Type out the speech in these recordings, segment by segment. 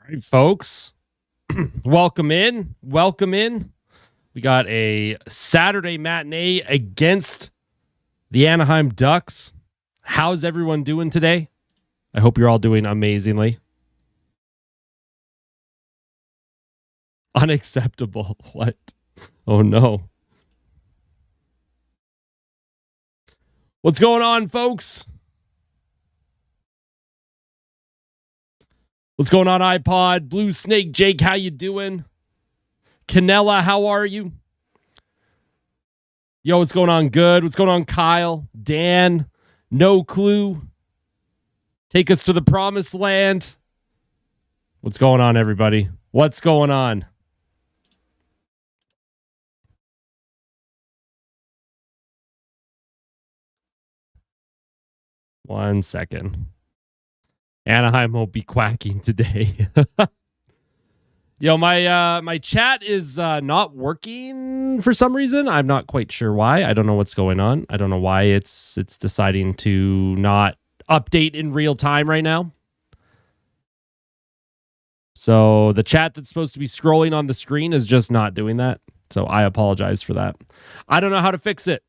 right, folks. Welcome in. Welcome in. We got a Saturday matinee against the Anaheim Ducks. How's everyone doing today? I hope you're all doing amazingly. Unacceptable. What? Oh, no. What's going on, folks? What's going on, iPod? Blue Snake Jake, how you doing? Canella, how are you? Yo, what's going on? Good. What's going on, Kyle? Dan, no clue. Take us to the promised land. What's going on, everybody? What's going on? One second. Anaheim won't be quacking today. Yo, my chat is not working for some reason. I'm not quite sure why. I don't know what's going on. I don't know why it's deciding to not update in real time right now. So the chat that's supposed to be scrolling on the screen is just not doing that. So I apologize for that. I don't know how to fix it.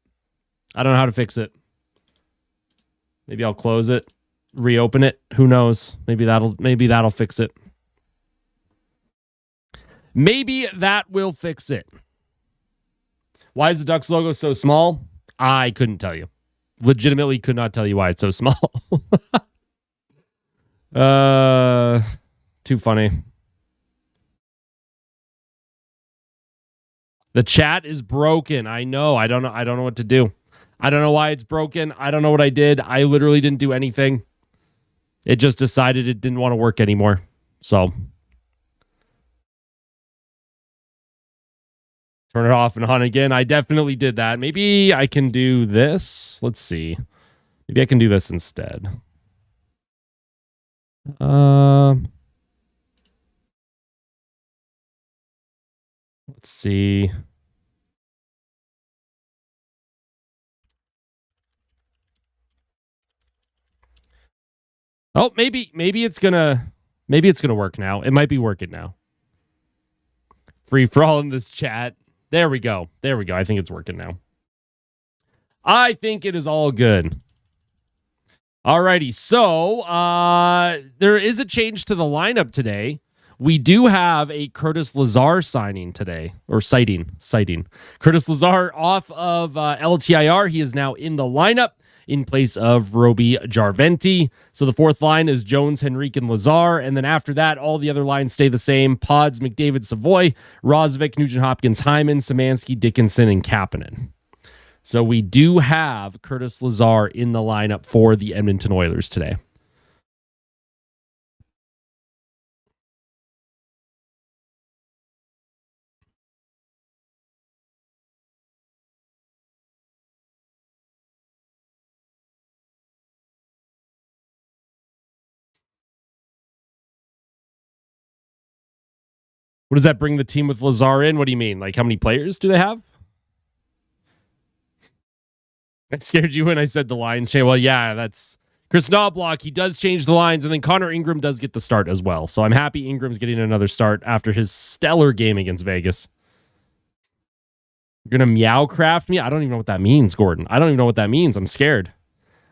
Maybe I'll close it, reopen it. Who knows? Maybe that'll fix it. Maybe that will fix it. Why is the Ducks logo so small? I couldn't tell you. Legitimately could not tell you why it's so small. Too funny. The chat is broken. I know. I don't know what to do. I don't know why it's broken. I don't know what I did. I literally didn't do anything. It just decided it didn't want to work anymore. So turn it off and on again. I definitely did that. Maybe I can do this. Let's see. Maybe I can do this instead. Let's see. Oh, maybe it's gonna work now. It might be working now. Free for all in this chat. There we go. I think it's working now. I think it is all good. Alrighty, so there is a change to the lineup today. We do have a Curtis Lazar signing today, or sighting. Curtis Lazar off of LTIR. He is now in the lineup in place of Roby Jarventi. So the fourth line is Jones, Henrique, and Lazar. And then after that, all the other lines stay the same. Pods, McDavid, Savoy, Rosvik, Nugent-Hopkins, Hyman, Szymanski, Dickinson, and Kapanen. So we do have Curtis Lazar in the lineup for the Edmonton Oilers today. What does that bring the team with Lazar in? What do you mean? Like, how many players do they have? I scared you when I said the lines change. Well, yeah, that's Chris Knobloch. He does change the lines, and then Connor Ingram does get the start as well. So I'm happy Ingram's getting another start after his stellar game against Vegas. You're going to meowcraft me? I don't even know what that means, Gordon. I don't even know what that means. I'm scared.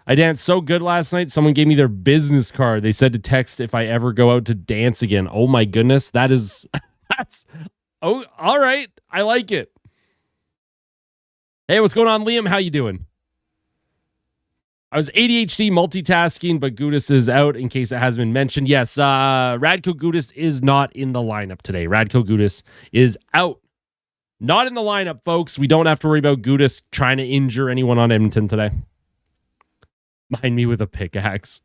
I danced so good last night. Someone gave me their business card. They said to text if I ever go out to dance again. Oh, my goodness. That's... Oh, all right. I like it. Hey, what's going on, Liam? How you doing? I was ADHD multitasking, but Gudas is out in case it hasn't been mentioned. Yes, Radko Gudas is not in the lineup today. Radko Gudas is out. Not in the lineup, folks. We don't have to worry about Gudas trying to injure anyone on Edmonton today. Mind me with a pickaxe.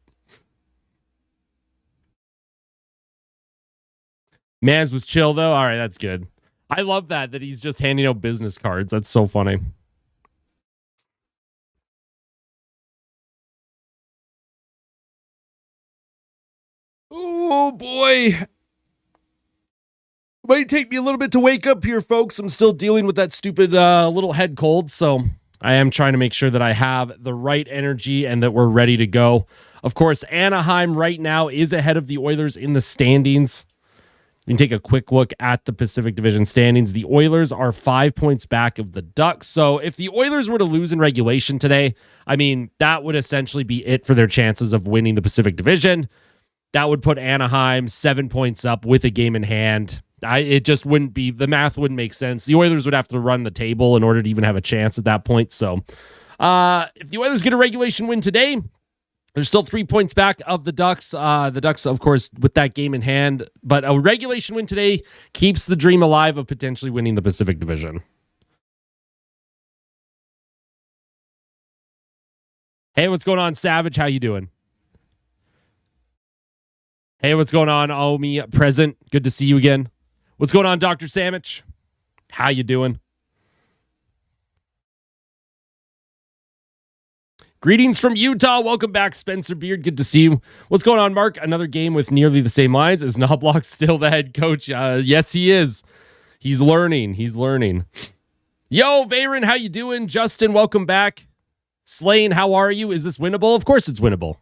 Mans was chill, though. All right, that's good. I love that he's just handing out business cards. That's so funny. Oh, boy. Might take me a little bit to wake up here, folks. I'm still dealing with that stupid little head cold, so I am trying to make sure that I have the right energy and that we're ready to go. Of course, Anaheim right now is ahead of the Oilers in the standings. You can take a quick look at the Pacific Division standings. The Oilers are 5 points back of the Ducks. So if the Oilers were to lose in regulation today, I mean, that would essentially be it for their chances of winning the Pacific Division. That would put Anaheim 7 points up with a game in hand. It just wouldn't be, the math wouldn't make sense. The Oilers would have to run the table in order to even have a chance at that point. So if the Oilers get a regulation win today, they're still 3 points back of the Ducks. The Ducks, of course, with that game in hand. But a regulation win today keeps the dream alive of potentially winning the Pacific Division. Hey, what's going on, Savage? How you doing? Hey, what's going on, Omi Present? Good to see you again. What's going on, Dr. Samich? How you doing? Greetings from Utah. Welcome back, Spencer Beard. Good to see you. What's going on, Mark? Another game with nearly the same lines. Is Knobloch still the head coach? Yes, he is. He's learning. Yo, Varen, how you doing? Justin, welcome back. Slane, how are you? Is this winnable? Of course it's winnable.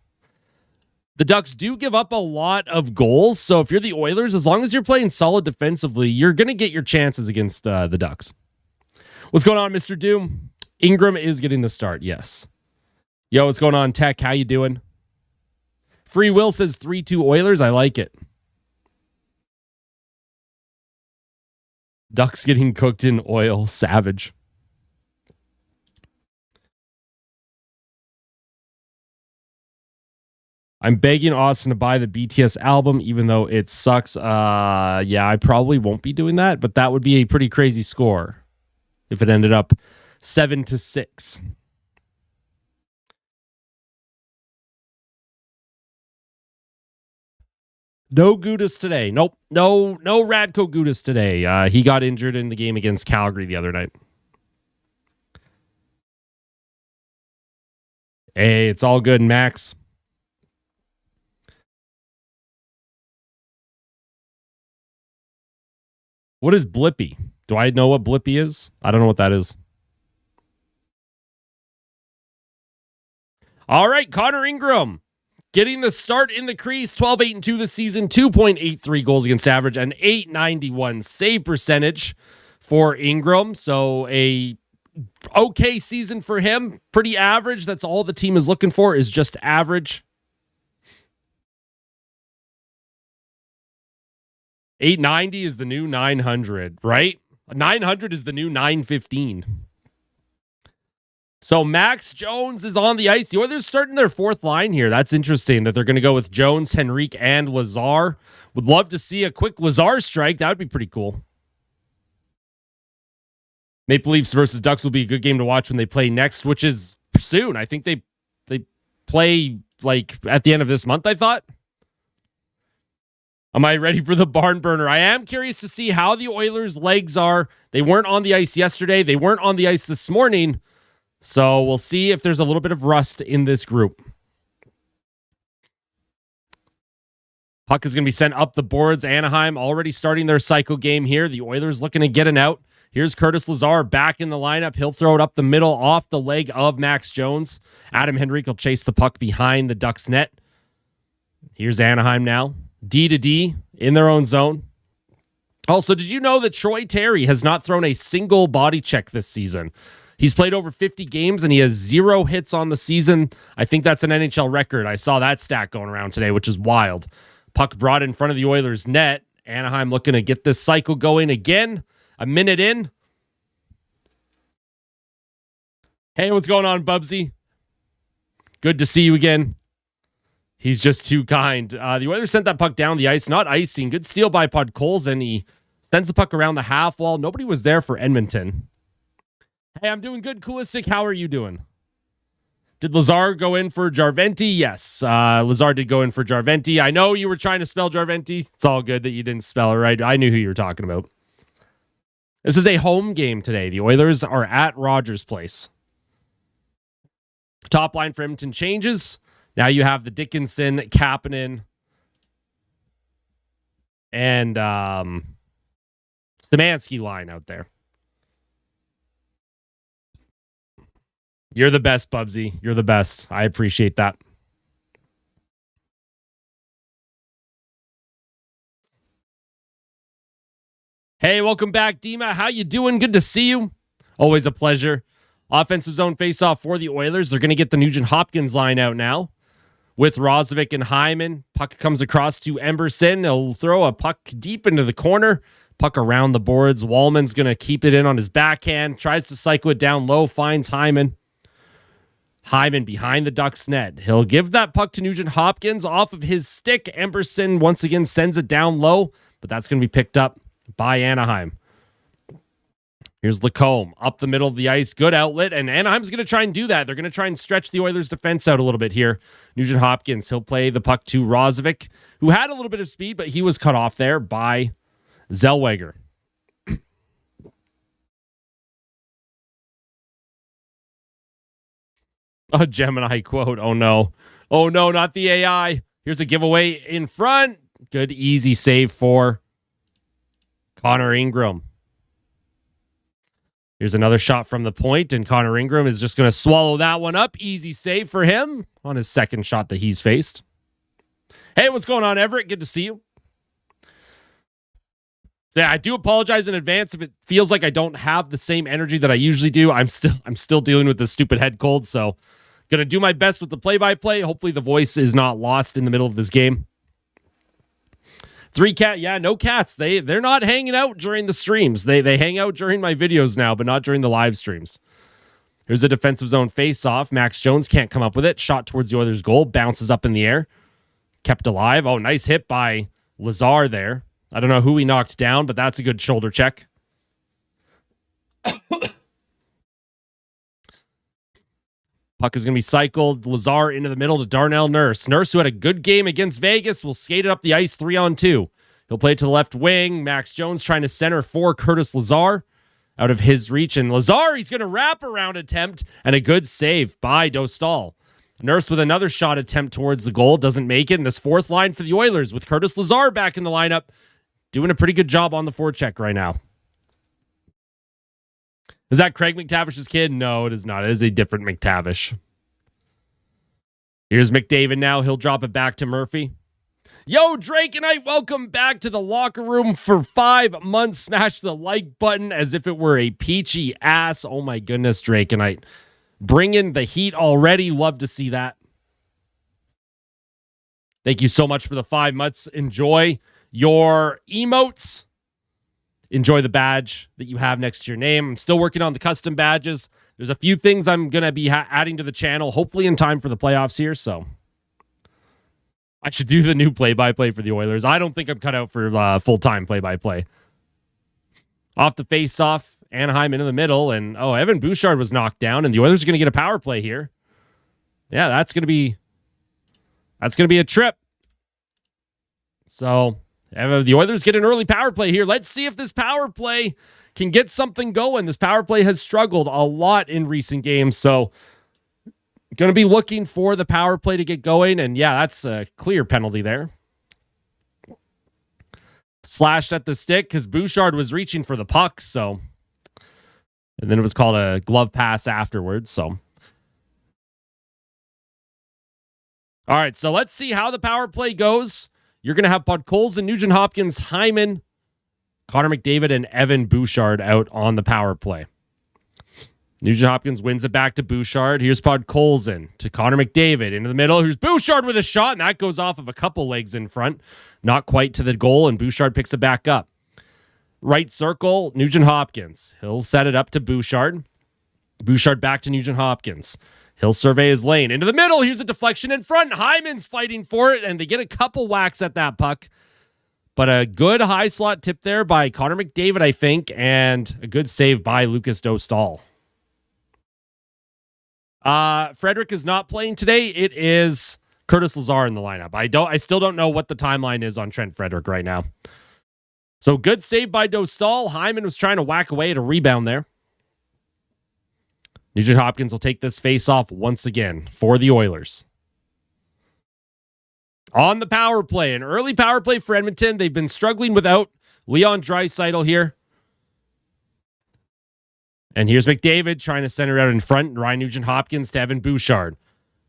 The Ducks do give up a lot of goals, so if you're the Oilers, as long as you're playing solid defensively, you're going to get your chances against the Ducks. What's going on, Mr. Doom? Ingram is getting the start, yes. Yo, what's going on, Tech? How you doing? Free Will says 3-2 Oilers. I like it. Ducks getting cooked in oil. Savage. I'm begging Austin to buy the BTS album, even though it sucks. Yeah, I probably won't be doing that, but that would be a pretty crazy score if it ended up 7-6. No Gudis today. Nope. No Radko Gudis today. He got injured in the game against Calgary the other night. Hey, it's all good, Max. What is Blippy? Do I know what Blippy is? I don't know what that is. All right, Connor Ingram getting the start in the crease. 12-8-2 this season, 2.83 goals against average, and 891 save percentage for Ingram. So a okay season for him. Pretty average. That's all the team is looking for, is just average. 890 is the new 900, right? 900 is the new 915. So Max Jones is on the ice. The Oilers starting their fourth line here. That's interesting that they're going to go with Jones, Henrique, and Lazar. Would love to see a quick Lazar strike. That would be pretty cool. Maple Leafs versus Ducks will be a good game to watch when they play next, which is soon. I think they play like at the end of this month, I thought. Am I ready for the barn burner? I am curious to see how the Oilers' legs are. They weren't on the ice yesterday. They weren't on the ice this morning. So we'll see if there's a little bit of rust in this group. Puck is going to be sent up the boards. Anaheim already starting their cycle game here. The Oilers looking to get an out. Here's Curtis Lazar back in the lineup. He'll throw it up the middle off the leg of Max Jones. Adam Henrique will chase the puck behind the Ducks net. Here's Anaheim now. D to D in their own zone. Also, did you know that Troy Terry has not thrown a single body check this season? He's played over 50 games and he has 0 hits on the season. I think that's an NHL record. I saw that stat going around today, which is wild. Puck brought in front of the Oilers' net. Anaheim looking to get this cycle going again. A minute in. Hey, what's going on, Bubsy? Good to see you again. He's just too kind. The Oilers sent that puck down the ice, not icing. Good steal by Podkolzin. He sends the puck around the half wall. Nobody was there for Edmonton. Hey, I'm doing good, Coolistic. How are you doing? Did Lazar go in for Jarventi? Yes, Lazar did go in for Jarventi. I know you were trying to spell Jarventi. It's all good that you didn't spell it right. I knew who you were talking about. This is a home game today. The Oilers are at Rogers Place. Top line for Edmonton changes. Now you have the Dickinson, Kapanen, and Szymanski line out there. You're the best, Bubsy. You're the best. I appreciate that. Hey, welcome back, Dima. How you doing? Good to see you. Always a pleasure. Offensive zone faceoff for the Oilers. They're going to get the Nugent-Hopkins line out now with Roslovic and Hyman. Puck comes across to Emberson. He'll throw a puck deep into the corner. Puck around the boards. Wallman's going to keep it in on his backhand. Tries to cycle it down low. Finds Hyman. Hyman behind the Ducks net. He'll give that puck to Nugent-Hopkins off of his stick. Emberson once again sends it down low, but that's going to be picked up by Anaheim. Here's Lacombe up the middle of the ice. Good outlet, and Anaheim's going to try and do that. They're going to try and stretch the Oilers' defense out a little bit here. Nugent-Hopkins, he'll play the puck to Roslovic, who had a little bit of speed, but he was cut off there by Zellweger. A Gemini quote. Oh, no. Oh, no, not the AI. Here's a giveaway in front. Good, easy save for Connor Ingram. Here's another shot from the point, and Connor Ingram is just going to swallow that one up. Easy save for him on his second shot that he's faced. Hey, what's going on, Everett? Good to see you. So yeah, I do apologize in advance if it feels like I don't have the same energy that I usually do. I'm still dealing with this stupid head cold, so gonna do my best with the play-by-play. Hopefully the voice is not lost in the middle of this game. No cats. They're not hanging out during the streams. They hang out during my videos now, but not during the live streams. Here's a defensive zone face-off. Max Jones can't come up with it. Shot towards the Oilers' goal. Bounces up in the air. Kept alive. Oh, nice hit by Lazar there. I don't know who he knocked down, but that's a good shoulder check. Puck is going to be cycled. Lazar into the middle to Darnell Nurse. Nurse, who had a good game against Vegas, will skate it up the ice 3-on-2. He'll play it to the left wing. Max Jones trying to center for Curtis Lazar out of his reach. And Lazar, he's going to wrap around attempt and a good save by Dostal. Nurse with another shot attempt towards the goal. Doesn't make it. And this fourth line for the Oilers with Curtis Lazar back in the lineup. Doing a pretty good job on the forecheck right now. Is that Craig McTavish's kid? No, it is not. It is a different McTavish. Here's McDavid now. He'll drop it back to Murphy. Yo, Drake and I, welcome back to the locker room for 5 months. Smash the like button as if it were a peachy ass. Oh my goodness, Drake and I. Bringing the heat already. Love to see that. Thank you so much for the 5 months. Enjoy your emotes. Enjoy the badge that you have next to your name. I'm still working on the custom badges. There's a few things I'm going to be adding to the channel, hopefully in time for the playoffs here. So I should do the new play-by-play for the Oilers. I don't think I'm cut out for full-time play-by-play. Off the face-off, Anaheim into the middle. And, Evan Bouchard was knocked down, and the Oilers are going to get a power play here. Yeah, that's going to be a trip. So the Oilers get an early power play here. Let's see if this power play can get something going. This power play has struggled a lot in recent games. So going to be looking for the power play to get going. And yeah, that's a clear penalty there. Slashed at the stick because Bouchard was reaching for the puck. So, and then it was called a glove pass afterwards. So, all right. So let's see how the power play goes. You're going to have Podkolzin, Nugent-Hopkins, Hyman, Connor McDavid, and Evan Bouchard out on the power play. Nugent-Hopkins wins it back to Bouchard. Here's Podkolzin to Connor McDavid into the middle. Here's Bouchard with a shot, and that goes off of a couple legs in front. Not quite to the goal, and Bouchard picks it back up. Right circle, Nugent-Hopkins. He'll set it up to Bouchard. Bouchard back to Nugent-Hopkins. He'll survey his lane. Into the middle, here's a deflection in front. Hyman's fighting for it, and they get a couple whacks at that puck. But a good high slot tip there by Connor McDavid, I think, and a good save by Lucas Dostal. Frederick is not playing today. It is Curtis Lazar in the lineup. I still don't know what the timeline is on Trent Frederick right now. So good save by Dostal. Hyman was trying to whack away at a rebound there. Nugent-Hopkins will take this face-off once again for the Oilers. On the power play, an early power play for Edmonton. They've been struggling without Leon Draisaitl here. And here's McDavid trying to center out in front. Ryan Nugent-Hopkins to Evan Bouchard.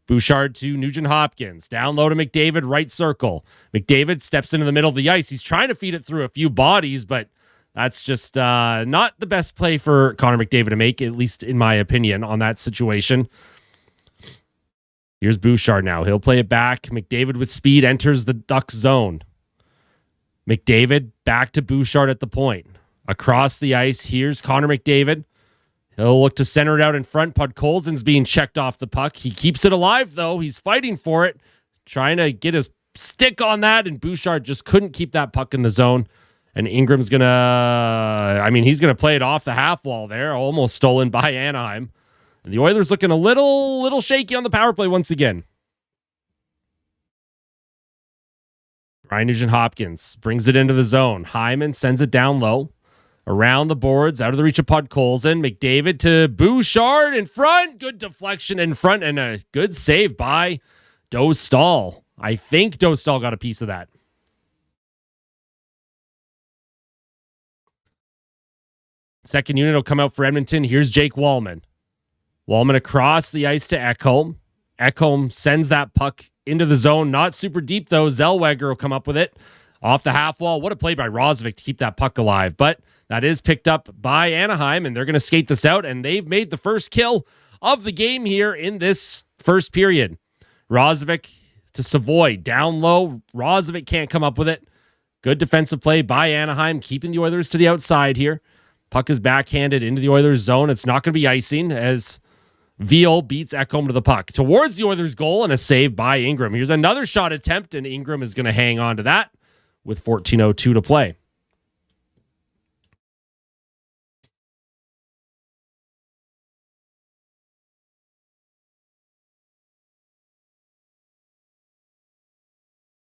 Bouchard to Nugent-Hopkins. Down low to McDavid, right circle. McDavid steps into the middle of the ice. He's trying to feed it through a few bodies, but That's just not the best play for Connor McDavid to make, at least in my opinion, on that situation. Here's Bouchard now. He'll play it back. McDavid with speed enters the Ducks zone. McDavid back to Bouchard at the point. Across the ice, here's Connor McDavid. He'll look to center it out in front. Podkolzin's being checked off the puck. He keeps it alive, though. He's fighting for it, trying to get his stick on that, and Bouchard just couldn't keep that puck in the zone. And Ingram's he's going to play it off the half wall there, almost stolen by Anaheim. And the Oilers looking a little shaky on the power play once again. Ryan Nugent-Hopkins brings it into the zone. Hyman sends it down low. Around the boards, out of the reach of Podkolzin. McDavid to Bouchard in front. Good deflection in front and a good save by Dostal. I think Dostal got a piece of that. Second unit will come out for Edmonton. Here's Jake Wallman. Wallman across the ice to Ekholm. Ekholm sends that puck into the zone. Not super deep, though. Zellweger will come up with it. Off the half wall. What a play by Roslovic to keep that puck alive. But that is picked up by Anaheim, and they're going to skate this out, and they've made the first kill of the game here in this first period. Roslovic to Savoy. Down low. Roslovic can't come up with it. Good defensive play by Anaheim, keeping the Oilers to the outside here. Puck is backhanded into the Oilers zone. It's not going to be icing as Veal beats Ekholm to the puck. Towards the Oilers goal and a save by Ingram. Here's another shot attempt, and Ingram is going to hang on to that with 14:02 to play.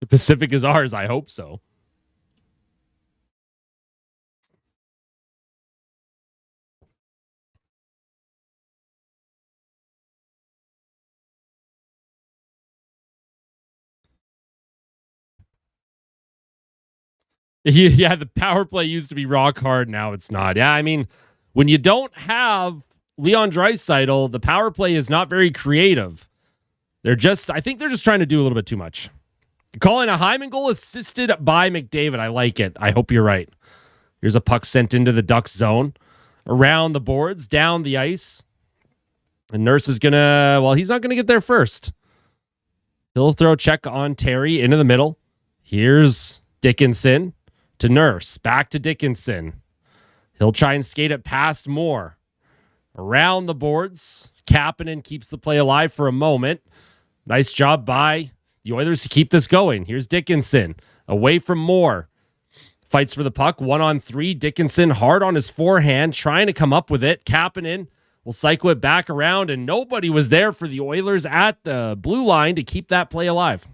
The Pacific is ours. I hope so. Yeah, the power play used to be rock hard. Now it's not. Yeah, I mean, when you don't have Leon Draisaitl, the power play is not very creative. I think they're just trying to do a little bit too much. Calling a Hyman goal assisted by McDavid. I like it. I hope you're right. Here's a puck sent into the Ducks zone. Around the boards, down the ice. And Nurse is he's not going to get there first. He'll throw a check on Terry into the middle. Here's Dickinson to Nurse. Back to Dickinson. He'll try and skate it past Moore. Around the boards. Kapanen keeps the play alive for a moment. Nice job by the Oilers to keep this going. Here's Dickinson. Away from Moore. Fights for the puck. 1-on-3. Dickinson hard on his forehand. Trying to come up with it. Kapanen will cycle it back around. And nobody was there for the Oilers at the blue line to keep that play alive.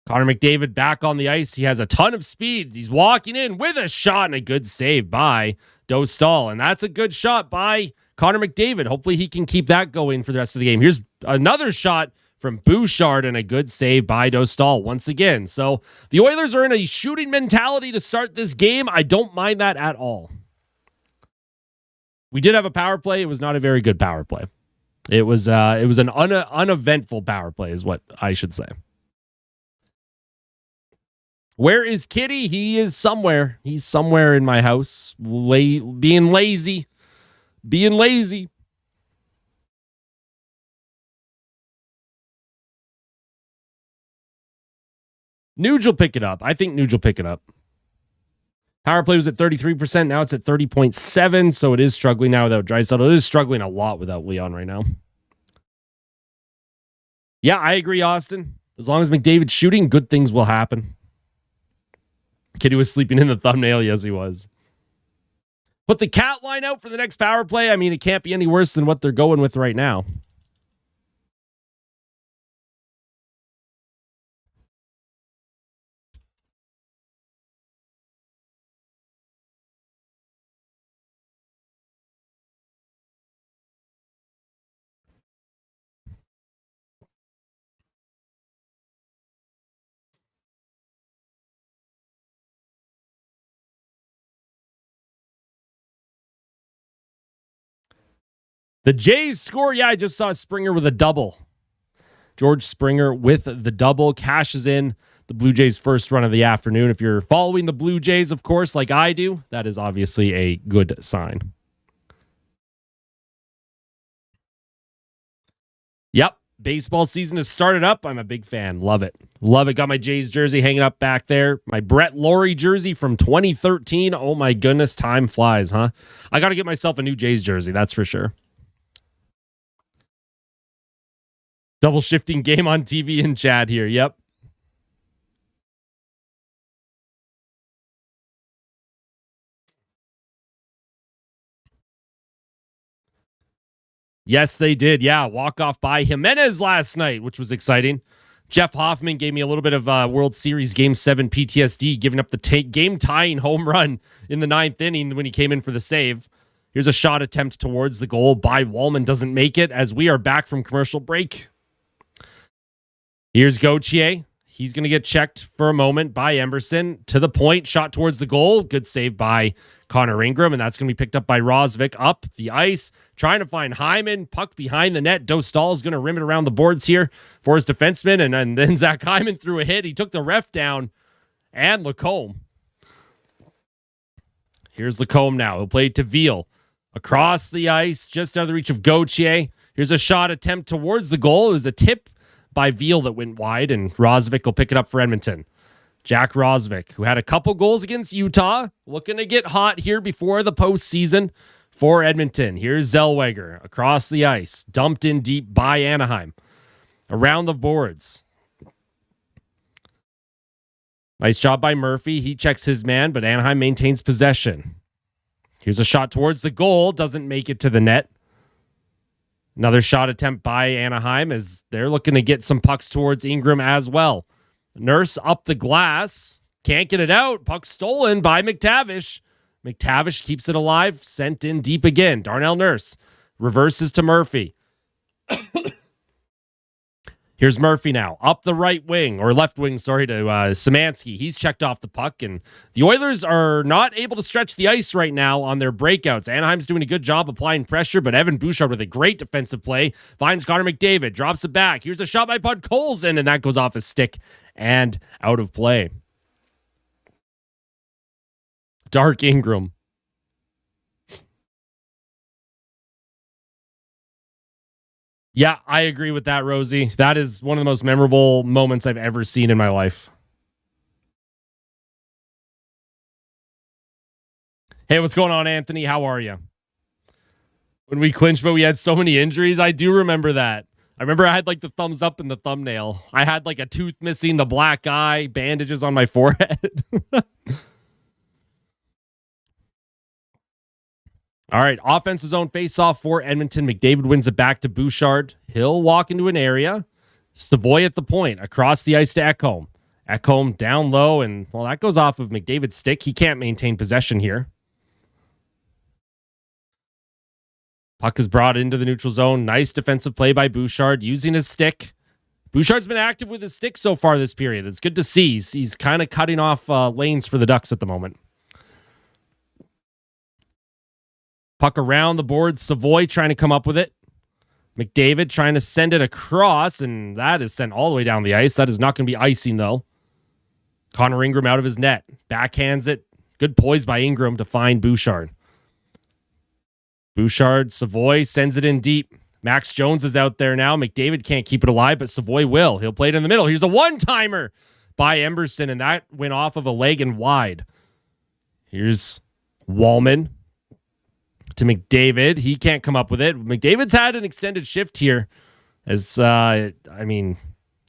Connor McDavid back on the ice. He has a ton of speed. He's walking in with a shot and a good save by Dostal. And that's a good shot by Connor McDavid. Hopefully he can keep that going for the rest of the game. Here's another shot from Bouchard and a good save by Dostal once again. So the Oilers are in a shooting mentality to start this game. I don't mind that at all. We did have a power play. It was not a very good power play. It was an uneventful power play is what I should say. Where is Kitty? He is somewhere. He's somewhere in my house, being lazy. Being lazy. Nuge will pick it up. I think Nuge will pick it up. Power play was at 33%. Now it's at 30.7. So it is struggling now without Draisaitl. It is struggling a lot without Leon right now. Yeah, I agree, Austin. As long as McDavid's shooting, good things will happen. Kitty was sleeping in the thumbnail. Yes, he was. Put the cat line out for the next power play. I mean, it can't be any worse than what they're going with right now. The Jays score. Yeah, I just saw Springer with a double. George Springer with the double cashes in the Blue Jays' first run of the afternoon. If you're following the Blue Jays, of course, like I do, that is obviously a good sign. Yep. Baseball season has started up. I'm a big fan. Love it. Love it. Got my Jays jersey hanging up back there. My Brett Laurie jersey from 2013. Oh my goodness. Time flies, huh? I got to get myself a new Jays jersey. That's for sure. Double shifting game on TV in chat here. Yep. Yes, they did. Yeah, walk-off by Jimenez last night, which was exciting. Jeff Hoffman gave me a little bit of World Series Game 7 PTSD, giving up the game-tying home run in the 9th inning when he came in for the save. Here's a shot attempt towards the goal by Wallman. Doesn't make it as we are back from commercial break. Here's Gauthier. He's going to get checked for a moment by Emberson. To the point, shot towards the goal. Good save by Connor Ingram, and that's going to be picked up by Rosvik up the ice, trying to find Hyman. Puck behind the net. Dostal is going to rim it around the boards here for his defenseman, and then Zach Hyman threw a hit. He took the ref down, and Lacombe. Here's Lacombe now. He'll play to Veal. Across the ice, just out of the reach of Gauthier. Here's a shot attempt towards the goal. It was a tip by Veal that went wide, and Rosvik will pick it up for Edmonton. Jack Rosvik, who had a couple goals against Utah, looking to get hot here before the postseason for Edmonton. Here's Zellweger across the ice, dumped in deep by Anaheim. Around the boards. Nice job by Murphy. He checks his man, but Anaheim maintains possession. Here's a shot towards the goal. Doesn't make it to the net. Another shot attempt by Anaheim as they're looking to get some pucks towards Ingram as well. Nurse up the glass. Can't get it out. Puck stolen by McTavish. McTavish keeps it alive. Sent in deep again. Darnell Nurse reverses to Murphy. Here's Murphy now. Up the right wing, or left wing, sorry, to Szymanski. He's checked off the puck, and the Oilers are not able to stretch the ice right now on their breakouts. Anaheim's doing a good job applying pressure, but Evan Bouchard with a great defensive play finds Connor McDavid, drops it back. Here's a shot by Podkolzin, and that goes off his stick and out of play. Dark Ingram. Yeah, I agree with that, Rosie. That is one of the most memorable moments I've ever seen in my life. Hey, what's going on, Anthony? How are you? When we clinched, but we had so many injuries, I do remember that. I remember I had like the thumbs up in the thumbnail. I had like a tooth missing, the black eye, bandages on my forehead. All right, offensive zone face-off for Edmonton. McDavid wins it back to Bouchard. He'll walk into an area. Savoy at the point. Across the ice to Ekholm. Ekholm down low, and, well, that goes off of McDavid's stick. He can't maintain possession here. Puck is brought into the neutral zone. Nice defensive play by Bouchard using his stick. Bouchard's been active with his stick so far this period. It's good to see. He's kind of cutting off lanes for the Ducks at the moment. Puck around the board. Savoy trying to come up with it. McDavid trying to send it across, and that is sent all the way down the ice. That is not going to be icing, though. Connor Ingram out of his net. Backhands it. Good poise by Ingram to find Bouchard. Bouchard, Savoy sends it in deep. Max Jones is out there now. McDavid can't keep it alive, but Savoy will. He'll play it in the middle. Here's a one-timer by Emberson, and that went off of a leg and wide. Here's Wallman to McDavid. He can't come up with it. McDavid's had an extended shift here. He's been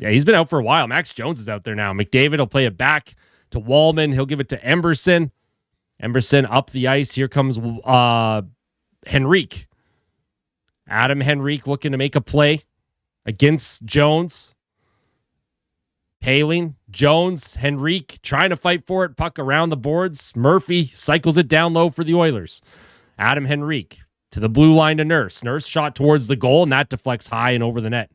out for a while. Max Jones is out there now. McDavid will play it back to Wallman. He'll give it to Emberson. Emberson up the ice. Here comes Henrique. Adam Henrique looking to make a play against Jones. Paling, Jones, Henrique trying to fight for it. Puck around the boards. Murphy cycles it down low for the Oilers. Adam Henrique to the blue line to Nurse. Nurse shot towards the goal, and that deflects high and over the net.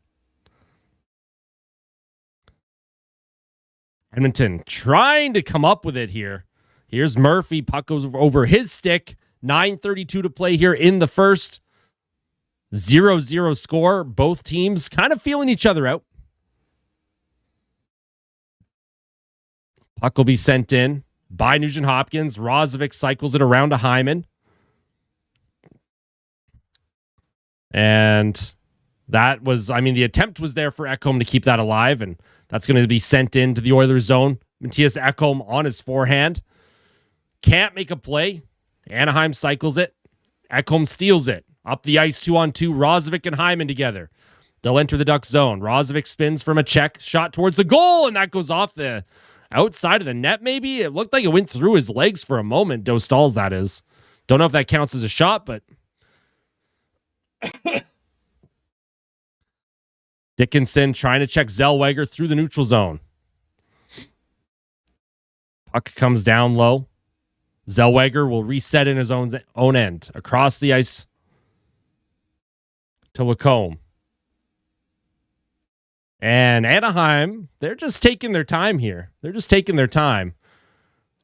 Edmonton trying to come up with it here. Here's Murphy. Puck goes over his stick. 9:32 to play here in the first. 0-0 score. Both teams kind of feeling each other out. Puck will be sent in by Nugent Hopkins. Roslovic cycles it around to Hyman. And that was, the attempt was there for Ekholm to keep that alive, and that's going to be sent into the Oilers zone. Matthias Ekholm on his forehand. Can't make a play. Anaheim cycles it. Ekholm steals it. Up the ice, 2-on-2. Roslovic and Hyman together. They'll enter the Ducks zone. Roslovic spins from a check. Shot towards the goal, and that goes off the outside of the net, maybe? It looked like it went through his legs for a moment. Dostal's, that is. Don't know if that counts as a shot, but... Dickinson trying to check Zellweger through the neutral zone. Puck comes down low. Zellweger will reset in his own end. Across the ice to Lacombe. And Anaheim, they're just taking their time here. They're just taking their time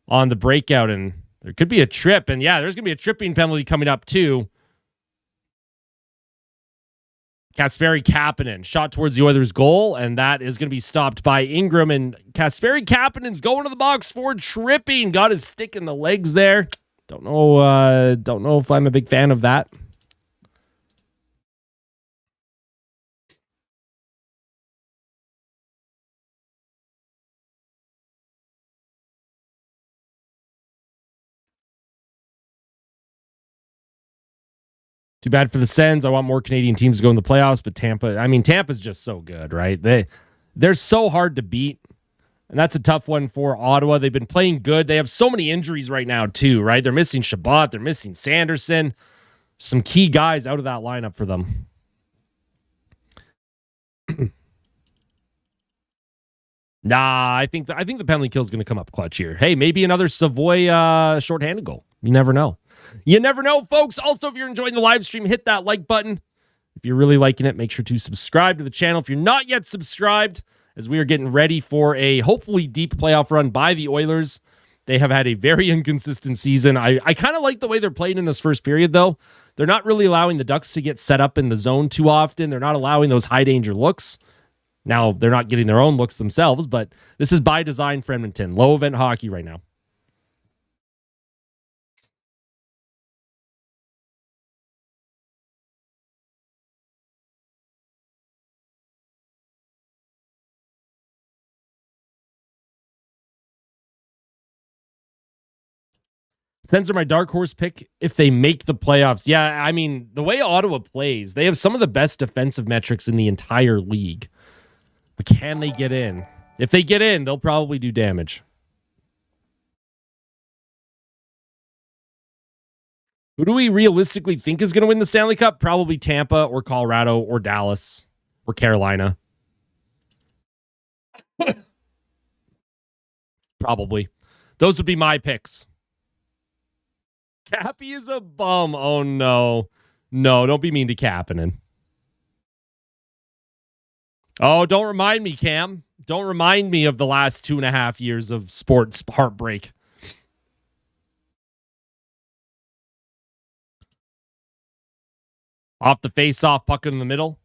on the breakout, and there could be a trip. And yeah, there's going to be a tripping penalty coming up too. Kasperi Kapanen shot towards the Oilers' goal, and that is going to be stopped by Ingram. And Kasperi Kapanen's going to the box for tripping. Got his stick in the legs there. Don't know if I'm a big fan of that. Too bad for the Sens. I want more Canadian teams to go in the playoffs, but Tampa's just so good, right? They're so hard to beat, and that's a tough one for Ottawa. They've been playing good. They have so many injuries right now, too, right? They're missing Shabbat. They're missing Sanderson. Some key guys out of that lineup for them. I think the penalty kill is going to come up clutch here. Hey, maybe another Savoy shorthanded goal. You never know. You never know, folks. Also, if you're enjoying the live stream, hit that like button. If you're really liking it, make sure to subscribe to the channel. If you're not yet subscribed, as we are getting ready for a hopefully deep playoff run by the Oilers. They have had a very inconsistent season. I kind of like the way they're playing in this first period, though. They're not really allowing the Ducks to get set up in the zone too often. They're not allowing those high-danger looks. Now, they're not getting their own looks themselves, but this is by design for Edmonton. Low-event hockey right now. Sens are my dark horse pick if they make the playoffs. Yeah, the way Ottawa plays, they have some of the best defensive metrics in the entire league. But can they get in? If they get in, they'll probably do damage. Who do we realistically think is going to win the Stanley Cup? Probably Tampa or Colorado or Dallas or Carolina. Probably. Those would be my picks. Cappy is a bum. Oh, no. No, don't be mean to Kapanen. Oh, don't remind me, Cam. Don't remind me of the last 2.5 years of sports heartbreak. Off the face-off, puck in the middle.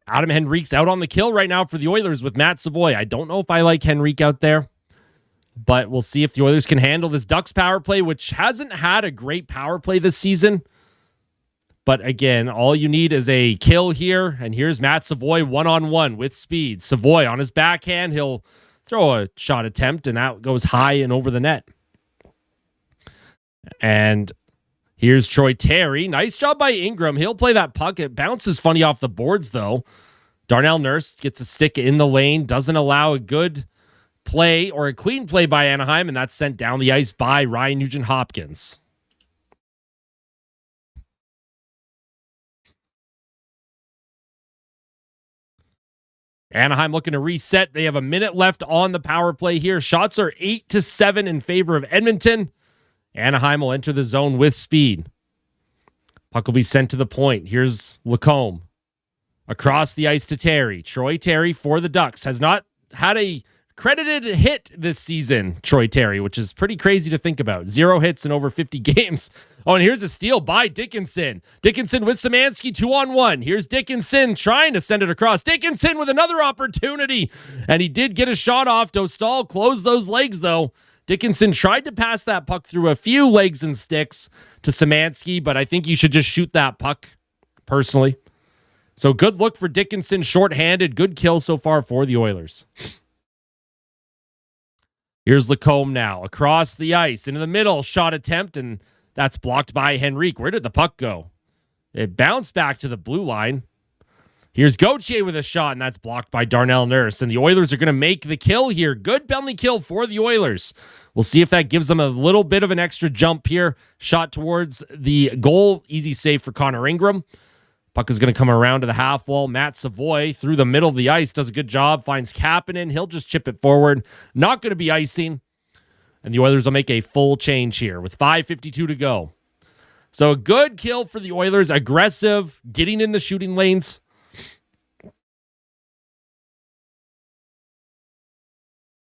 Adam Henrique's out on the kill right now for the Oilers with Matt Savoy. I don't know if I like Henrique out there. But we'll see if the Oilers can handle this Ducks power play, which hasn't had a great power play this season. But again, all you need is a kill here. And here's Matt Savoy one-on-one with speed. Savoy on his backhand. He'll throw a shot attempt, and that goes high and over the net. And here's Troy Terry. Nice job by Ingram. He'll play that puck. It bounces funny off the boards, though. Darnell Nurse gets a stick in the lane. Doesn't allow a good play or a clean play by Anaheim, and that's sent down the ice by Ryan Nugent-Hopkins. Anaheim looking to reset. They have a minute left on the power play here. Shots are 8-7 in favor of Edmonton. Anaheim will enter the zone with speed. Puck will be sent to the point. Here's Lacombe. Across the ice to Terry. Troy Terry for the Ducks. Has not had a credited hit this season, Troy Terry, which is pretty crazy to think about. 0 hits in over 50 games. Oh, and here's a steal by Dickinson. Dickinson with Szymanski, 2-on-1. Here's Dickinson trying to send it across. Dickinson with another opportunity. And he did get a shot off. Dostal closed those legs, though. Dickinson tried to pass that puck through a few legs and sticks to Szymanski, but I think you should just shoot that puck, personally. So good look for Dickinson, shorthanded. Good kill so far for the Oilers. Here's Lacombe now, across the ice, into the middle, shot attempt, and that's blocked by Henrique. Where did the puck go? It bounced back to the blue line. Here's Gauthier with a shot, and that's blocked by Darnell Nurse, and the Oilers are going to make the kill here. Good penalty kill for the Oilers. We'll see if that gives them a little bit of an extra jump here. Shot towards the goal. Easy save for Connor Ingram. Puck is going to come around to the half wall. Matt Savoy through the middle of the ice does a good job. Finds Kapanen. He'll just chip it forward. Not going to be icing. And the Oilers will make a full change here with 5:52 to go. So a good kill for the Oilers. Aggressive, getting in the shooting lanes.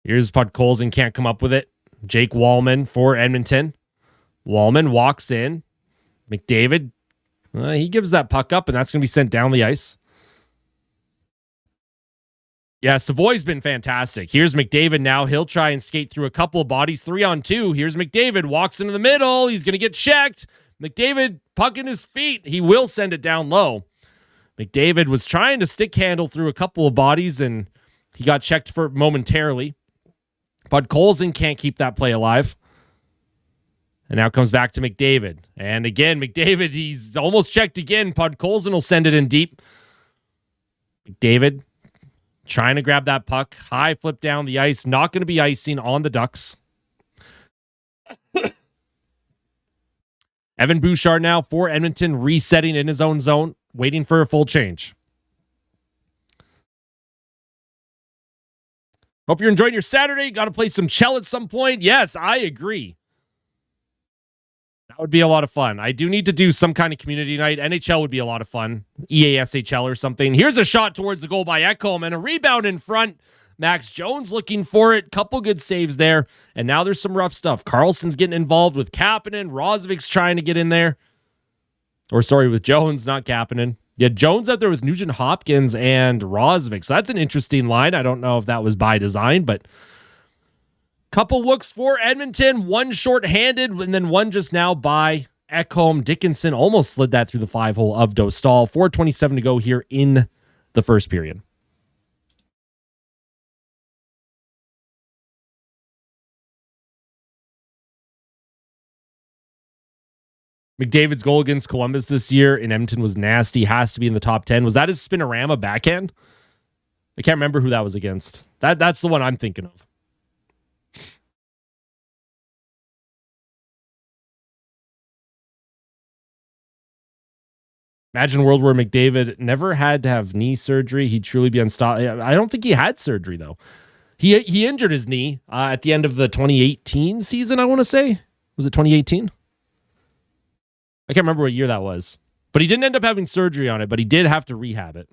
Here's Podkolzin, can't come up with it. Jake Wallman for Edmonton. Wallman walks in. McDavid. He gives that puck up, and that's going to be sent down the ice. Yeah, Savoy's been fantastic. Here's McDavid now. He'll try and skate through a couple of bodies. 3-on-2. Here's McDavid. Walks into the middle. He's going to get checked. McDavid, puck in his feet. He will send it down low. McDavid was trying to stick handle through a couple of bodies, and he got checked for momentarily. But Colson can't keep that play alive. And now comes back to McDavid. And again, McDavid, he's almost checked again. Podkolzin will send it in deep. McDavid trying to grab that puck. High flip down the ice. Not going to be icing on the Ducks. Evan Bouchard now for Edmonton, resetting in his own zone, waiting for a full change. Hope you're enjoying your Saturday. Got to play some Chell at some point. Yes, I agree. That would be a lot of fun. I do need to do some kind of community night. NHL would be a lot of fun. EASHL or something. Here's a shot towards the goal by Ekholm and a rebound in front. Max Jones looking for it. Couple good saves there. And now there's some rough stuff. Carlson's getting involved with Kapanen. Rosovic's trying to get in there. Or sorry, with Jones, not Kapanen. Yeah, Jones out there with Nugent Hopkins and Rozovic. So that's an interesting line. I don't know if that was by design, but couple looks for Edmonton, one short-handed, and then one just now by Ekholm. Dickinson almost slid that through the 5-hole of Dostal. 4:27 to go here in the first period. McDavid's goal against Columbus this year in Edmonton was nasty. Has to be in the top 10. Was that his spinorama backhand? I can't remember who that was against. That's the one I'm thinking of. Imagine a world where McDavid never had to have knee surgery. He'd truly be unstoppable. I don't think he had surgery, though. He injured his knee at the end of the 2018 season, I want to say. Was it 2018? I can't remember what year that was. But he didn't end up having surgery on it, but he did have to rehab it.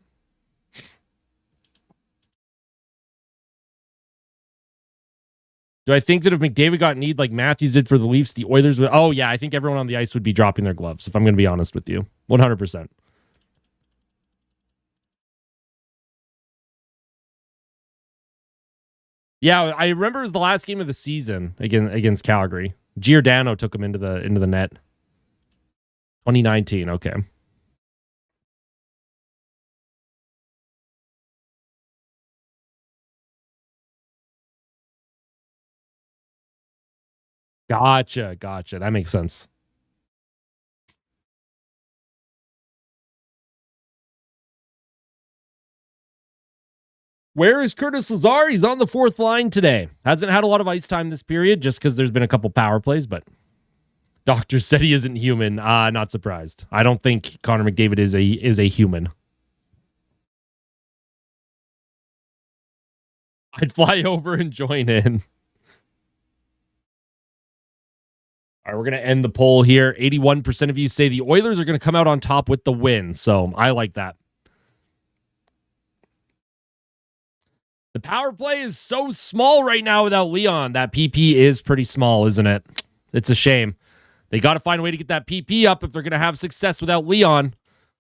Do I think that if McDavid got kneed like Matthews did for the Leafs, the Oilers would... Oh, yeah, I think everyone on the ice would be dropping their gloves, if I'm going to be honest with you. 100%. Yeah, I remember it was the last game of the season against Calgary. Giordano took him into the net. 2019, okay. Gotcha. That makes sense. Where is Curtis Lazar? He's on the fourth line today. Hasn't had a lot of ice time this period just because there's been a couple power plays, but doctors said he isn't human. Not surprised. I don't think Connor McDavid is a human. I'd fly over and join in. All right, we're going to end the poll here. 81% of you say the Oilers are going to come out on top with the win. So I like that. The power play is so small right now without Leon. That PP is pretty small, isn't it? It's a shame. They got to find a way to get that PP up if they're going to have success without Leon.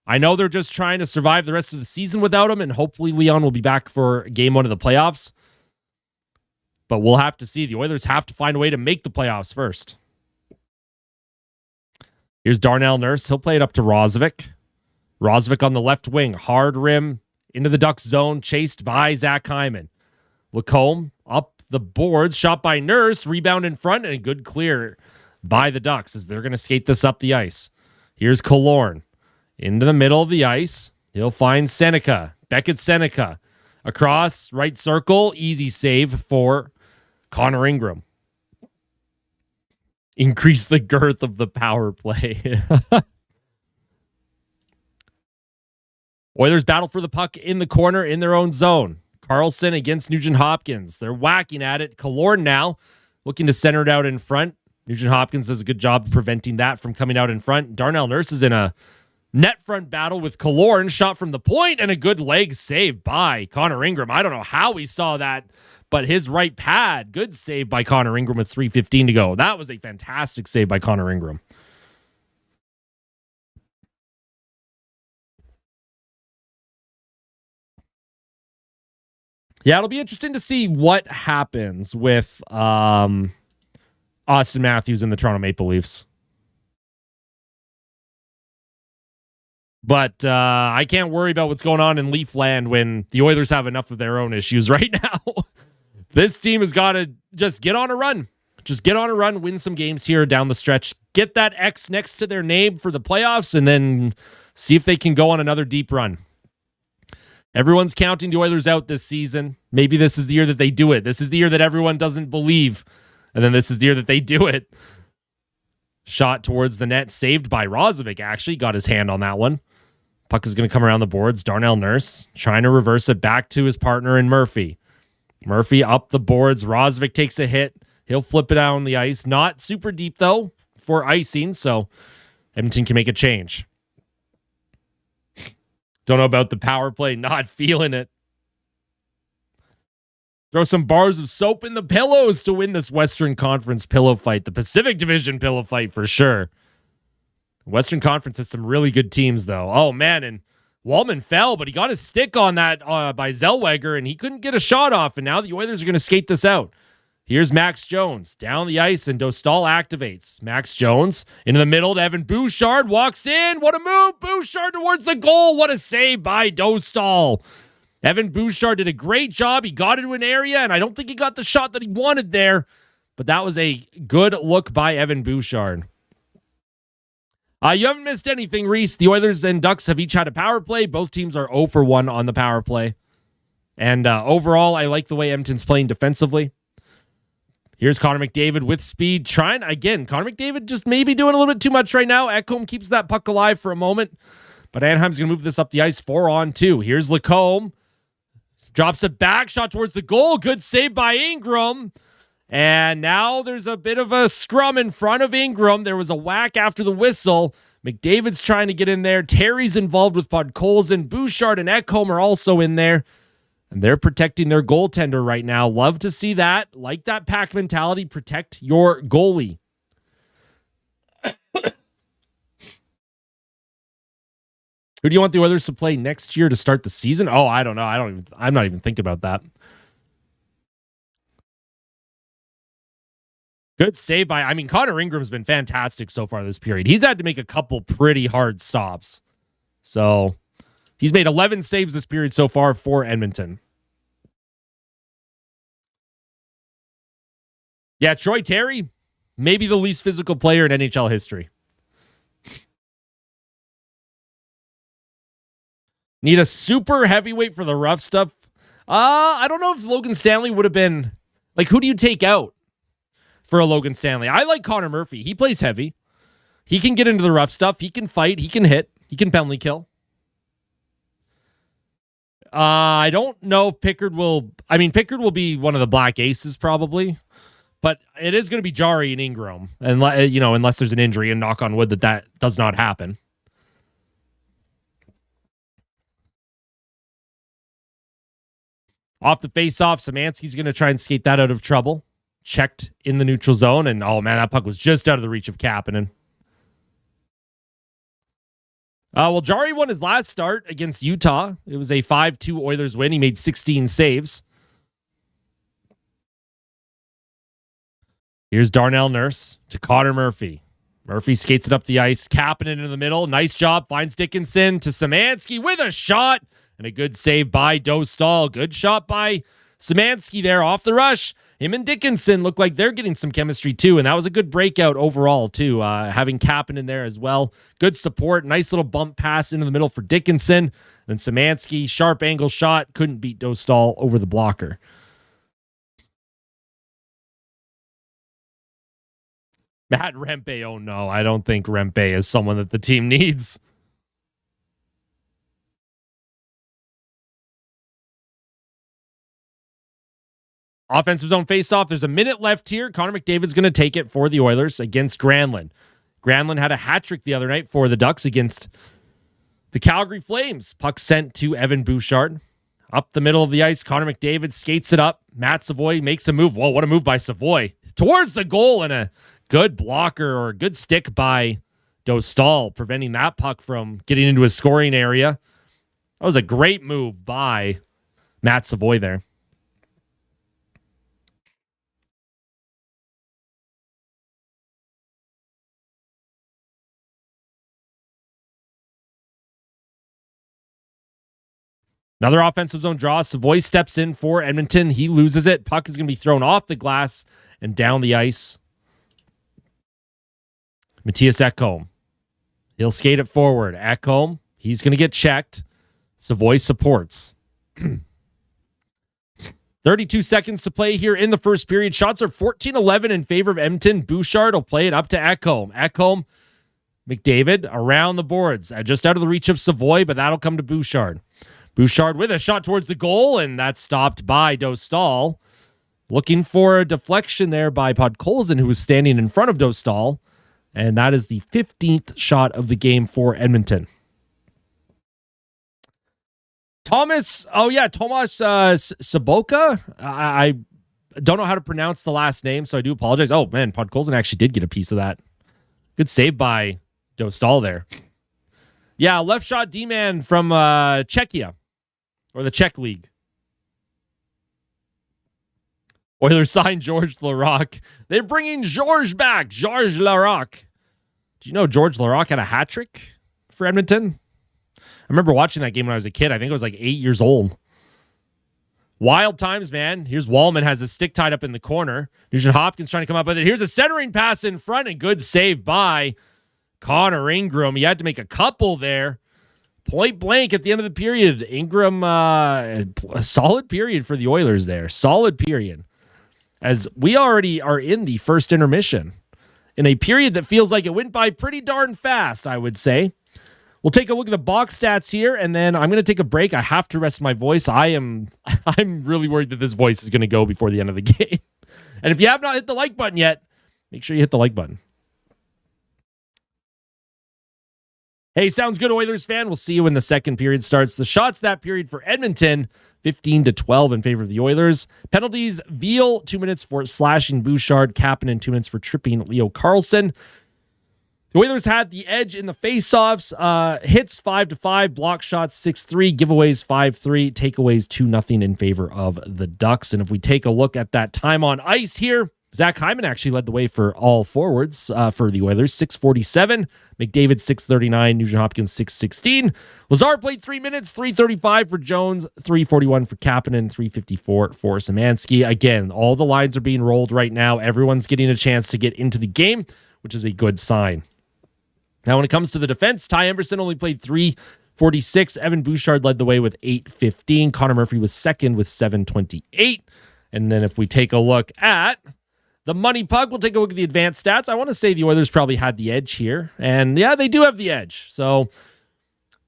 I know they're just trying to survive the rest of the season without him, and hopefully Leon will be back for game 1 of the playoffs. But we'll have to see. The Oilers have to find a way to make the playoffs first. Here's Darnell Nurse. He'll play it up to Roslovic. Roslovic on the left wing. Hard rim into the Ducks zone. Chased by Zach Hyman. Lacombe up the boards. Shot by Nurse. Rebound in front. And a good clear by the Ducks as they're going to skate this up the ice. Here's Killorn. Into the middle of the ice. He'll find Seneca. Beckett Seneca. Across. Right circle. Easy save for Connor Ingram. Increase the girth of the power play. Oilers battle for the puck in the corner in their own zone. Carlson against Nugent Hopkins. They're whacking at it. Killorn now looking to center it out in front. Nugent Hopkins does a good job preventing that from coming out in front. Darnell Nurse is in a net front battle with Killorn. Shot from the point and a good leg save by Connor Ingram. I don't know how we saw that, but his right pad, good save by Connor Ingram with 3:15 to go. That was a fantastic save by Connor Ingram. Yeah, it'll be interesting to see what happens with Austin Matthews and the Toronto Maple Leafs. But I can't worry about what's going on in Leafland when the Oilers have enough of their own issues right now. This team has got to just get on a run. Just get on a run, win some games here down the stretch. Get that X next to their name for the playoffs, and then see if they can go on another deep run. Everyone's counting the Oilers out this season. Maybe this is the year that they do it. This is the year that everyone doesn't believe. And then this is the year that they do it. Shot towards the net, saved by Roslovic, actually. Got his hand on that one. Puck is going to come around the boards. Darnell Nurse trying to reverse it back to his partner in Murphy. Murphy up the boards. Roslovic takes a hit. He'll flip it out on the ice. Not super deep, though, for icing, so Edmonton can make a change. Don't know about the power play. Not feeling it. Throw some bars of soap in the pillows to win this Western Conference pillow fight. The Pacific Division pillow fight for sure. Western Conference has some really good teams, though. Oh, man, and Wallman fell, but he got his stick on that by Zellweger, and he couldn't get a shot off, and now the Oilers are going to skate this out. Here's Max Jones down the ice, and Dostal activates. Max Jones into the middle to Evan Bouchard. Walks in. What a move. Bouchard towards the goal. What a save by Dostal. Evan Bouchard did a great job. He got into an area, and I don't think he got the shot that he wanted there, but that was a good look by Evan Bouchard. You haven't missed anything, Reese. The Oilers and Ducks have each had a power play. Both teams are 0 for 1 on the power play. And overall, I like the way Edmonton's playing defensively. Here's Connor McDavid with speed. Connor McDavid just maybe doing a little bit too much right now. Ekholm keeps that puck alive for a moment. But Anaheim's going to move this up the ice 4-on-2. Here's Lacombe. Drops it back. Shot towards the goal. Good save by Ingram. And now there's a bit of a scrum in front of Ingram. There was a whack after the whistle. McDavid's trying to get in there. Terry's involved with Podkolzin. Bouchard and Ekholm are also in there. And they're protecting their goaltender right now. Love to see that. Like that pack mentality. Protect your goalie. Who do you want the Oilers to play next year to start the season? Oh, I don't know. I'm not even thinking about that. Good save by, Connor Ingram's been fantastic so far this period. He's had to make a couple pretty hard stops. So he's made 11 saves this period so far for Edmonton. Yeah, Troy Terry, maybe the least physical player in NHL history. Need a super heavyweight for the rough stuff. I don't know if Logan Stanley would have been, who do you take out for a Logan Stanley? I like Connor Murphy. He plays heavy. He can get into the rough stuff. He can fight. He can hit. He can penalty kill. I don't know if Pickard will be one of the black aces probably, but it is going to be Jari and Ingram, and unless there's an injury, and knock on wood that does not happen. Off the face-off, Szymanski's going to try and skate that out of trouble. Checked in the neutral zone, and oh man, that puck was just out of the reach of Kapanen. Well, Jari won his last start against Utah. It was a 5-2 Oilers win. He made 16 saves. Here's Darnell Nurse to Connor Murphy. Murphy skates it up the ice. Kapanen into the middle. Nice job. Finds Dickinson to Szymanski with a shot. And a good save by Dostal. Good shot by Szymanski there off the rush. Him and Dickinson look like they're getting some chemistry too. And that was a good breakout overall too. Having Kapanen there as well. Good support. Nice little bump pass into the middle for Dickinson. Then Szymanski, sharp angle shot. Couldn't beat Dostal over the blocker. Matt Rempe, oh no, I don't think Rempe is someone that the team needs. Offensive zone faceoff. There's a minute left here. Connor McDavid's going to take it for the Oilers against Granlund. Granlund had a hat trick the other night for the Ducks against the Calgary Flames. Puck sent to Evan Bouchard. Up the middle of the ice, Connor McDavid skates it up. Matt Savoy makes a move. Whoa, what a move by Savoy. Towards the goal, and a good blocker or a good stick by Dostal, preventing that puck from getting into his scoring area. That was a great move by Matt Savoy there. Another offensive zone draw. Savoy steps in for Edmonton. He loses it. Puck is going to be thrown off the glass and down the ice. Matthias Ekholm. He'll skate it forward. Ekholm, he's going to get checked. Savoy supports. 32 seconds to play here in the first period. Shots are 14-11 in favor of Edmonton. Bouchard will play it up to Ekholm. Ekholm, McDavid around the boards. Just out of the reach of Savoy, but that'll come to Bouchard. Bouchard with a shot towards the goal, and that's stopped by Dostal. Looking for a deflection there by Podkolzin, who was standing in front of Dostal. And that is the 15th shot of the game for Edmonton. Tomas Sobotka. I don't know how to pronounce the last name, so I do apologize. Oh, man, Podkolzin actually did get a piece of that. Good save by Dostal there. Yeah, left shot D-man from Czechia, or the Czech League. Oilers signed Georges Laraque. They're bringing Georges back. Georges Laraque. Do you know Georges Laraque had a hat trick for Edmonton? I remember watching that game when I was a kid. I think I was like 8 years old. Wild times, man. Here's Wallman has his stick tied up in the corner. Nugent Hopkins trying to come up with it. Here's a centering pass in front, and good save by Connor Ingram. He had to make a couple there. Point blank at the end of the period. Ingram, a solid period for the Oilers there. Solid period. As we already are in the first intermission. In a period that feels like it went by pretty darn fast, I would say. We'll take a look at the box stats here, and then I'm going to take a break. I have to rest my voice. I'm really worried that this voice is going to go before the end of the game. And if you have not hit the like button yet, make sure you hit the like button. Hey, sounds good, Oilers fan. We'll see you when the second period starts. The shots that period for Edmonton, 15-12 in favor of the Oilers. Penalties, Veal, 2 minutes for slashing Bouchard. Kapanen, 2 minutes for tripping Leo Carlson. The Oilers had the edge in the faceoffs. Hits 5-5, block shots 6-3, giveaways 5-3, takeaways 2-0 in favor of the Ducks. And if we take a look at that time on ice here, Zach Hyman actually led the way for all forwards for the Oilers, 6:47. McDavid, 6:39. Nugent Hopkins, 6:16. Lazar played 3 minutes, 3:35 for Jones, 3:41 for Kapanen, 3:54 for Szymanski. Again, all the lines are being rolled right now. Everyone's getting a chance to get into the game, which is a good sign. Now, when it comes to the defense, Ty Emberson only played 3:46. Evan Bouchard led the way with 8:15. Connor Murphy was second with 7:28. And then if we take a look at the money puck, we'll take a look at the advanced stats. I want to say the Oilers probably had the edge here. And yeah, they do have the edge. So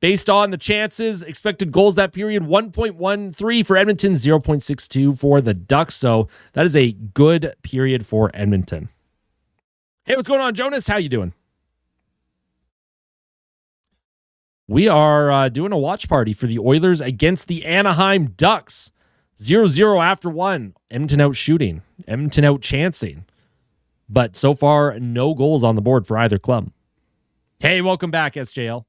based on the chances, expected goals that period, 1.13 for Edmonton, 0.62 for the Ducks. So that is a good period for Edmonton. Hey, what's going on, Jonas? How you doing? We are doing a watch party for the Oilers against the Anaheim Ducks. 0-0 after one. Edmonton out shooting. Edmonton out chancing. But so far, no goals on the board for either club. Hey, welcome back, SJL.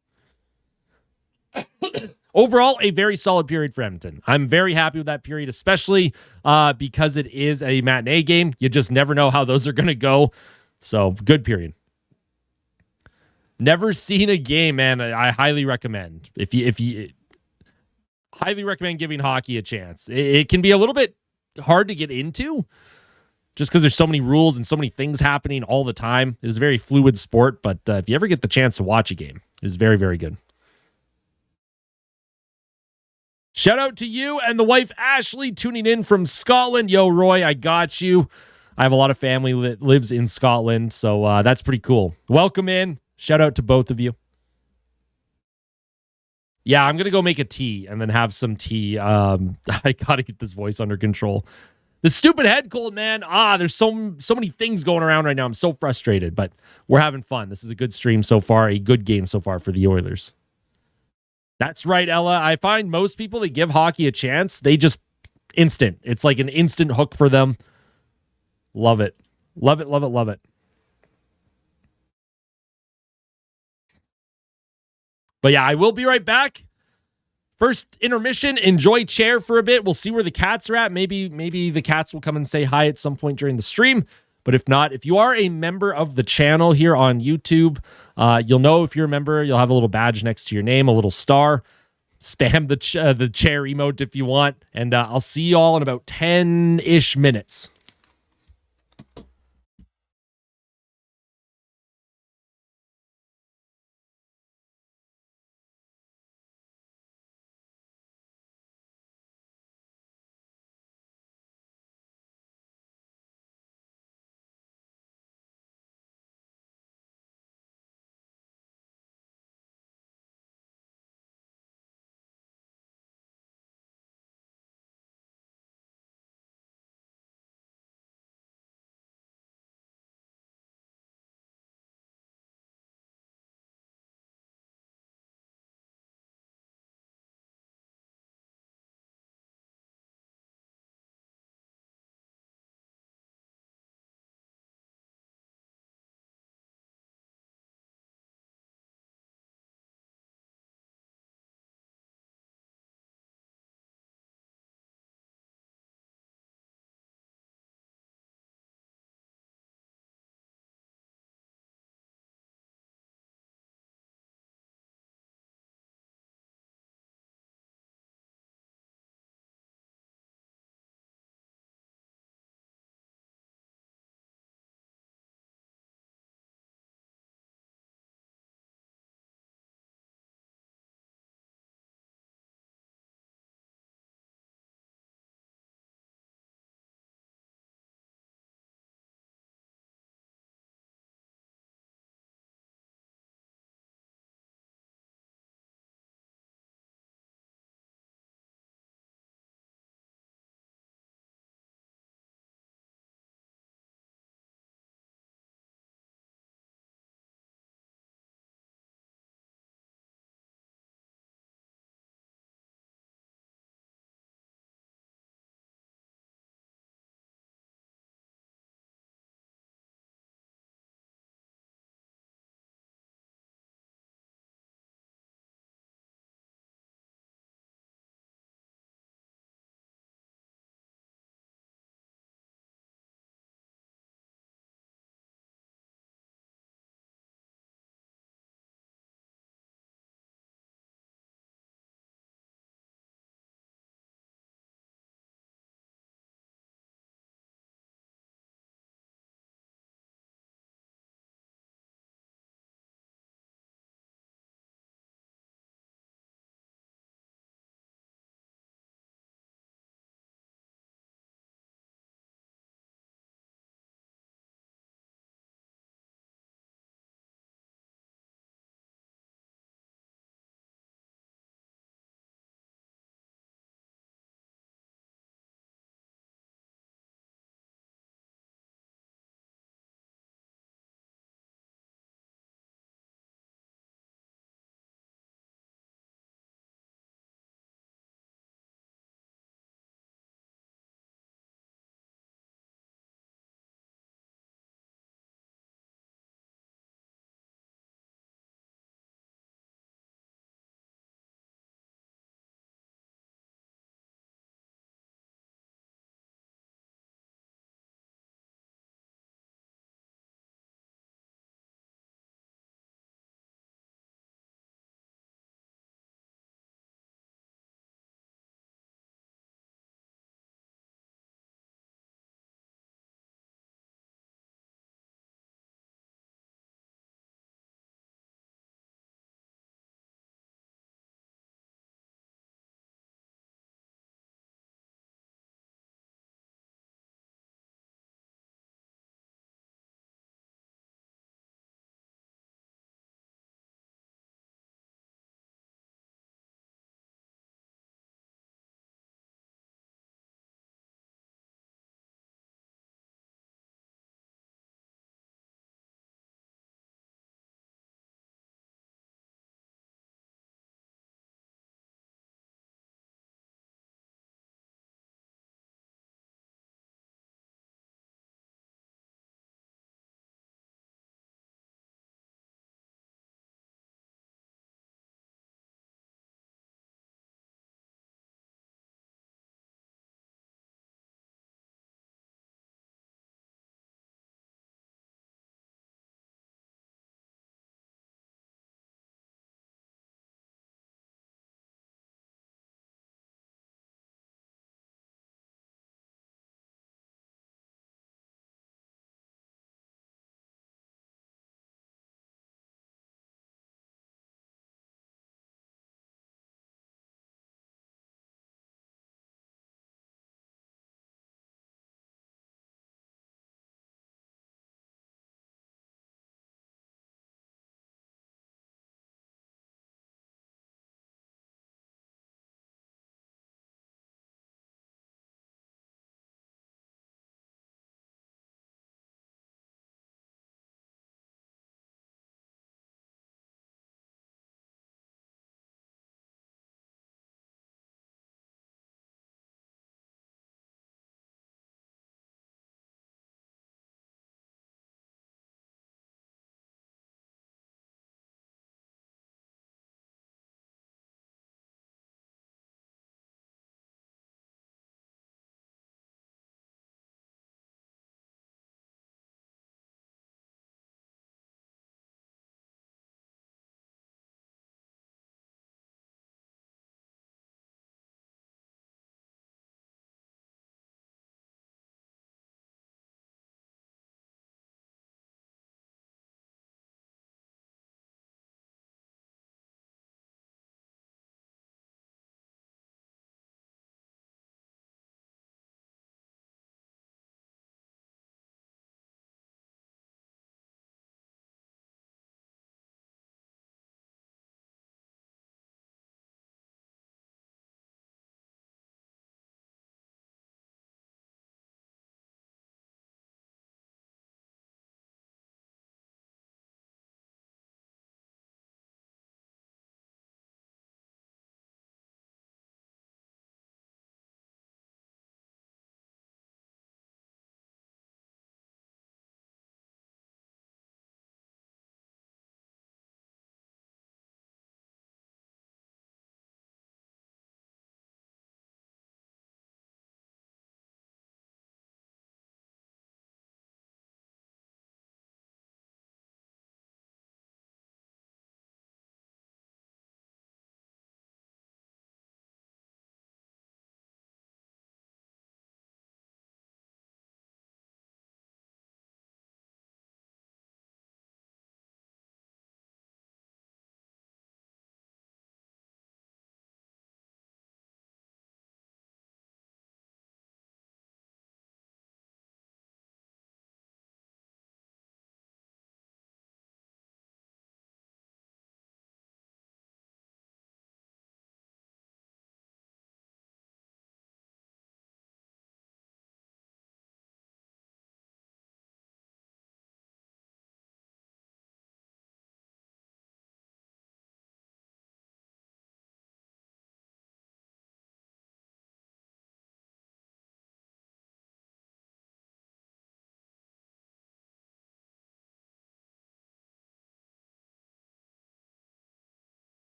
Overall, a very solid period for Edmonton. I'm very happy with that period, especially because it is a matinee game. You just never know how those are going to go. So, good period. Never seen a game, man. I highly recommend. If you highly recommend giving hockey a chance. It can be a little bit hard to get into just because there's so many rules and so many things happening all the time. It is a very fluid sport, but if you ever get the chance to watch a game, it is very, very good. Shout out to you and the wife, Ashley, tuning in from Scotland. Yo, Roy, I got you. I have a lot of family that lives in Scotland, so that's pretty cool. Welcome in. Shout out to both of you. Yeah, I'm going to go make a tea and then have some tea. I got to get this voice under control. The stupid head cold, man. There's so many things going around right now. I'm so frustrated, but we're having fun. This is a good stream so far, a good game so far for the Oilers. That's right, Ella. I find most people that give hockey a chance, they just instant. It's like an instant hook for them. Love it. Love it, love it, love it. But yeah, I will be right back. First intermission. Enjoy chair for a bit. We'll see where the cats are at. Maybe the cats will come and say hi at some point during the stream. But if not, if you are a member of the channel here on YouTube, you'll know if you're a member, you'll have a little badge next to your name, a little star. Spam the chair emote if you want. And I'll see you all in about 10-ish minutes.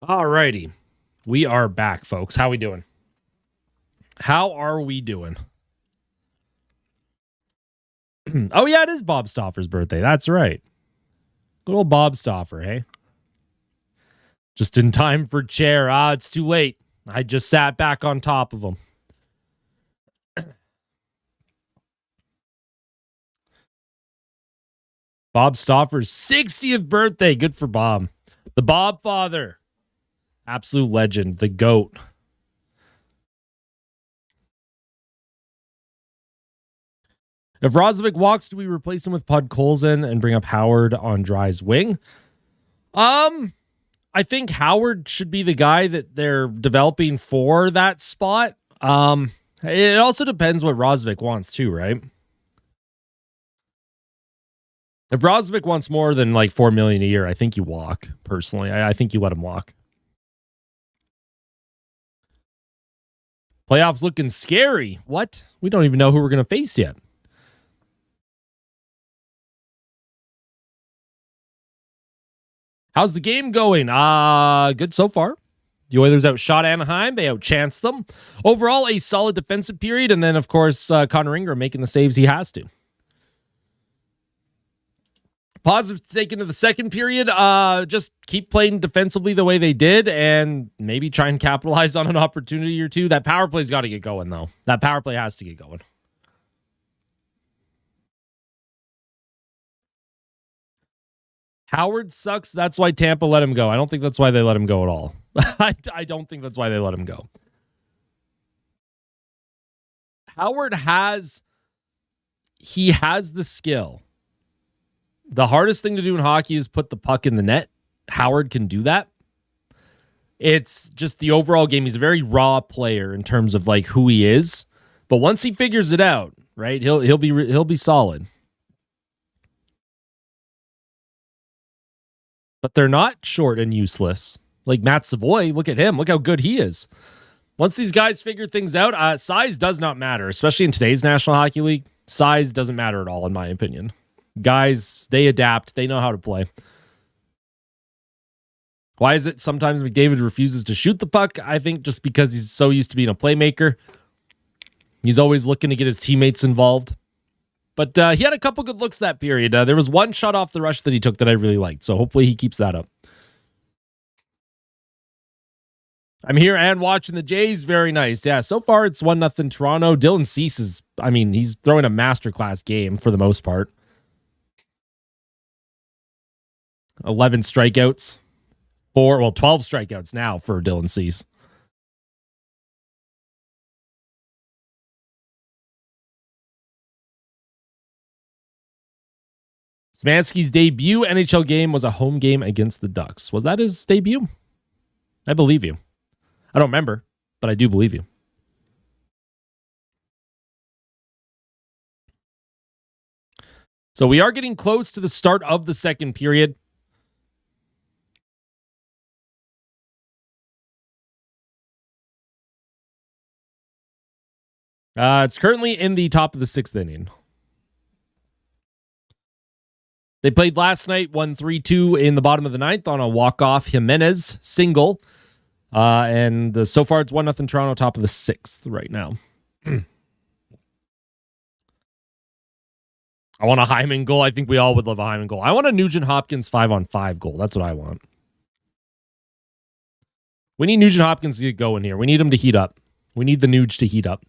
All righty. We are back, folks. How we doing? How are we doing? Oh, yeah, it is Bob Stauffer's birthday. That's right. Good old Bob Stauffer, hey? Just in time for chair. It's too late. I just sat back on top of him. Bob Stauffer's 60th birthday. Good for Bob. The Bob father. Absolute legend. The GOAT. If Roslovic walks, do we replace him with Podkolzin and bring up Howard on Dry's wing? I think Howard should be the guy that they're developing for that spot. It also depends what Roslovic wants too, right? If Roslovic wants more than like $4 million a year, I think you walk. Personally, I think you let him walk. Playoffs looking scary. What? We don't even know who we're going to face yet. How's the game going? Good so far. The Oilers outshot Anaheim. They outchanced them. Overall, a solid defensive period. And then, of course, Connor Ingram making the saves he has to. Positive to take into the second period. Just keep playing defensively the way they did and maybe try and capitalize on an opportunity or two. That power play's got to get going, though. That power play has to get going. Howard sucks. That's why Tampa let him go. I don't think that's why they let him go at all. I don't think that's why they let him go. Howard has the skill. The hardest thing to do in hockey is put the puck in the net. Howard can do that. It's just the overall game. He's a very player in terms of like who he is. But once he figures it out, right, he'll be solid. But they're not short and useless. Like Matt Savoy, look at him. Look how good he is. Once these guys figure things out, size does not matter, especially in today's National Hockey League. Size doesn't matter at all, in my opinion. Guys, they adapt. They know how to play. Why is it sometimes McDavid refuses to shoot the puck? I think just because he's so used to being a playmaker. He's always looking to get his teammates involved. But he had a couple good looks that period. There was one shot off the rush that he took that I really liked. So hopefully he keeps that up. I'm here and watching the Jays. Very nice. Yeah, so far it's 1-0 Toronto. Dylan Cease he's throwing a masterclass game for the most part. 11 strikeouts. 12 strikeouts now for Dylan Cease. Smansky's debut NHL game was a home game against the Ducks. Was that his debut? I believe you. I don't remember, but I do believe you. So we are getting close to the start of the second period. It's currently in the top of the sixth inning. They played last night, won 3-2 in the bottom of the ninth on a walk-off Jimenez single. And so far it's 1-0 Toronto, top of the sixth right now. I want a Hyman goal. I think we all would love a Hyman goal. I want a Nugent-Hopkins 5-on-5 goal. That's what I want. We need Nugent-Hopkins to get going here. We need him to heat up. We need the Nuge to heat up.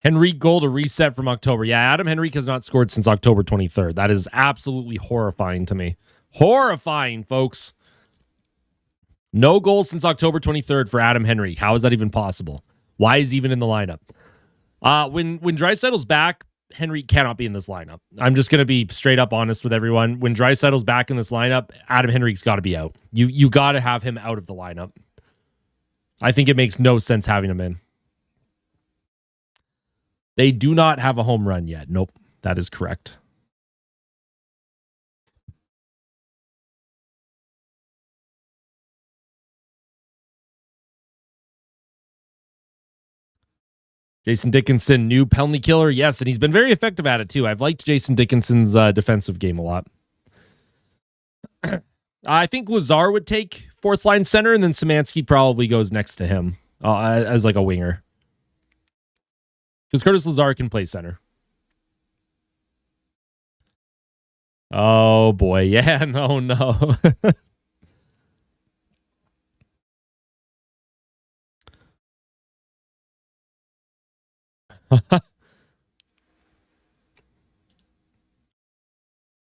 Henrique goal to reset from October. Yeah, Adam Henrique has not scored since October 23rd. That is absolutely horrifying to me. Horrifying, folks. No goals since October 23rd for Adam Henrique. How is that even possible? Why is he even in the lineup? When Draisaitl's back, Henrique cannot be in this lineup. I'm just going to be straight up honest with everyone. When Draisaitl's back in this lineup, Adam Henrique's got to be out. You got to have him out of the lineup. I think it makes no sense having him in. They do not have a home run yet. Nope, that is correct. Jason Dickinson, new penalty killer. Yes, and he's been very effective at it too. I've liked Jason Dickinson's defensive game a lot. I think Lazar would take fourth line center, and then Szymanski probably goes next to him as like a winger. Because Curtis Lazar can play center. Oh boy, yeah, no.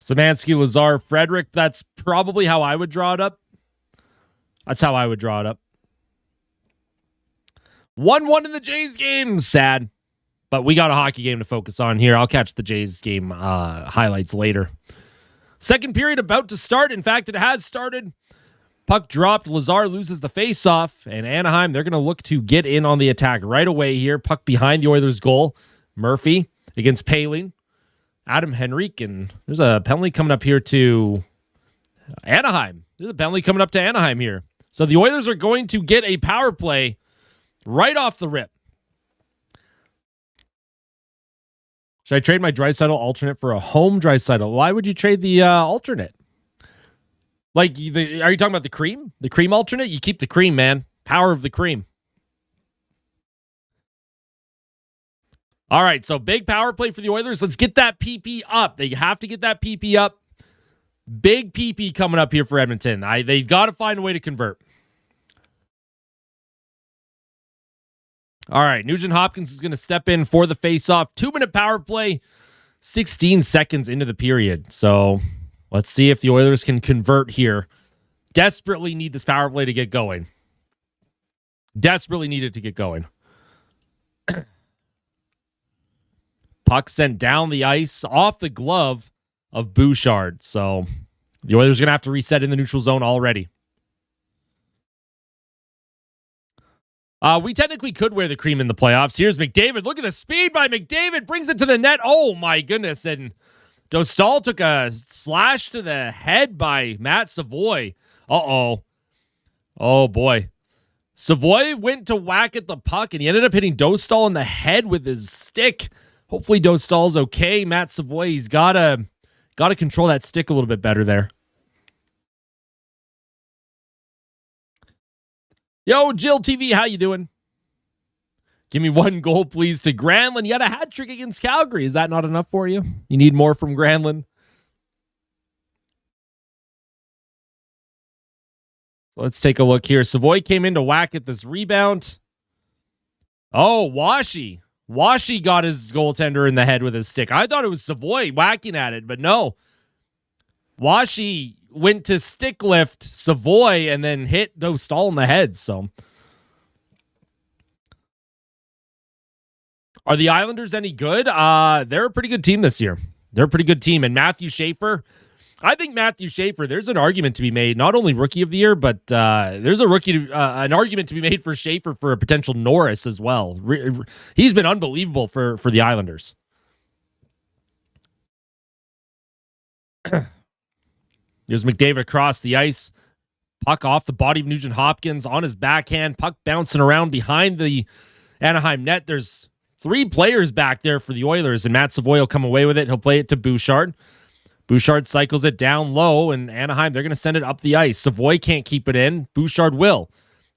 Szymanski, Lazar, Frederick. That's probably how I would draw it up. 1-1 in the Jays game. Sad. But we got a hockey game to focus on here. I'll catch the Jays game highlights later. Second period about to start. In fact, it has started. Puck dropped. Lazar loses the faceoff. And Anaheim, they're going to look to get in on the attack right away here. Puck behind the Oilers' goal. Murphy against Poehling. Adam Henrique. And there's a penalty coming up here to Anaheim. There's a penalty coming up to Anaheim here. So the Oilers are going to get a power play right off the rip. Should I trade my Draisaitl alternate for a home Draisaitl? Why would you trade the alternate? Like, are you talking about the cream? The cream alternate? You keep the cream, man. Power of the cream. All right, so big power play for the Oilers. Let's get that PP up. They have to get that PP up. Big PP coming up here for Edmonton. They've got to find a way to convert. All right, Nugent Hopkins is going to step in for the faceoff. 2-minute power play, 16 seconds into the period. So let's see if the Oilers can convert here. Desperately need this power play to get going. Desperately need it to get going. Puck sent down the ice off the glove of Bouchard. So the Oilers are going to have to reset in the neutral zone already. We technically could wear the cream in the playoffs. Here's McDavid. Look at the speed by McDavid. Brings it to the net. Oh, my goodness. And Dostal took a slash to the head by Matt Savoy. Uh-oh. Oh, boy. Savoy went to whack at the puck, and he ended up hitting Dostal in the head with his stick. Hopefully Dostal's okay. Matt Savoy, he's got to control that stick a little bit better there. Yo, Jill TV, how you doing? Give me one goal, please, to Granlund. You had a hat trick against Calgary. Is that not enough for you? You need more from Granlund? So let's take a look here. Savoy came in to whack at this rebound. Oh, Washi. Washi got his goaltender in the head with his stick. I thought it was Savoy whacking at it, but no. Washi went to stick lift Savoy and then hit Dostal in the head. So, are the Islanders any good? They're a pretty good team this year. They're a pretty good team. And Matthew Schaefer, I think Matthew Schaefer, there's an argument to be made, not only rookie of the year, but there's an argument to be made for Schaefer for a potential Norris as well. He's been unbelievable for the Islanders. Here's McDavid across the ice. Puck off the body of Nugent Hopkins on his backhand. Puck bouncing around behind the Anaheim net. There's 3 players back there for the Oilers, and Matt Savoy will come away with it. He'll play it to Bouchard. Bouchard cycles it down low, and Anaheim, they're going to send it up the ice. Savoy can't keep it in. Bouchard will.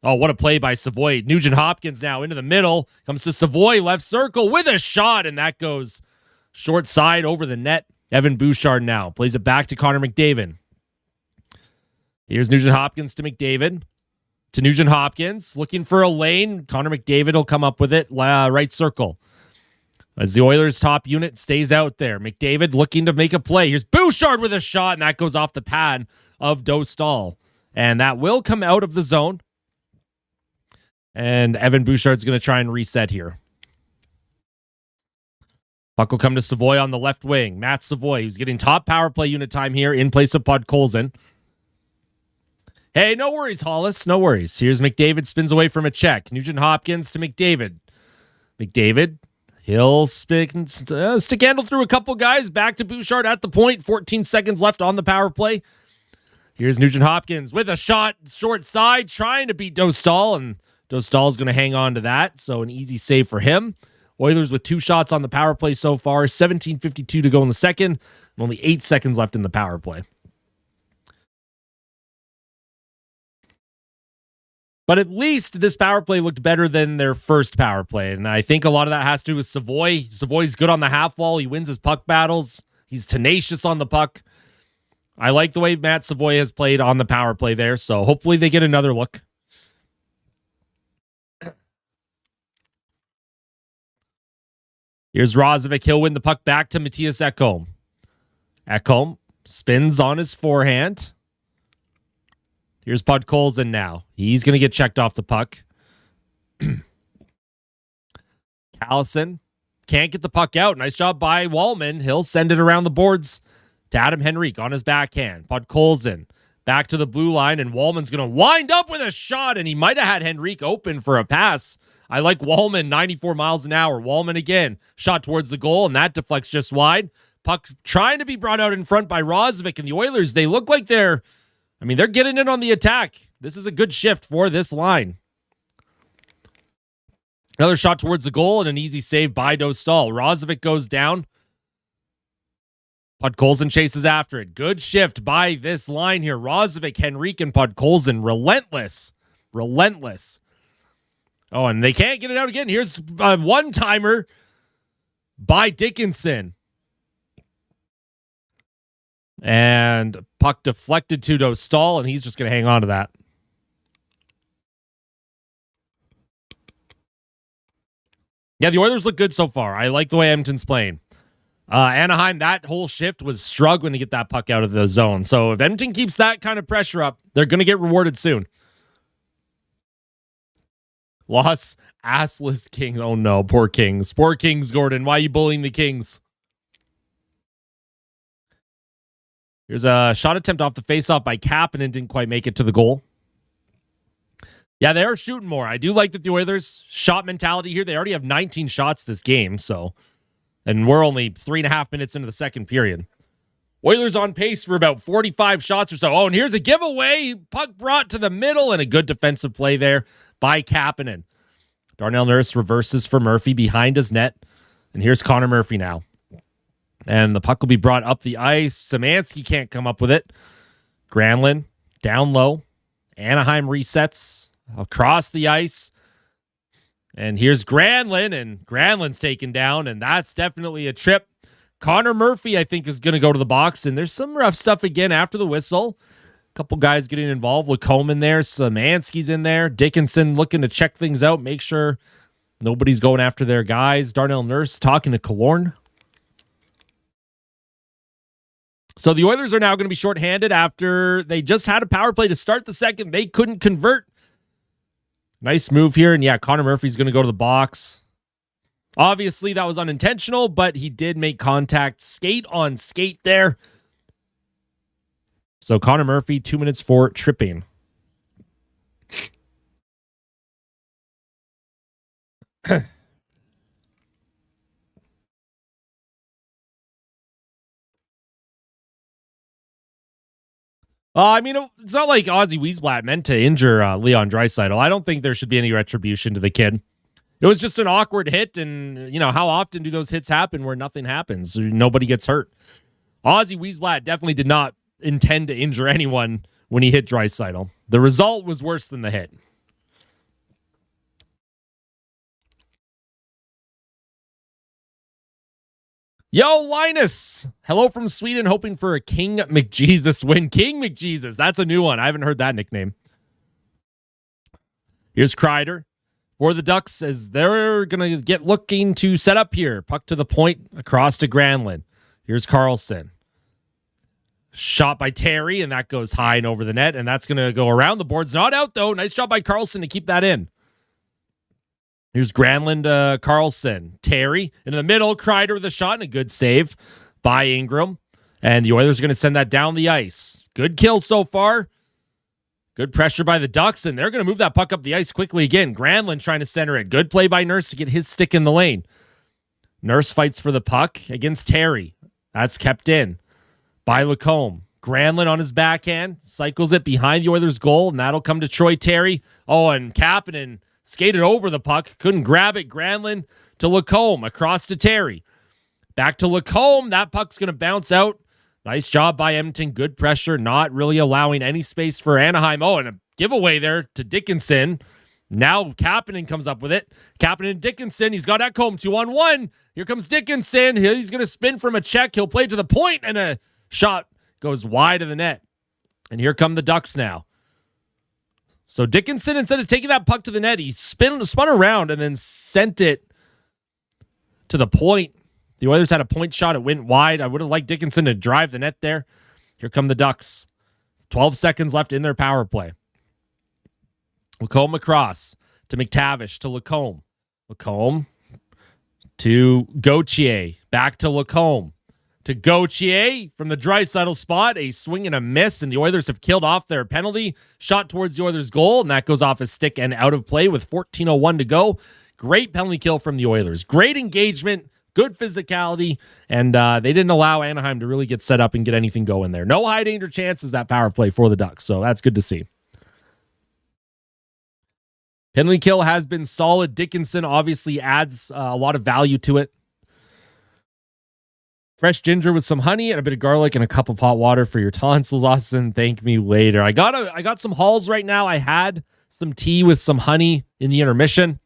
Oh, what a play by Savoy. Nugent Hopkins now into the middle. Comes to Savoy, left circle with a shot, and that goes short side over the net. Evan Bouchard now plays it back to Connor McDavid. Here's Nugent Hopkins to McDavid. To Nugent Hopkins. Looking for a lane. Connor McDavid will come up with it. Right circle. As the Oilers' top unit stays out there. McDavid looking to make a play. Here's Bouchard with a shot, and that goes off the pad of Dostal. And that will come out of the zone. And Evan Bouchard's going to try and reset here. Puck will come to Savoy on the left wing. Matt Savoy, who's getting top power play unit time here in place of Podkolzin. Hey, no worries, Hollis. No worries. Here's McDavid, spins away from a check. Nugent Hopkins to McDavid. McDavid, he'll stick handle through a couple guys. Back to Bouchard at the point. 14 seconds left on the power play. Here's Nugent Hopkins with a shot short side, trying to beat Dostal, and Dostal's going to hang on to that, so an easy save for him. Oilers with 2 shots on the power play so far, 17:52 to go in the second, and only 8 seconds left in the power play. But at least this power play looked better than their first power play. And I think a lot of that has to do with Savoy. Savoy's good on the half wall. He wins his puck battles. He's tenacious on the puck. I like the way Matt Savoy has played on the power play there. So hopefully they get another look. Here's Rozovic. He'll win the puck back to Matthias Ekholm. Ekholm spins on his forehand. Here's Podkolzin now. He's going to get checked off the puck. Callison can't get the puck out. Nice job by Wallman. He'll send it around the boards to Adam Henrique on his backhand. Podkolzin back to the blue line, and Wallman's going to wind up with a shot, and he might have had Henrique open for a pass. I like Wallman, 94 miles an hour. Wallman again, shot towards the goal, and that deflects just wide. Puck trying to be brought out in front by Rozovic, and the Oilers, they look like they're getting in on the attack. This is a good shift for this line. Another shot towards the goal and an easy save by Dostal. Rozovic goes down. Podkolzin chases after it. Good shift by this line here. Rozovic, Henrique, and Podkolzin. Relentless. Oh, and they can't get it out again. Here's a one-timer by Dickinson. And puck deflected to Dostal, and he's just going to hang on to that. Yeah, the Oilers look good so far. I like the way Edmonton's playing. Anaheim, that whole shift was struggling to get that puck out of the zone. So if Edmonton keeps that kind of pressure up, they're going to get rewarded soon. Loss, assless King. Oh no, poor Kings. Poor Kings, Gordon. Why are you bullying the Kings? Here's a shot attempt off the faceoff by Kapanen. Didn't quite make it to the goal. Yeah, they are shooting more. I do like that the Oilers shot mentality here. They already have 19 shots this game, and we're only 3.5 minutes into the second period. Oilers on pace for about 45 shots or so. Oh, and here's a giveaway. Puck brought to the middle, and a good defensive play there by Kapanen. Darnell Nurse reverses for Murphy behind his net, and here's Connor Murphy now. And the puck will be brought up the ice. Szymanski can't come up with it. Granlund down low. Anaheim resets across the ice. And here's Granlund, and Granlund's taken down, and that's definitely a trip. Connor Murphy, I think, is going to go to the box, and there's some rough stuff again after the whistle. A couple guys getting involved. Lacombe in there. Szymanski's in there. Dickinson looking to check things out, make sure nobody's going after their guys. Darnell Nurse talking to Killorn. So the Oilers are now going to be shorthanded after they just had a power play to start the second. They couldn't convert. Nice move here. And yeah, Connor Murphy's going to go to the box. Obviously, that was unintentional, but he did make contact. Skate on skate there. So Connor Murphy, 2 minutes for tripping. It's not like Ozzy Wiesblatt meant to injure Leon Draisaitl. I don't think there should be any retribution to the kid. It was just an awkward hit, and, how often do those hits happen where nothing happens? Nobody gets hurt. Ozzy Wiesblatt definitely did not intend to injure anyone when he hit Draisaitl. The result was worse than the hit. Yo, Linus. Hello from Sweden, hoping for a King McJesus win. King McJesus. That's a new one. I haven't heard that nickname. Here's Kreider for the Ducks as they're going to get looking to set up here. Puck to the point across to Granlund. Here's Carlson. Shot by Terry, and that goes high and over the net, and that's going to go around the boards. Not out, though. Nice job by Carlson to keep that in. Here's Granlund, Carlson. Terry in the middle. Kreider with a shot and a good save by Ingram. And the Oilers are going to send that down the ice. Good kill so far. Good pressure by the Ducks, and they're going to move that puck up the ice quickly again. Granlund trying to center it. Good play by Nurse to get his stick in the lane. Nurse fights for the puck against Terry. That's kept in by Lacombe. Granlund on his backhand. Cycles it behind the Oilers' goal, and that'll come to Troy Terry. Oh, and Kapanen skated over the puck. Couldn't grab it. Granlund to Lacombe, across to Terry. Back to Lacombe. That puck's going to bounce out. Nice job by Edmonton. Good pressure, not really allowing any space for Anaheim. Oh, and a giveaway there to Dickinson. Now Kapanen comes up with it. Kapanen and Dickinson. He's got Ekholm 2-on-1. Here comes Dickinson. He's going to spin from a check. He'll play to the point, and a shot goes wide of the net. And here come the Ducks now. So Dickinson, instead of taking that puck to the net, he spun around and then sent it to the point. The Oilers had a point shot. It went wide. I would have liked Dickinson to drive the net there. Here come the Ducks. 12 seconds left in their power play. Lacombe across to McTavish to Lacombe. Lacombe to Gauthier. Back to Lacombe. To Gauthier from the Draisaitl spot. A swing and a miss, and the Oilers have killed off their penalty. Shot towards the Oilers' goal, and that goes off his stick and out of play with 14:01 to go. Great penalty kill from the Oilers. Great engagement. Good physicality, and they didn't allow Anaheim to really get set up and get anything going there. No high danger chances that power play for the Ducks, so that's good to see. Penalty kill has been solid. Dickinson obviously adds a lot of value to it. Fresh ginger with some honey and a bit of garlic and a cup of hot water for your tonsils, Austin. Thank me later. I got some Halls right now. I had some tea with some honey in the intermission.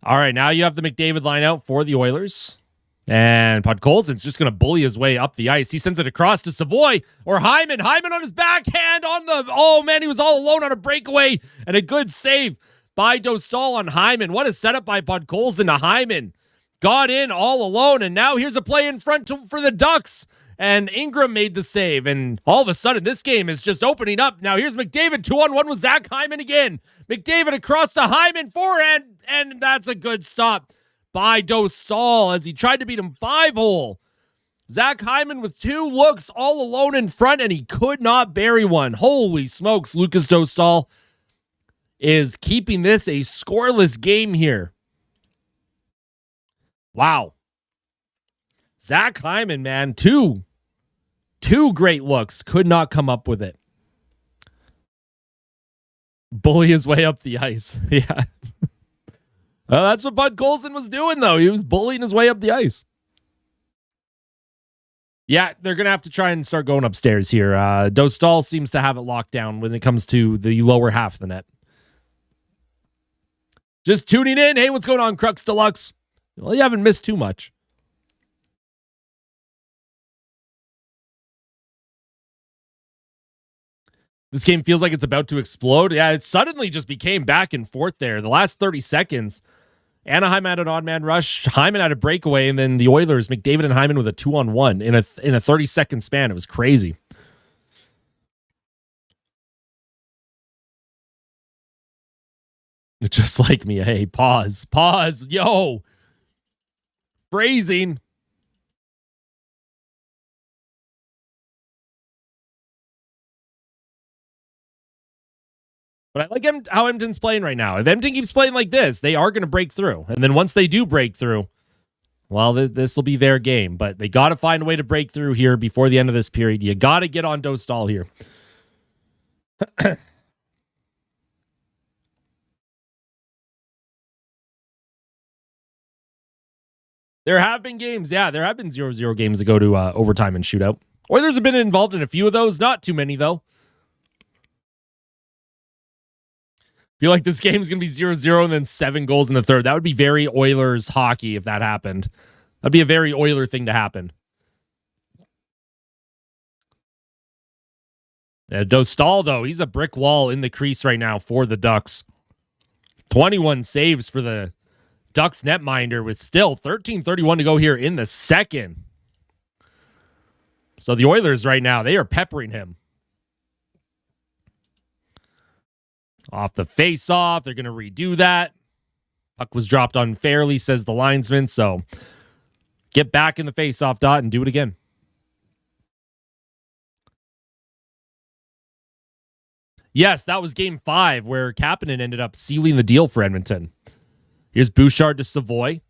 All right, now you have the McDavid line out for the Oilers. And Podkolzin's just going to bully his way up the ice. He sends it across to Savoy or Hyman. Hyman on his backhand on the... Oh, man, he was all alone on a breakaway. And a good save by Dostal on Hyman. What a setup by Podkolzin to Hyman. Got in all alone, and now here's a play in front for the Ducks. And Ingram made the save, and all of a sudden, this game is just opening up. Now here's McDavid, 2-on-1 with Zach Hyman again. McDavid across to Hyman, forehand, and that's a good stop by Dostal as he tried to beat him 5-hole. Zach Hyman with 2 looks all alone in front, and he could not bury one. Holy smokes, Lucas Dostal is keeping this a scoreless game here. Wow. Zach Hyman, man, two great looks. Could not come up with it. Bully his way up the ice. Yeah. That's what Bud Colson was doing, though. He was bullying his way up the ice. Yeah, they're going to have to try and start going upstairs here. Dostal seems to have it locked down when it comes to the lower half of the net. Just tuning in. Hey, what's going on, Crux Deluxe? Well, you haven't missed too much. This game feels like it's about to explode. Yeah, it suddenly just became back and forth there. The last 30 seconds, Anaheim had an odd man rush. Hyman had a breakaway, and then the Oilers, McDavid and Hyman with a 2-on-1 in a 30-second span. It was crazy. Just like me. Hey, pause. Yo. Phrasing. But I like how Edmonton's playing right now. If Edmonton keeps playing like this, they are going to break through. And then once they do break through, well, this will be their game. But they got to find a way to break through here before the end of this period. You got to get on Dostal here. There have been games. Yeah, there have been 0-0 games that go to overtime and shootout. Oilers have been involved in a few of those. Not too many, though. Feel like this game's going to be 0-0 and then 7 goals in the third. That would be very Oilers hockey if that happened. That'd be a very Oiler thing to happen. Dostal, though, he's a brick wall in the crease right now for the Ducks. 21 saves for the Ducks netminder with still 13:31 to go here in the second. So the Oilers right now, they are peppering him. Off the face-off, they're going to redo that. Puck was dropped unfairly, says the linesman. So get back in the face-off dot and do it again. Yes, that was game 5 where Kapanen ended up sealing the deal for Edmonton. Here's Bouchard to Savoy.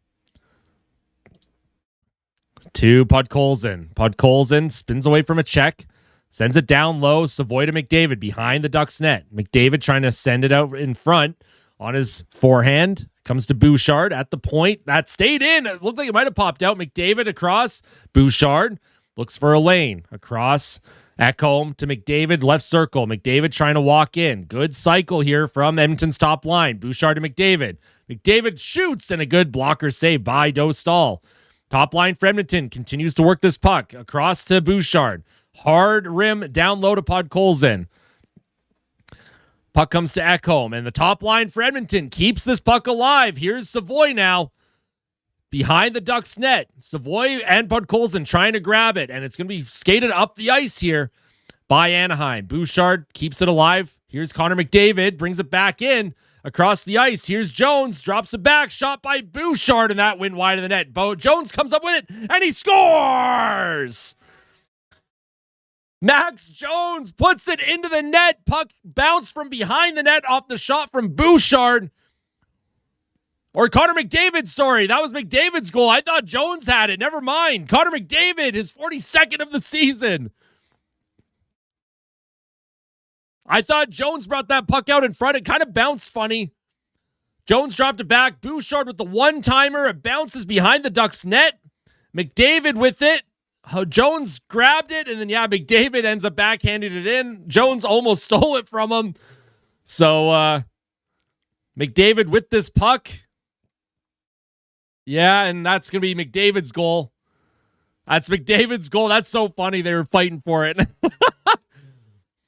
To Podkolzin. Podkolzin spins away from a check. Sends it down low. Savoy to McDavid behind the Ducks net. McDavid trying to send it out in front. on his forehand. Comes to Bouchard at the point. That stayed in. It looked like it might have popped out. McDavid across. Bouchard looks for a lane. Across. Ekholm to McDavid. Left circle. McDavid trying to walk in. Good cycle here from Edmonton's top line. Bouchard to McDavid. McDavid shoots, and a good blocker save by Dostal. Top line for Edmonton continues to work this puck. Across to Bouchard. Hard rim down low to Podkolzin. Puck comes to Ekholm, and the top line for Edmonton keeps this puck alive. Here's Savoy now behind the Ducks net. Savoy and Podkolzin trying to grab it, and it's going to be skated up the ice here by Anaheim. Bouchard keeps it alive. Here's Connor McDavid, brings it back in across the ice. Here's Jones, drops it back, shot by Bouchard, and that went wide of the net. Jones comes up with it, and he scores! Max Jones puts it into the net. Puck bounced from behind the net off the shot from Bouchard. Or Connor McDavid, sorry. That was McDavid's goal. I thought Jones had it. Never mind. Connor McDavid, his 42nd of the season. I thought Jones brought that puck out in front. It kind of bounced funny. Jones dropped it back. Bouchard with the one-timer. It bounces behind the Ducks net. McDavid with it. Jones grabbed it, and then, McDavid ends up backhanding it in. Jones almost stole it from him. So, McDavid with this puck. Yeah, and that's going to be McDavid's goal. That's McDavid's goal. That's so funny. They were fighting for it.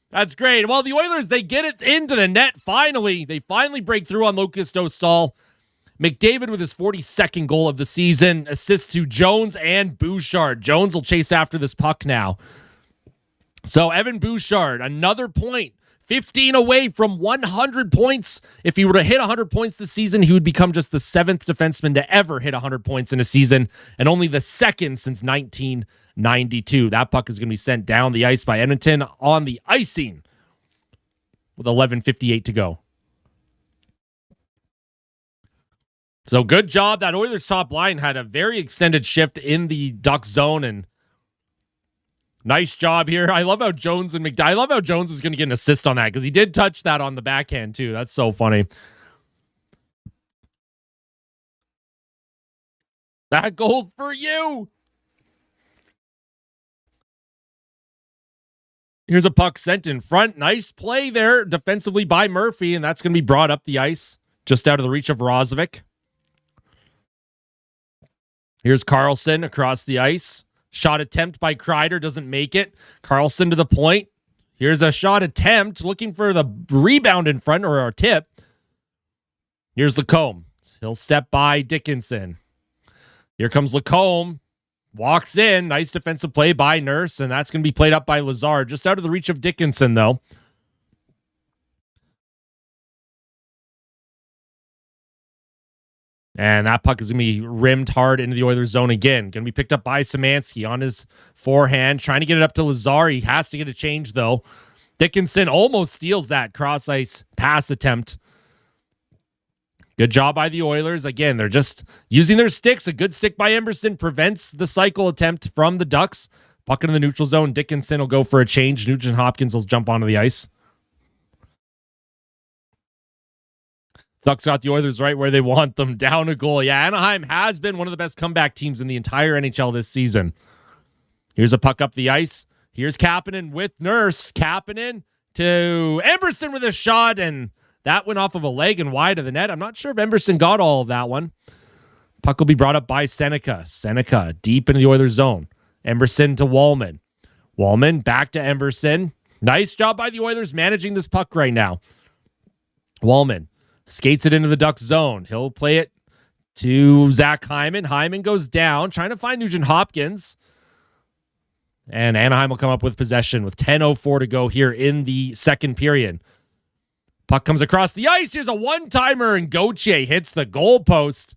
That's great. Well, the Oilers, they get it into the net finally. They finally break through on Lucas Dostal. McDavid with his 42nd goal of the season, assists to Jones and Bouchard. Jones will chase after this puck now. So Evan Bouchard, another point, 15 away from 100 points. If he were to hit 100 points this season, he would become just the 7th defenseman to ever hit 100 points in a season, and only the 2nd since 1992. That puck is going to be sent down the ice by Edmonton on the icing with 11:58 to go. So good job. That Oilers top line had a very extended shift in the Duck zone, and nice job here. I love how Jones and I love how Jones is going to get an assist on that because he did touch that on the backhand too. That's so funny. That goal's for you. Here's a puck sent in front. Nice play there defensively by Murphy, and that's going to be brought up the ice just out of the reach of Rozovic. Here's Carlson across the ice. Shot attempt by Kreider, doesn't make it. Carlson to the point. Here's a shot attempt, looking for the rebound in front, or a tip. Here's Lacombe. He'll step by Dickinson. Here comes Lacombe. Walks in. Nice defensive play by Nurse, and that's going to be played up by Lazard. Just out of the reach of Dickinson, though. And that puck is going to be rimmed hard into the Oilers zone again. Going to be picked up by Szymanski on his forehand. Trying to get it up to Lazar. He has to get a change, though. Dickinson almost steals that cross-ice pass attempt. Good job by the Oilers. Again, they're just using their sticks. A good stick by Emberson prevents the cycle attempt from the Ducks. Puck into the neutral zone. Dickinson will go for a change. Nugent Hopkins will jump onto the ice. Ducks got the Oilers right where they want them, down a goal. Yeah, Anaheim has been one of the best comeback teams in the entire NHL this season. Here's a puck up the ice. Here's Kapanen with Nurse. Kapanen to Emberson with a shot, and that went off of a leg and wide of the net. I'm not sure if Emberson got all of that one. Puck will be brought up by Seneca. Seneca deep into the Oilers zone. Emberson to Wallman. Wallman back to Emberson. Nice job by the Oilers managing this puck right now. Wallman skates it into the Ducks zone. He'll play it to Zach Hyman. Hyman goes down, trying to find Nugent Hopkins. And Anaheim will come up with possession with 10:04 to go here in the second period. Puck comes across the ice. Here's a one-timer, and Gauthier hits the goalpost.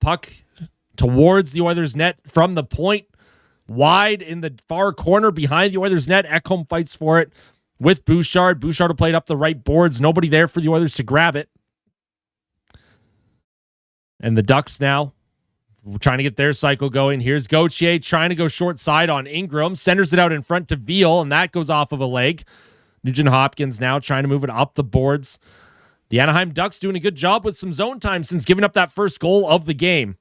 Puck towards the Oilers net from the point. Wide in the far corner behind the Oilers net. Ekholm fights for it with Bouchard. Bouchard will play it up the right boards. Nobody there for the Oilers to grab it. And the Ducks now trying to get their cycle going. Here's Gauthier trying to go short side on Ingram. Centers it out in front to Veal, and that goes off of a leg. Nugent Hopkins now trying to move it up the boards The Anaheim Ducks doing a good job with some zone time since giving up that first goal of the game.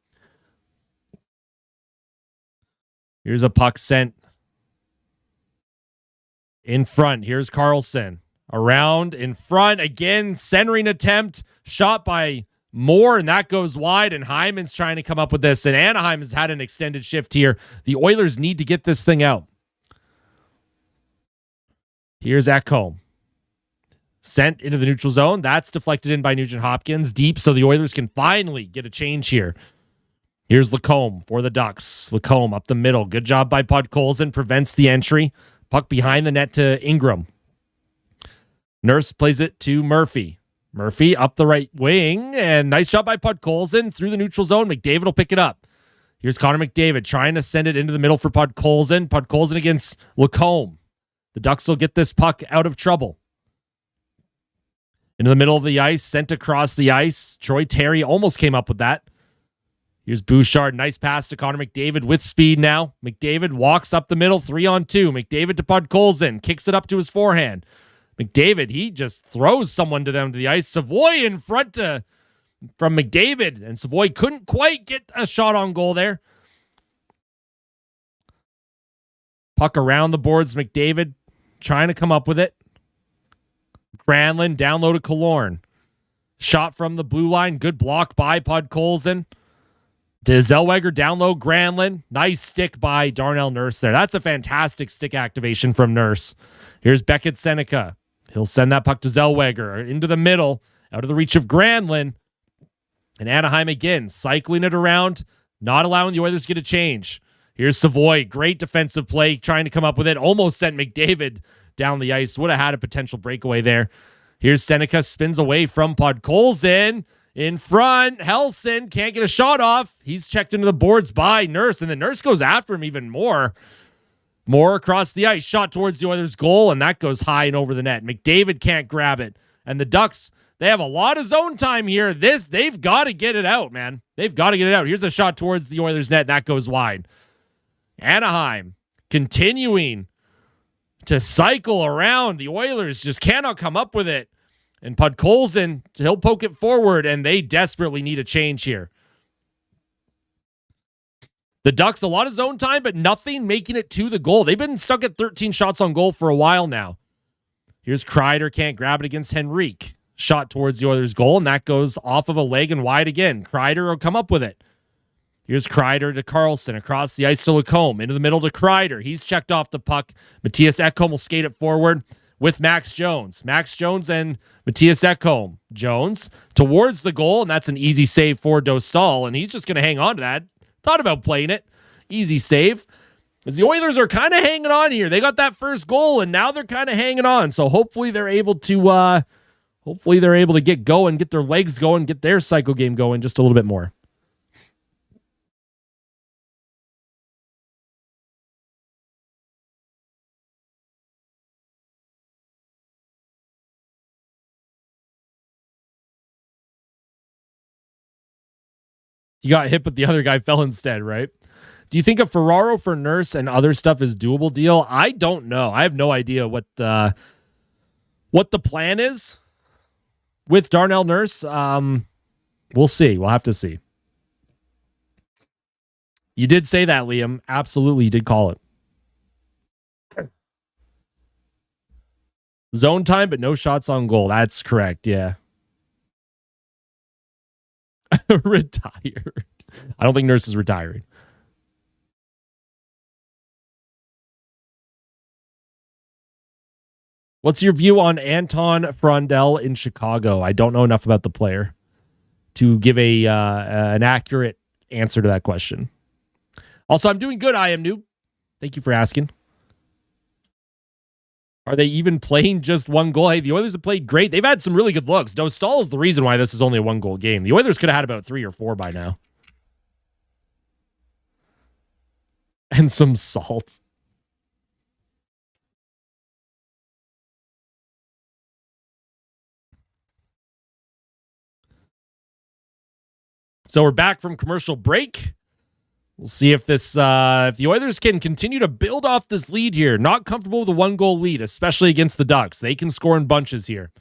Here's a puck sent in front. Here's Carlson. Around in front. Again, centering attempt. Shot by Moore, and that goes wide. And Hyman's trying to come up with this. And Anaheim has had an extended shift here. The Oilers need to get this thing out. Here's Ekholm. Sent into the neutral zone. That's deflected in by Nugent Hopkins. Deep, so the Oilers can finally get a change here. Here's Lacombe for the Ducks. Lacombe up the middle. Good job by Podkolzin. Prevents the entry. Puck behind the net to Ingram. Nurse plays it to Murphy. Murphy up the right wing. And nice job by Podkolzin through the neutral zone. McDavid will pick it up. Here's Connor McDavid trying to send it into the middle for Podkolzin. Podkolzin against Lacombe. The Ducks will get this puck out of trouble. Into the middle of the ice. Sent across the ice. Troy Terry almost came up with that. Here's Bouchard. Nice pass to Connor McDavid with speed now. McDavid walks up the middle, 3-on-2. McDavid to Podkolzin. Kicks it up to his forehand. McDavid, he just throws someone to them to the ice. Savoy in front from McDavid. And Savoy couldn't quite get a shot on goal there. Puck around the boards. McDavid trying to come up with it. Granlund down low to Killorn. Shot from the blue line. Good block by Podkolzin. To Zellweger, down low, Granlund. Nice stick by Darnell Nurse there. That's a fantastic stick activation from Nurse. Here's Beckett Seneca. He'll send that puck to Zellweger into the middle, out of the reach of Granlund. And Anaheim again, cycling it around, not allowing the Oilers to get a change. Here's Savoy. Great defensive play, trying to come up with it. Almost sent McDavid down the ice. Would have had a potential breakaway there. Here's Seneca, spins away from Podkolzin. In front, Helson can't get a shot off. He's checked into the boards by Nurse, and the Nurse goes after him even more. More across the ice, shot towards the Oilers' goal, and that goes high and over the net. McDavid can't grab it. And the Ducks, they have a lot of zone time here. They've got to get it out, man. They've got to get it out. Here's a shot towards the Oilers' net, and that goes wide. Anaheim continuing to cycle around. The Oilers just cannot come up with it. And Podkolzin, he'll poke it forward, and they desperately need a change here. The Ducks, a lot of zone time, but nothing making it to the goal. They've been stuck at 13 shots on goal for a while now. Here's Kreider, can't grab it against Henrique. Shot towards the Oilers' goal, and that goes off of a leg and wide again. Kreider will come up with it. Here's Kreider to Carlson, across the ice to Lacombe, into the middle to Kreider. He's checked off the puck. Matthias Ekholm will skate it forward with Max Jones. Max Jones and Matthias Ekholm. Jones towards the goal, and that's an easy save for Dostal, and he's just going to hang on to that. Thought about playing it. Easy save. As the Oilers are kind of hanging on here. They got that first goal, and now they're kind of hanging on. So hopefully they're able to get going, get their legs going, get their cycle game going just a little bit more. You got hit, but the other guy fell instead, right? Do you think a Ferraro for Nurse and other stuff is doable deal? I don't know. I have no idea what the plan is with Darnell Nurse. We'll see. We'll have to see. You did say that, Liam. Absolutely, you did call it. Zone time, but no shots on goal. That's correct, yeah. Retired. I don't think Nurse is retiring. What's your view on Anton Frondel in Chicago? I don't know enough about the player to give an accurate answer to that question. Also, I'm doing good, I am Noob. Thank you for asking. Are they even playing just one goal? Hey, the Oilers have played great. They've had some really good looks. Dostal is the reason why this is only a one-goal game. The Oilers could have had about 3 or 4 by now. And some salt. So we're back from commercial break. We'll see if if the Oilers can continue to build off this lead here. Not comfortable with a 1-goal lead, especially against the Ducks. They can score in bunches here.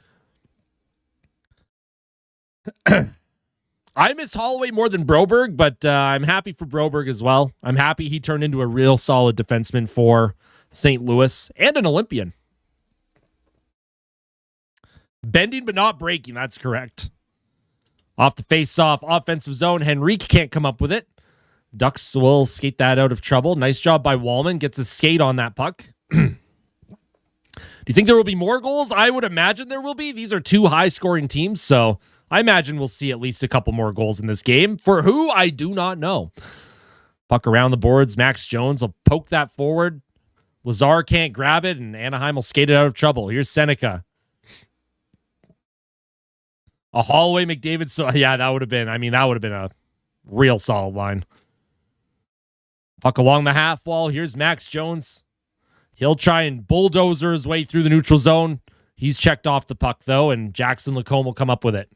I miss Holloway more than Broberg, but I'm happy for Broberg as well. I'm happy he turned into a real solid defenseman for St. Louis and an Olympian. Bending but not breaking, that's correct. Off the face-off offensive zone, Henrique can't come up with it. Ducks will skate that out of trouble. Nice job by Wallman. Gets a skate on that puck. Do you think there will be more goals? I would imagine there will be. These are two high-scoring teams, so I imagine we'll see at least a couple more goals in this game. For who, I do not know. Puck around the boards. Max Jones will poke that forward. Lazar can't grab it, and Anaheim will skate it out of trouble. Here's Seneca. A Holloway, McDavid. So yeah, that would have been a real solid line. Puck along the half wall. Here's Max Jones. He'll try and bulldozer his way through the neutral zone. He's checked off the puck, though, and Jackson Lacombe will come up with it.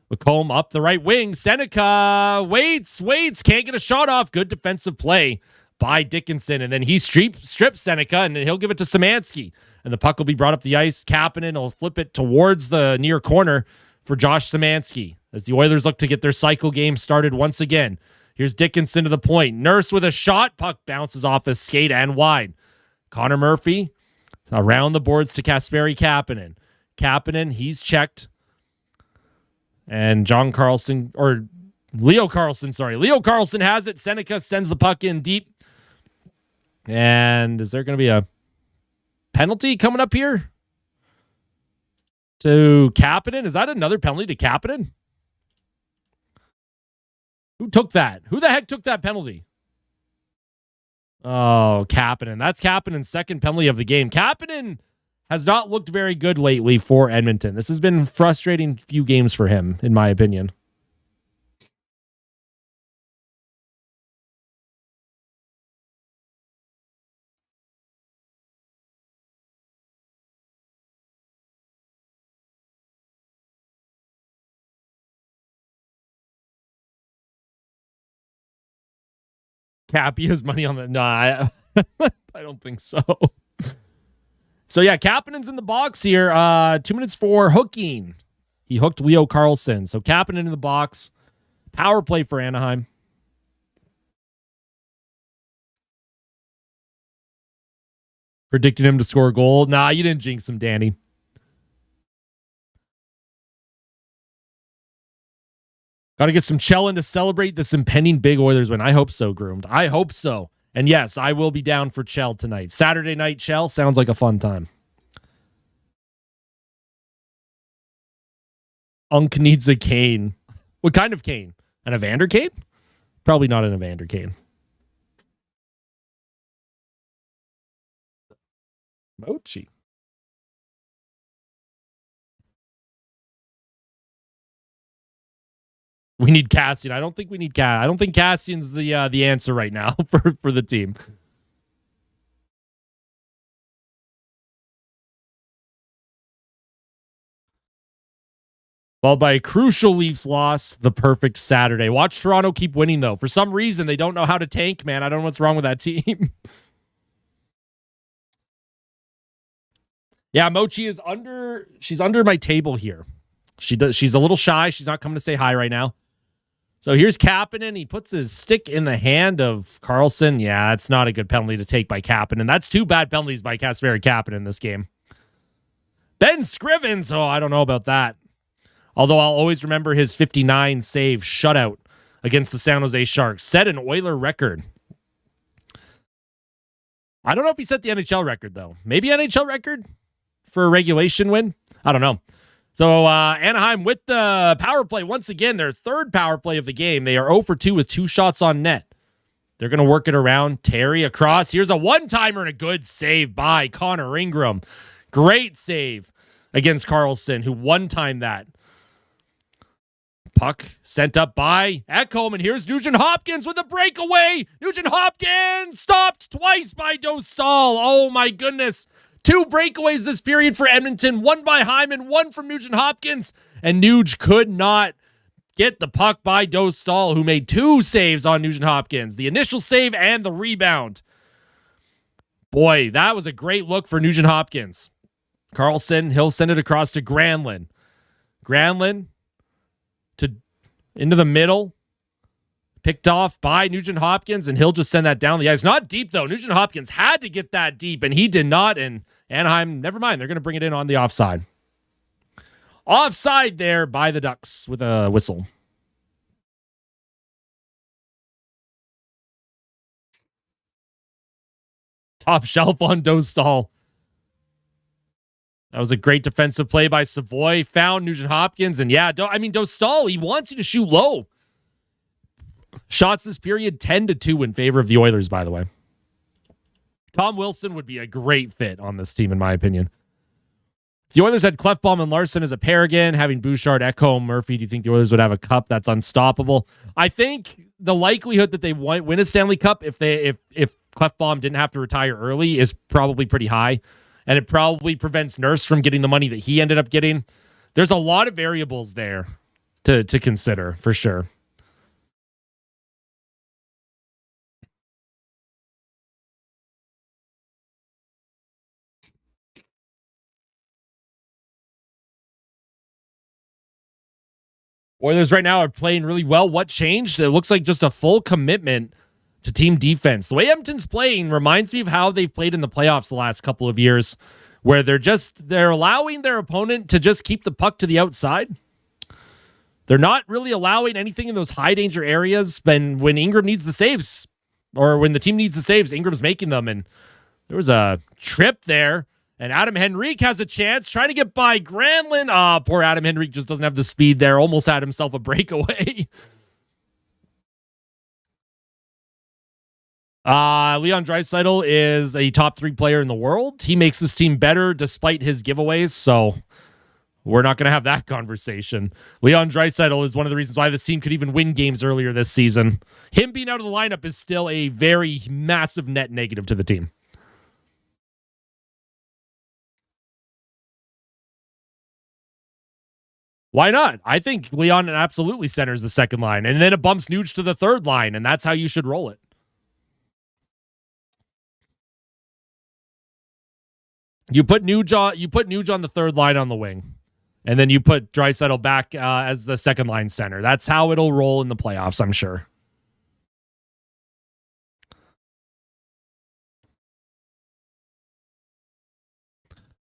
Lacombe up the right wing. Seneca waits, can't get a shot off. Good defensive play by Dickinson, and then he strips Seneca, and he'll give it to Szymanski. And the puck will be brought up the ice. Kapanen will flip it towards the near corner for Josh Szymanski as the Oilers look to get their cycle game started once again. Here's Dickinson to the point. Nurse with a shot. Puck bounces off his skate and wide. Connor Murphy around the boards to Kasperi Kapanen. Kapanen, he's checked. And Leo Carlson has it. Seneca sends the puck in deep. And is there going to be a penalty coming up here to Kapanen? Is that another penalty to Kapanen? Who took that? Who the heck took that penalty? Oh, Kapanen. That's Kapanen's second penalty of the game. Kapanen has not looked very good lately for Edmonton. This has been a frustrating few games for him, in my opinion. Cappy has money on the... No, I don't think so. So, yeah, Kapanen's in the box here. 2 minutes for hooking. He hooked Leo Carlson. So, Kapanen in the box. Power play for Anaheim. Predicted him to score a goal. Nah, you didn't jinx him, Danny. Got to get some Chellin to celebrate this impending big Oilers win. I hope so, Groomed. I hope so. And yes, I will be down for Chell tonight. Saturday night Chell sounds like a fun time. Unk needs a cane. What kind of cane? An Evander cane? Probably not an Evander cane. Mochi. We need Cassian. I don't think we need I don't think Cassian's the answer right now for the team. Followed by a crucial Leafs loss, the perfect Saturday. Watch Toronto keep winning, though. For some reason, they don't know how to tank, man. I don't know what's wrong with that team. Yeah, Mochi is under... She's under my table here. She's a little shy. She's not coming to say hi right now. So here's Kapanen. He puts his stick in the hand of Carlson. Yeah, it's not a good penalty to take by Kapanen. That's two bad penalties by Kasperi Kapanen in this game. Ben Scrivens. Oh, I don't know about that. Although I'll always remember his 59 save shutout against the San Jose Sharks. Set an Oiler record. I don't know if he set the NHL record, though. Maybe NHL record for a regulation win? I don't know. So Anaheim with the power play. Once again, their third power play of the game. They are 0 for 2 with 2 shots on net. They're going to work it around. Terry across. Here's a one-timer and a good save by Connor Ingram. Great save against Carlson, who one-timed that. Puck sent up by Ekholm, and here's Nugent Hopkins with a breakaway. Nugent Hopkins stopped twice by Dostal. Oh, my goodness. 2 breakaways this period for Edmonton. 1 by Hyman, 1 from Nugent Hopkins. And Nuge could not get the puck by Dostal, who made 2 saves on Nugent Hopkins. The initial save and the rebound. Boy, that was a great look for Nugent Hopkins. Carlson, he'll send it across to Granlund. Granlund into the middle. Picked off by Nugent Hopkins, and he'll just send that down the ice. Not deep, though. Nugent Hopkins had to get that deep, and he did not. And Anaheim, never mind. They're going to bring it in on the offside. Offside there by the Ducks with a whistle. Top shelf on Dostal. That was a great defensive play by Savoy. Found Nugent Hopkins. And yeah, Dostal, he wants you to shoot low. Shots this period 10-2 in favor of the Oilers, by the way. Tom Wilson would be a great fit on this team, in my opinion. If the Oilers had Klefbom and Larson as a pair again, having Bouchard, Ekholm, Murphy, do you think the Oilers would have a cup that's unstoppable? I think the likelihood that they win a Stanley Cup if Klefbom didn't have to retire early is probably pretty high. And it probably prevents Nurse from getting the money that he ended up getting. There's a lot of variables there to consider, for sure. Oilers right now are playing really well. What changed? It looks like just a full commitment to team defense. The way Edmonton's playing reminds me of how they've played in the playoffs the last couple of years, where they're allowing their opponent to just keep the puck to the outside. They're not really allowing anything in those high danger areas. When Ingram needs the saves, or when the team needs the saves, Ingram's making them. And there was a trip there, and Adam Henrique has a chance trying to get by Granlund. Poor Adam Henrique just doesn't have the speed there. Almost had himself a breakaway. Leon Draisaitl is a top 3 player in the world. He makes this team better despite his giveaways, so we're not going to have that conversation. Leon Draisaitl is one of the reasons why this team could even win games earlier this season. Him being out of the lineup is still a very massive net negative to the team. Why not? I think Leon absolutely centers the second line, and then it bumps Nuge to the third line, and that's how you should roll it. You put Nuge on the third line on the wing, and then you put Draisaitl back as the second line center. That's how it'll roll in the playoffs, I'm sure.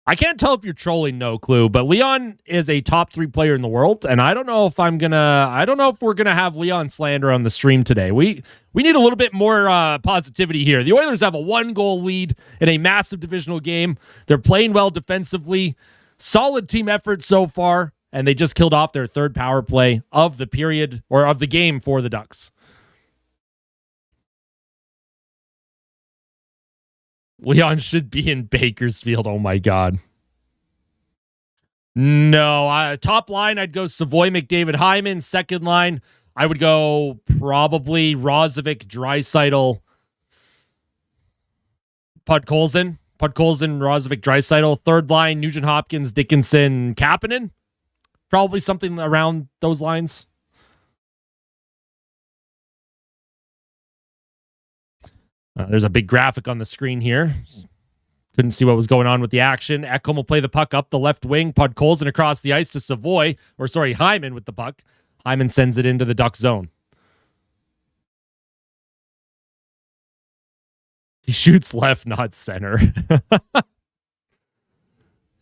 I can't tell if you're trolling, no clue, but Leon is a top 3 player in the world, and I don't know if we're gonna have Leon slander on the stream today. We need a little bit more positivity here. The Oilers have a 1-goal lead in a massive divisional game. They're playing well defensively, solid team effort so far, and they just killed off their third power play of the period or of the game for the Ducks. Leon should be in Bakersfield. Oh, my God. No, top line, I'd go Savoy, McDavid, Hyman. Second line, I would go probably Rozovic, Draisaitl, Podkolzin, Rozovic, Draisaitl. Third line, Nugent Hopkins, Dickinson, Kapanen. Probably something around those lines. There's a big graphic on the screen here. Couldn't see what was going on with the action. Ekholm will play the puck up the left wing. Podkolzin across the ice to Savoy. Hyman with the puck. Hyman sends it into the Duck zone. He shoots left, not center.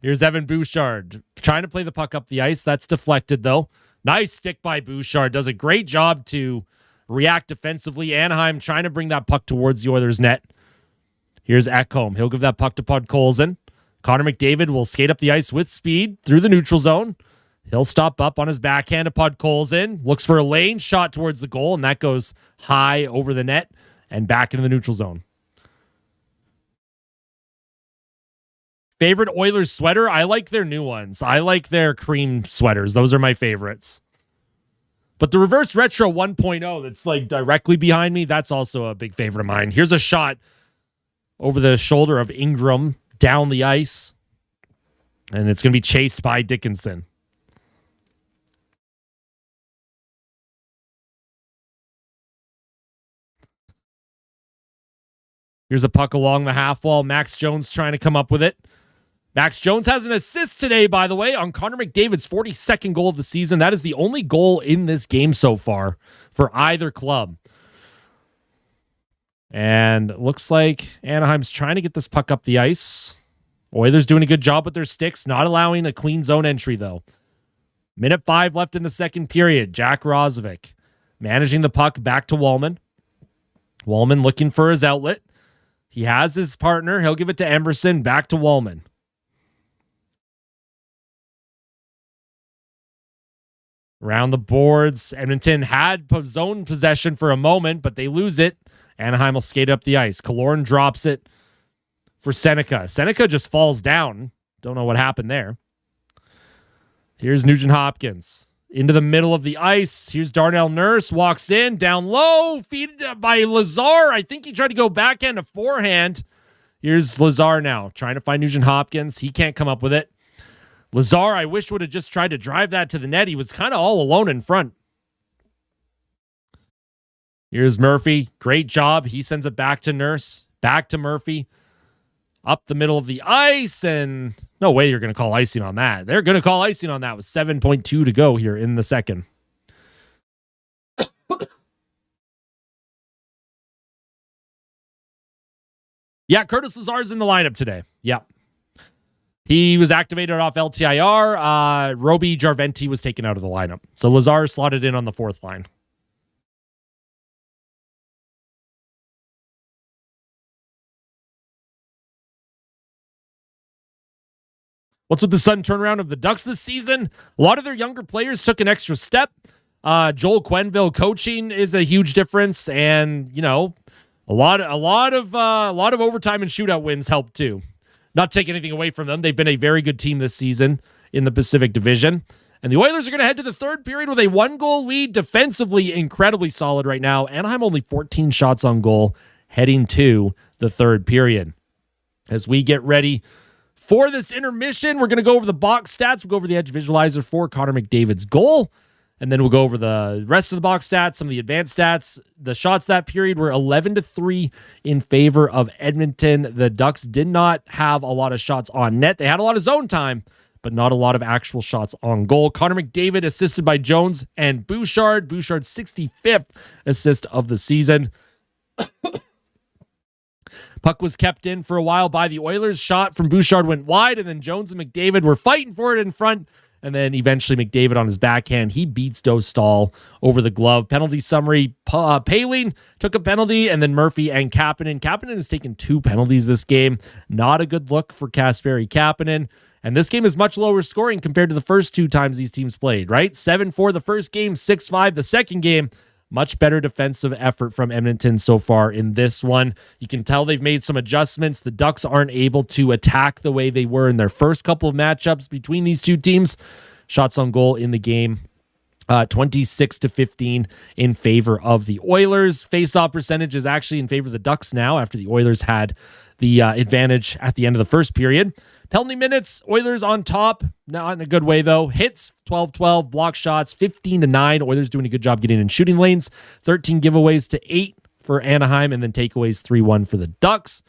Here's Evan Bouchard trying to play the puck up the ice. That's deflected, though. Nice stick by Bouchard. Does a great job to react defensively. Anaheim trying to bring that puck towards the Oilers' net. Here's Ekholm. He'll give that puck to Podkolzin. Connor McDavid will skate up the ice with speed through the neutral zone. He'll stop up on his backhand to Podkolzin. Looks for a lane shot towards the goal, and that goes high over the net and back into the neutral zone. Favorite Oilers sweater? I like their new ones. I like their cream sweaters. Those are my favorites. But the reverse retro 1.0 that's like directly behind me, that's also a big favorite of mine. Here's a shot over the shoulder of Ingram down the ice. And it's going to be chased by Dickinson. Here's a puck along the half wall. Max Jones trying to come up with it. Max Jones has an assist today, by the way, on Connor McDavid's 42nd goal of the season. That is the only goal in this game so far for either club. And looks like Anaheim's trying to get this puck up the ice. Oilers doing a good job with their sticks, not allowing a clean zone entry, though. Minute 5 left in the second period. Jack Roslovic managing the puck back to Wallman. Wallman looking for his outlet. He has his partner. He'll give it to Emerson. Back to Wallman. Around the boards, Edmonton had zone possession for a moment, but they lose it. Anaheim will skate up the ice. Killorn drops it for Seneca. Seneca just falls down. Don't know what happened there. Here's Nugent-Hopkins. Into the middle of the ice. Here's Darnell Nurse. Walks in. Down low. Feed by Lazar. I think he tried to go backhand to forehand. Here's Lazar now. Trying to find Nugent-Hopkins. He can't come up with it. Lazar, I wish, would have just tried to drive that to the net. He was kind of all alone in front. Here's Murphy. Great job. He sends it back to Nurse. Back to Murphy. Up the middle of the ice. And no way you're going to call icing on that. They're going to call icing on that with 7.2 to go here in the second. Yeah, Curtis Lazar's in the lineup today. Yeah. He was activated off LTIR. Roby Jarventi was taken out of the lineup. So Lazar slotted in on the fourth line. What's with the sudden turnaround of the Ducks this season? A lot of their younger players took an extra step. Joel Quenneville coaching is a huge difference. And, you know, a lot of overtime and shootout wins help too. Not take anything away from them. They've been a very good team this season in the Pacific Division. And the Oilers are going to head to the third period with a 1-goal lead. Defensively, incredibly solid right now. Anaheim only 14 shots on goal heading to the third period. As we get ready for this intermission, we're going to go over the box stats. We'll go over the edge visualizer for Connor McDavid's goal. And then we'll go over the rest of the box stats, some of the advanced stats. The shots that period were 11-3 in favor of Edmonton. The Ducks did not have a lot of shots on net. They had a lot of zone time, but not a lot of actual shots on goal. Connor McDavid assisted by Jones and Bouchard. Bouchard's 65th assist of the season. Puck was kept in for a while by the Oilers. Shot from Bouchard went wide, and then Jones and McDavid were fighting for it in front. And then eventually McDavid on his backhand, he beats Dostal over the glove. Penalty summary, Paling took a penalty, and then Murphy and Kapanen. Kapanen has taken 2 penalties this game. Not a good look for Kasperi Kapanen. And this game is much lower scoring compared to the first 2 times these teams played, right? 7-4 the first game, 6-5 the second game. Much better defensive effort from Edmonton so far in this one. You can tell they've made some adjustments. The Ducks aren't able to attack the way they were in their first couple of matchups between these two teams. Shots on goal in the game, 26-15 in favor of the Oilers. Face-off percentage is actually in favor of the Ducks now after the Oilers had the advantage at the end of the first period. Penalty minutes, Oilers on top. Not in a good way, though. Hits, 12-12. Block shots, 15-9. Oilers doing a good job getting in shooting lanes. 13 giveaways to 8 for Anaheim, and then takeaways 3-1 for the Ducks.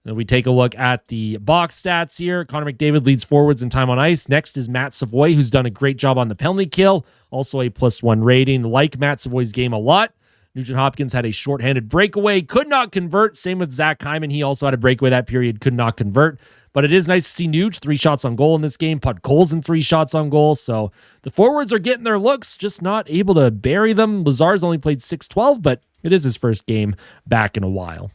Then we take a look at the box stats here. Connor McDavid leads forwards in time on ice. Next is Matt Savoy, who's done a great job on the penalty kill. Also a +1 rating. Like Matt Savoy's game a lot. Nugent-Hopkins had a shorthanded breakaway. Could not convert. Same with Zach Hyman. He also had a breakaway that period. Could not convert. But it is nice to see Nuge, 3 shots on goal in this game. Put Colson 3 shots on goal. So the forwards are getting their looks, just not able to bury them. Lazar's only played 6-12, but it is his first game back in a while.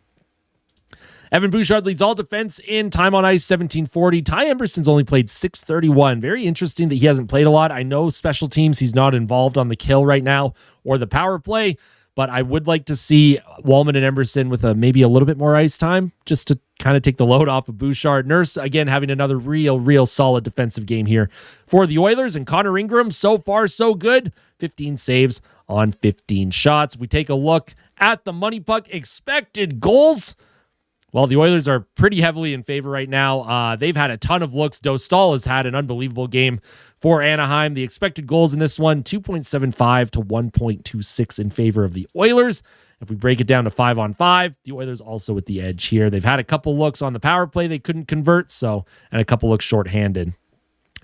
Evan Bouchard leads all defense in time on ice, 1740. Ty Emberson's only played 631. Very interesting that he hasn't played a lot. I know special teams, he's not involved on the kill right now or the power play, but I would like to see Wallman and Emberson with maybe a little bit more ice time just to kind of take the load off of Bouchard. Nurse, again, having another real solid defensive game here for the Oilers. And Connor Ingram, so far, so good. 15 saves on 15 shots. If we take a look at the money puck expected goals, well, the Oilers are pretty heavily in favor right now. They've had a ton of looks. Dostal has had an unbelievable game for Anaheim. The expected goals in this one, 2.75 to 1.26 in favor of the Oilers. If we break it down to 5-on-5, the Oilers also with the edge here. They've had a couple looks on the power play they couldn't convert, and a couple looks shorthanded.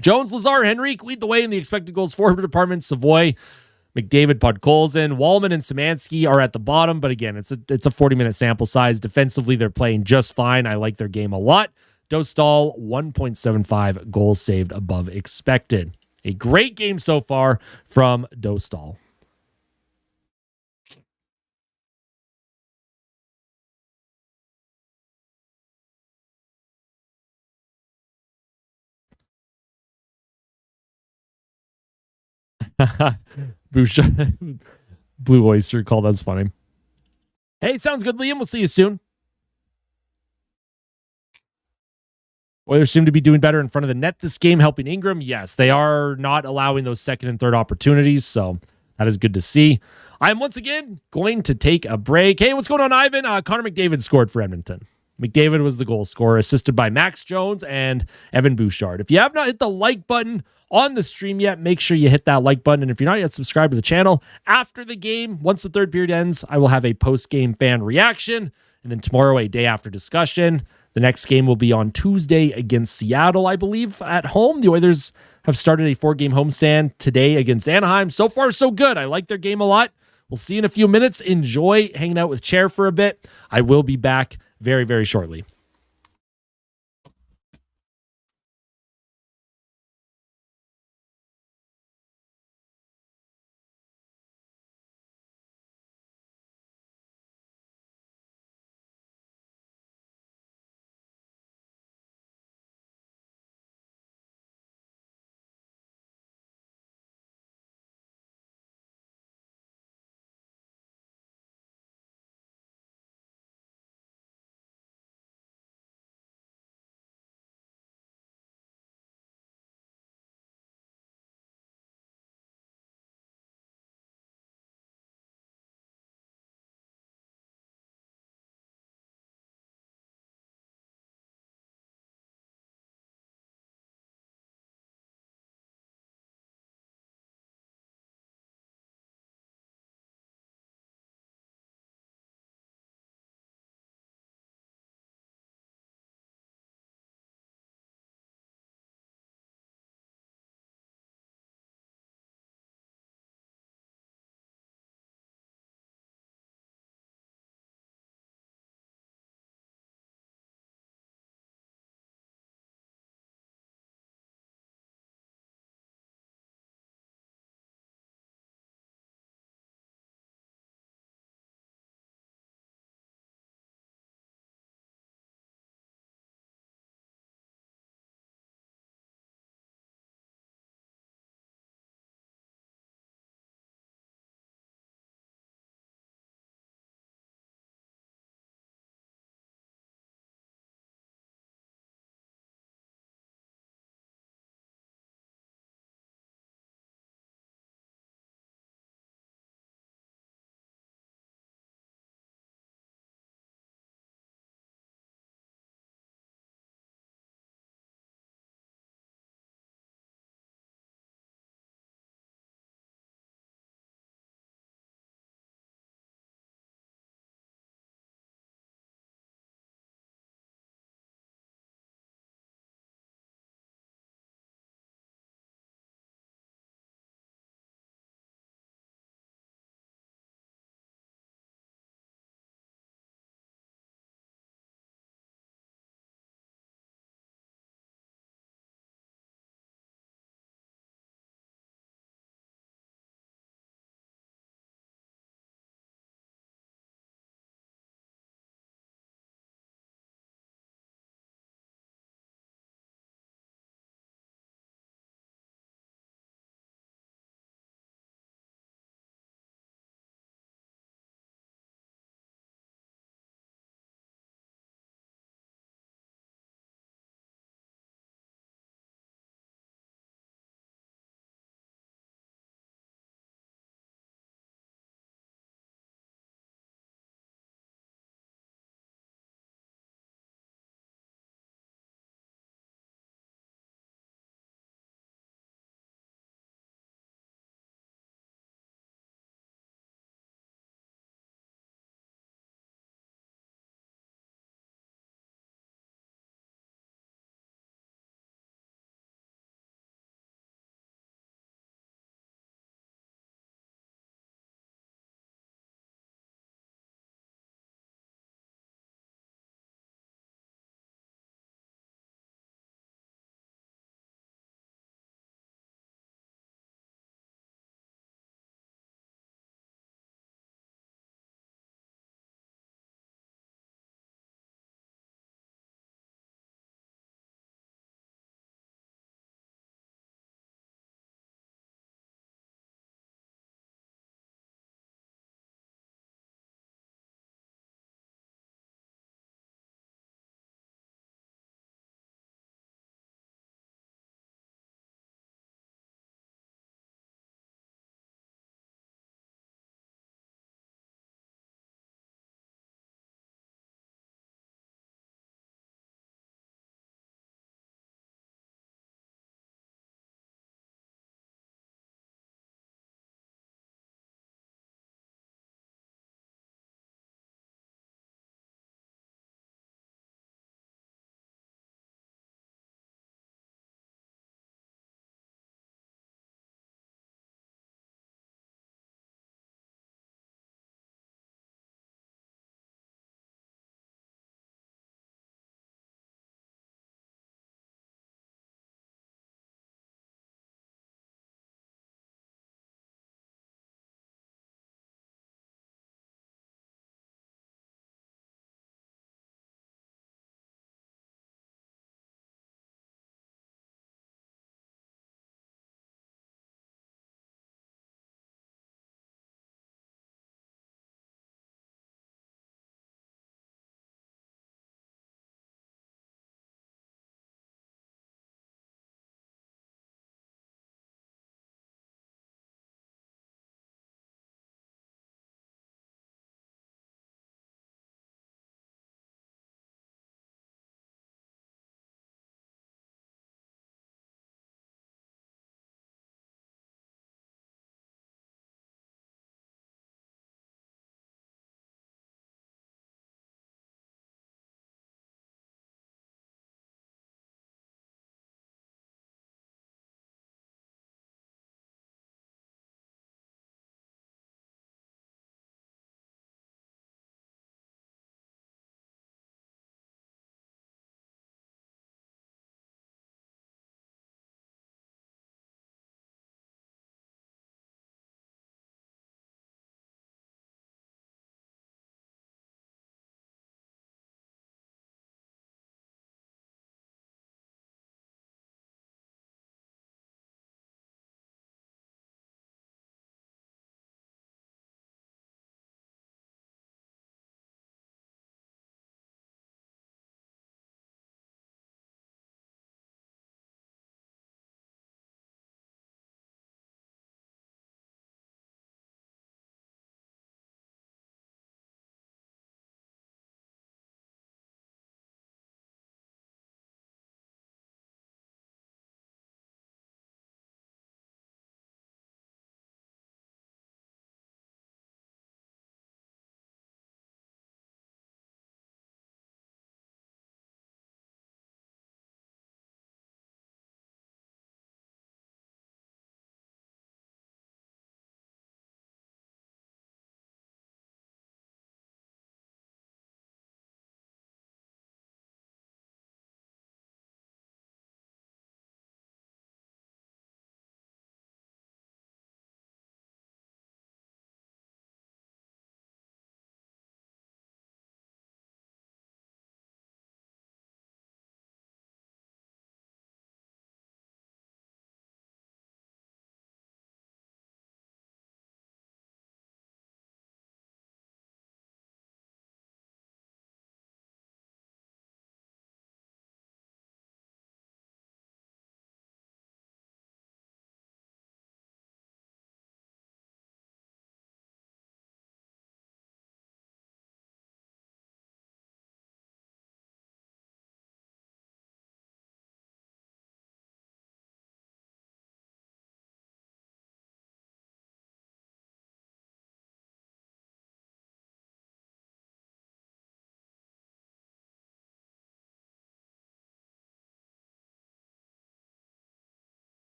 Jones, Lazar, Henrique lead the way in the expected goals forward department. Savoy, McDavid, Podkolzin, Wallman, and Szymanski are at the bottom, but again, it's a 40-minute sample size. Defensively, they're playing just fine. I like their game a lot. Dostal, 1.75 goals saved above expected. A great game so far from Dostal. Bouchard, Blue Oyster call. That's funny. Hey, sounds good, Liam. We'll see you soon. Oilers seem to be doing better in front of the net this game, helping Ingram. Yes, they are not allowing those second and third opportunities, so that is good to see. I'm once again going to take a break. Hey, what's going on, Ivan? Connor McDavid scored for Edmonton. McDavid was the goal scorer, assisted by Max Jones and Evan Bouchard. If you have not hit the like button on the stream yet, make sure you hit that like button. And if you're not yet subscribed to the channel, after the game, once the third period ends, I will have a post-game fan reaction. And then tomorrow, a day after discussion. The next game will be on Tuesday against Seattle, I believe, at home. The Oilers have started a 4-game homestand today against Anaheim. So far, so good. I like their game a lot. We'll see you in a few minutes. Enjoy hanging out with Chair for a bit. I will be back very, very shortly.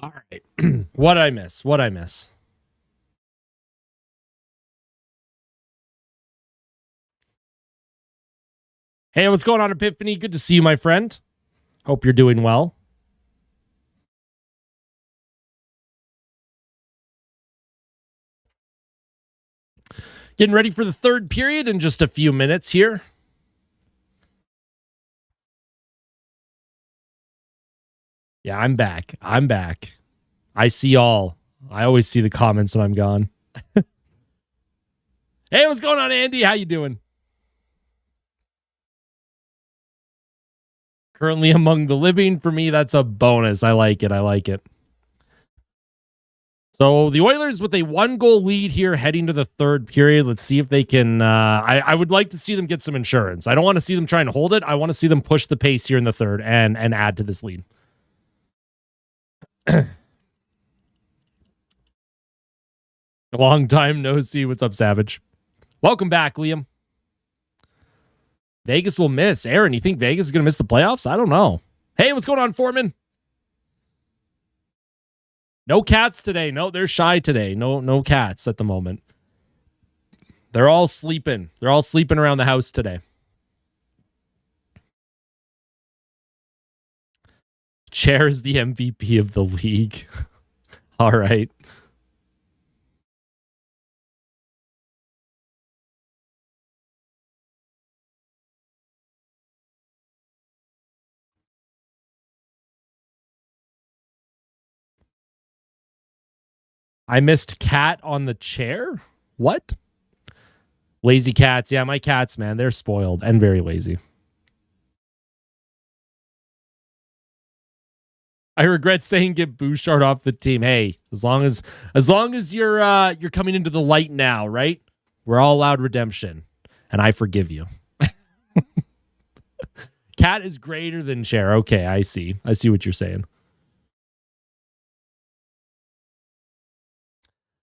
All right. What did I miss? What did I miss? Hey, what's going on, Epiphany? Good to see you, my friend. Hope you're doing well. Getting ready for the third period in just a few minutes here. Yeah, I'm back. I'm back. I see all. I always see the comments when I'm gone. Hey, what's going on, Andy? How you doing? Currently among the living. For me, that's a bonus. I like it. I like it. So the Oilers with a 1-goal lead here heading to the third period. Let's see if they can. I would like to see them get some insurance. I don't want to see them trying to hold it. I want to see them push the pace here in the third and add to this lead. A long time no see. What's up, Savage? Welcome back, Liam. Vegas will miss. Aaron, you think Vegas is going to miss the playoffs? I don't know. Hey, what's going on, Foreman? No cats today. No, they're shy today. No cats at the moment. They're all sleeping. They're all sleeping around the house today. Chair is the MVP of the league. All right. I missed cat on the chair? What? Lazy cats. Yeah, my cats, man, they're spoiled and very lazy. I regret saying get Bouchard off the team. Hey, as long as you're coming into the light now, right? We're all allowed redemption, and I forgive you. Cat is greater than Cher. Okay, I see. I see what you're saying.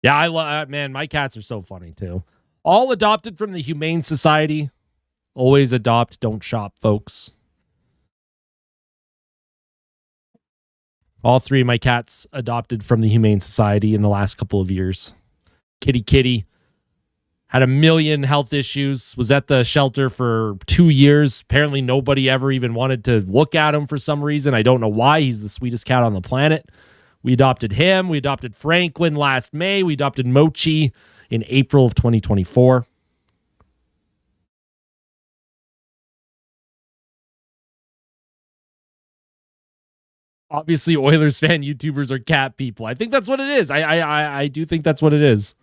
Yeah, I love, man, my cats are so funny too. All adopted from the Humane Society. Always adopt, don't shop, folks. All three of my cats adopted from the Humane Society in the last couple of years. Kitty had a million health issues, was at the shelter for 2 years. Apparently nobody ever even wanted to look at him for some reason. I don't know why. He's the sweetest cat on the planet. We adopted him. We adopted Franklin last May. We adopted Mochi in April of 2024. Obviously, Oilers fan YouTubers are cat people. I think that's what it is. I do think that's what it is.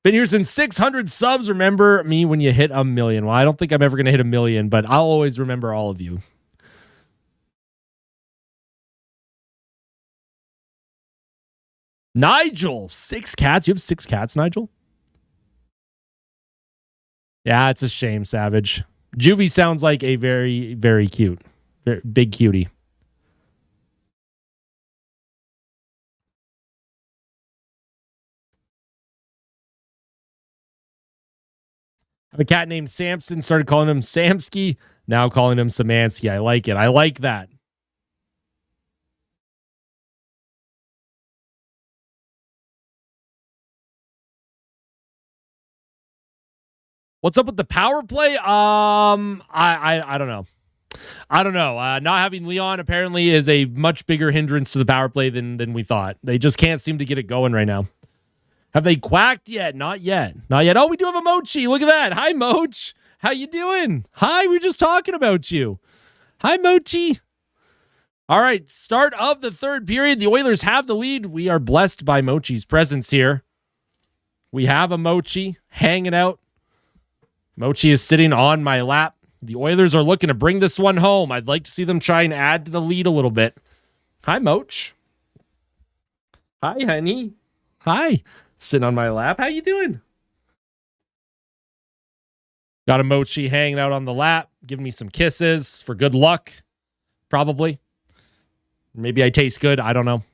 Been here since 600 subs. Remember me when you hit 1 million. Well, I don't think I'm ever going to hit 1 million, but I'll always remember all of you. Nigel, 6 cats. You have 6 cats, Nigel? Yeah, it's a shame, Savage. Juvie sounds like a very, very cute, very big cutie. I have a cat named Samson. Started calling him Samsky. Now calling him Samansky. I like it. I like that. What's up with the power play? I don't know. I don't know. Not having Leon apparently is a much bigger hindrance to the power play than we thought. They just can't seem to get it going right now. Have they quacked yet? Not yet. Not yet. Oh, we do have a Mochi. Look at that. Hi, Moch. How you doing? Hi, we were just talking about you. Hi, Mochi. All right, start of the third period. The Oilers have the lead. We are blessed by Mochi's presence here. We have a Mochi hanging out. Mochi is sitting on my lap. The Oilers are looking to bring this one home. I'd like to see them try and add to the lead a little bit. Hi, Moch. Hi, honey. Hi. Sitting on my lap. How you doing? Got a Mochi hanging out on the lap, giving me some kisses for good luck. Probably. Maybe I taste good. I don't know.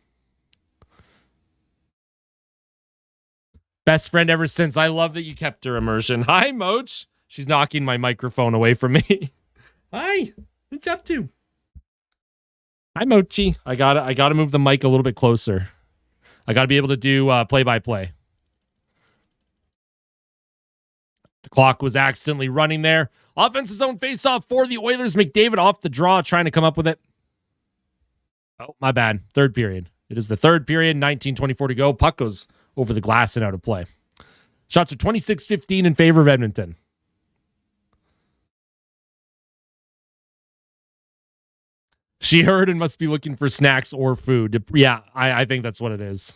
Best friend ever since. I love that you kept her immersion. Hi, Moch. She's knocking my microphone away from me. Hi. What's up to? Hi, Mochi. I gotta move the mic a little bit closer. I gotta be able to do play-by-play. The clock was accidentally running there. Offensive zone face-off for the Oilers. McDavid off the draw, trying to come up with it. Oh, my bad. Third period. It is the third period, 19:24 to go. Puck goes over the glass and out of play. Shots are 26-15 in favor of Edmonton. She heard and must be looking for snacks or food. Yeah, I think that's what it is.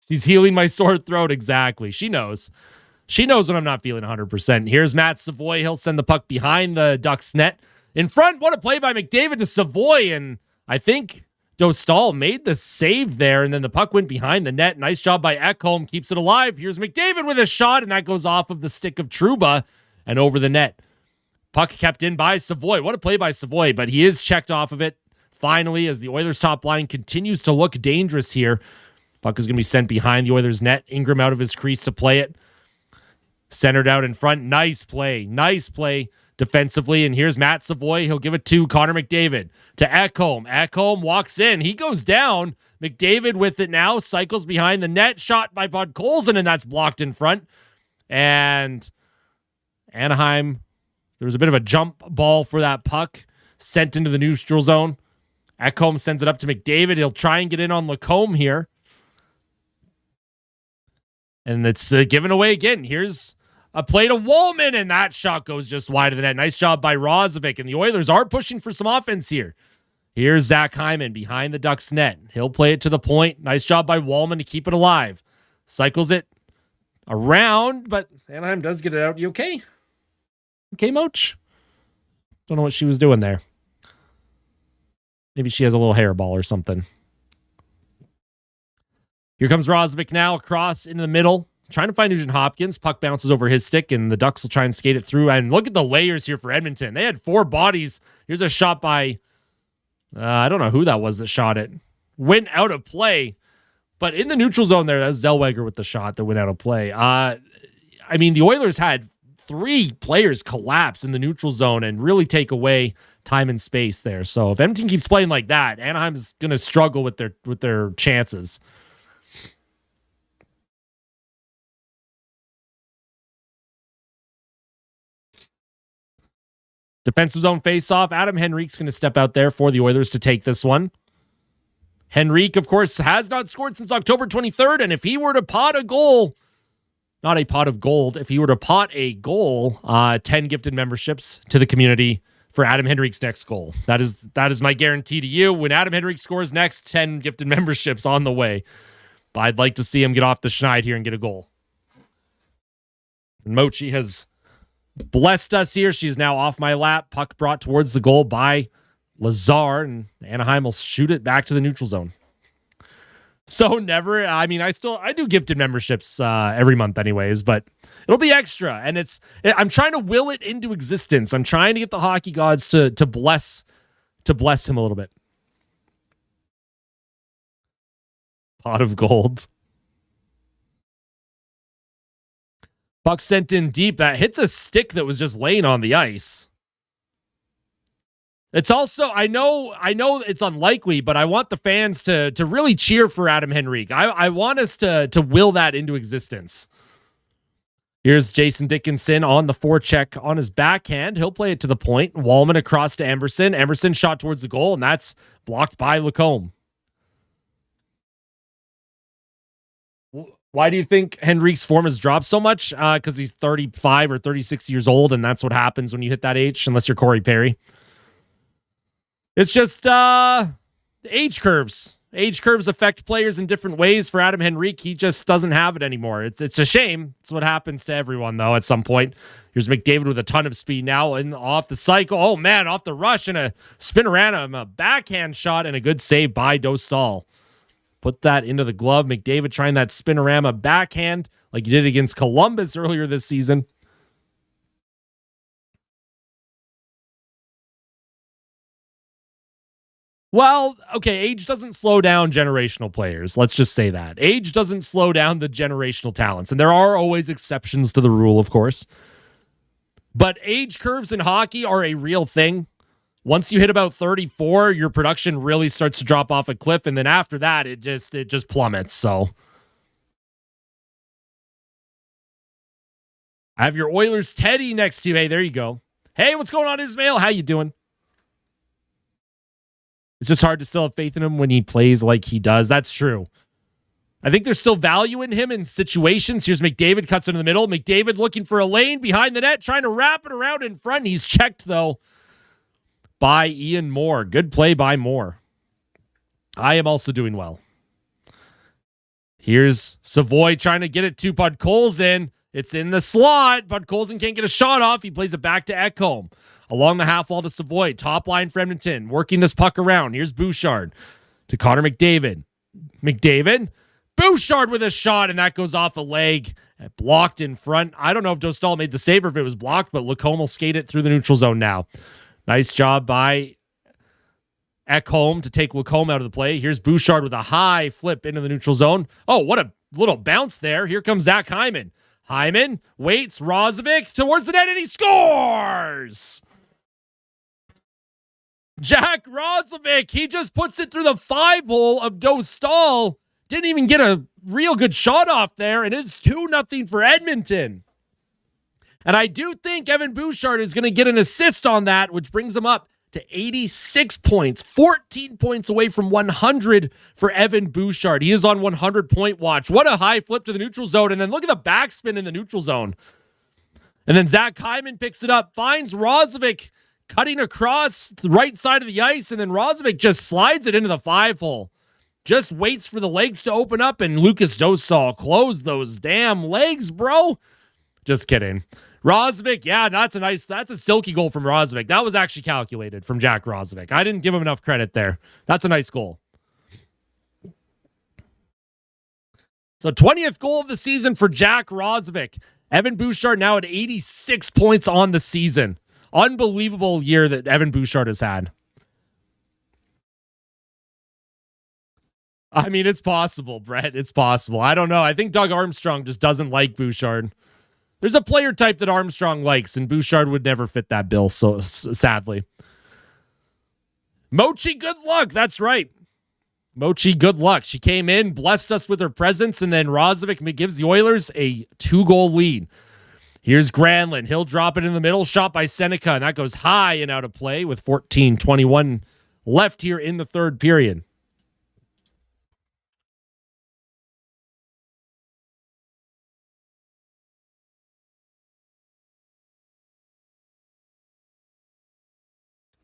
She's healing my sore throat. Exactly. She knows. She knows when I'm not feeling 100%. Here's Matt Savoy. He'll send the puck behind the Ducks net. In front, what a play by McDavid to Savoy. And I think Dostal made the save there, and then the puck went behind the net. Nice job by Ekholm. Keeps it alive. Here's McDavid with a shot, and that goes off of the stick of Trouba and over the net. Puck kept in by Savoy. What a play by Savoy, but he is checked off of it finally as the Oilers' top line continues to look dangerous here. Puck is going to be sent behind the Oilers' net. Ingram out of his crease to play it. Centered out in front. Nice play. Nice play defensively. And here's Matt Savoy. He'll give it to Connor McDavid. To Ekholm. Ekholm walks in. He goes down. McDavid with it now. Cycles behind the net. Shot by Podkolzin, and that's blocked in front. And Anaheim, there was a bit of a jump ball for that puck. Sent into the neutral zone. Ekholm sends it up to McDavid. He'll try and get in on Lacombe here. And it's given away again. Here's a play to Wallman, and that shot goes just wide of the net. Nice job by Rozovic, and the Oilers are pushing for some offense here. Here's Zach Hyman behind the Ducks net. He'll play it to the point. Nice job by Wallman to keep it alive. Cycles it around, but Anaheim does get it out. You okay? Okay, Moch? Don't know what she was doing there. Maybe she has a little hairball or something. Here comes Rozovic now across into the middle. Trying to find Nugent Hopkins. Puck bounces over his stick, and the Ducks will try and skate it through. And look at the layers here for Edmonton. They had 4 bodies. Here's a shot by, I don't know who that was that shot it. Went out of play. But in the neutral zone there, that's Zellweger with the shot that went out of play. I mean, the Oilers had 3 players collapse in the neutral zone and really take away time and space there. So if Edmonton keeps playing like that, Anaheim's going to struggle with their chances. Defensive zone face-off. Adam Henrique's going to step out there for the Oilers to take this one. Henrique, of course, has not scored since October 23rd, and if he were to pot a goal, not a pot of gold, if he were to pot a goal, 10 gifted memberships to the community for Adam Henrique's next goal. That is my guarantee to you. When Adam Henrique scores next, 10 gifted memberships on the way. But I'd like to see him get off the schneid here and get a goal. And Mochi has blessed us here. She's now off my lap. Puck brought towards the goal by Lazar, and Anaheim will shoot it back to the neutral zone. So never, I mean, I do gifted memberships every month anyways, but it'll be extra. And I'm trying to will it into existence. I'm trying to get the hockey gods to bless him a little bit. Pot of gold. Puck sent in deep. That hits a stick that was just laying on the ice. It's also, I know it's unlikely, but I want the fans to really cheer for Adam Henrique. I want us to will that into existence. Here's Jason Dickinson on the forecheck on his backhand. He'll play it to the point. Wallman across to Emerson. Emerson shot towards the goal, and that's blocked by Lacombe. Why do you think Henrique's form has dropped so much? Because he's 35 or 36 years old, and that's what happens when you hit that age, unless you're Corey Perry. It's just age curves. Age curves affect players in different ways. For Adam Henrique, he just doesn't have it anymore. It's a shame. It's what happens to everyone, though, at some point. Here's McDavid with a ton of speed now and off the cycle. Oh, man, off the rush and a spinorama, a backhand shot, and a good save by Dostal. Put that into the glove. McDavid trying that spinorama backhand like he did against Columbus earlier this season. Well, okay, age doesn't slow down generational players. Let's just say that. Age doesn't slow down the generational talents. And there are always exceptions to the rule, of course. But age curves in hockey are a real thing. Once you hit about 34, your production really starts to drop off a cliff, and then after that, it just plummets. So I have your Oilers Teddy next to you. Hey, there you go. Hey, what's going on, Ismail? How you doing? It's just hard to still have faith in him when he plays like he does. That's true. I think there's still value in him in situations. Here's McDavid, cuts into the middle. McDavid looking for a lane behind the net, trying to wrap it around in front. He's checked, though, by Ian Moore. Good play by Moore. I am also doing well. Here's Savoy trying to get it to Podkolzin. It's in the slot. Podkolzin can't get a shot off. He plays it back to Ekholm. Along the half wall to Savoy. Top line for Edmonton. Working this puck around. Here's Bouchard to Connor McDavid. McDavid. Bouchard with a shot, and that goes off a leg. Blocked in front. I don't know if Dostal made the save or if it was blocked, but Lacombe will skate it through the neutral zone now. Nice job by Ekholm to take Lacombe out of the play. Here's Bouchard with a high flip into the neutral zone. Oh, what a little bounce there. Here comes Zach Hyman. Hyman waits. Rozovic towards the net, and he scores! Jack Rozovic, he just puts it through the 5-hole of Dostal. Didn't even get a real good shot off there, and it's 2-0 for Edmonton. And I do think Evan Bouchard is going to get an assist on that, which brings him up to 86 points, 14 points away from 100 for Evan Bouchard. He is on 100-point watch. What a high flip to the neutral zone, and then look at the backspin in the neutral zone. And then Zach Hyman picks it up, finds Rozovic cutting across the right side of the ice, and then Rozovic just slides it into the 5-hole. Just waits for the legs to open up, and Lucas Dostal closed those damn legs, bro. Just kidding. Rozovic, yeah, that's a silky goal from Rozovic. That was actually calculated from Jack Rozovic. I didn't give him enough credit there. That's a nice goal. So 20th goal of the season for Jack Rozovic. Evan Bouchard now at 86 points on the season. Unbelievable year that Evan Bouchard has had. I mean, it's possible, Brett. It's possible. I don't know. I think Doug Armstrong just doesn't like Bouchard. There's a player type that Armstrong likes, and Bouchard would never fit that bill, so sadly. Mochi, good luck. That's right. Mochi, good luck. She came in, blessed us with her presence, and then Rozovic gives the Oilers a 2-goal lead. Here's Granlund. He'll drop it in the middle. Shot by Seneca, and that goes high and out of play with 14:21 left here in the third period.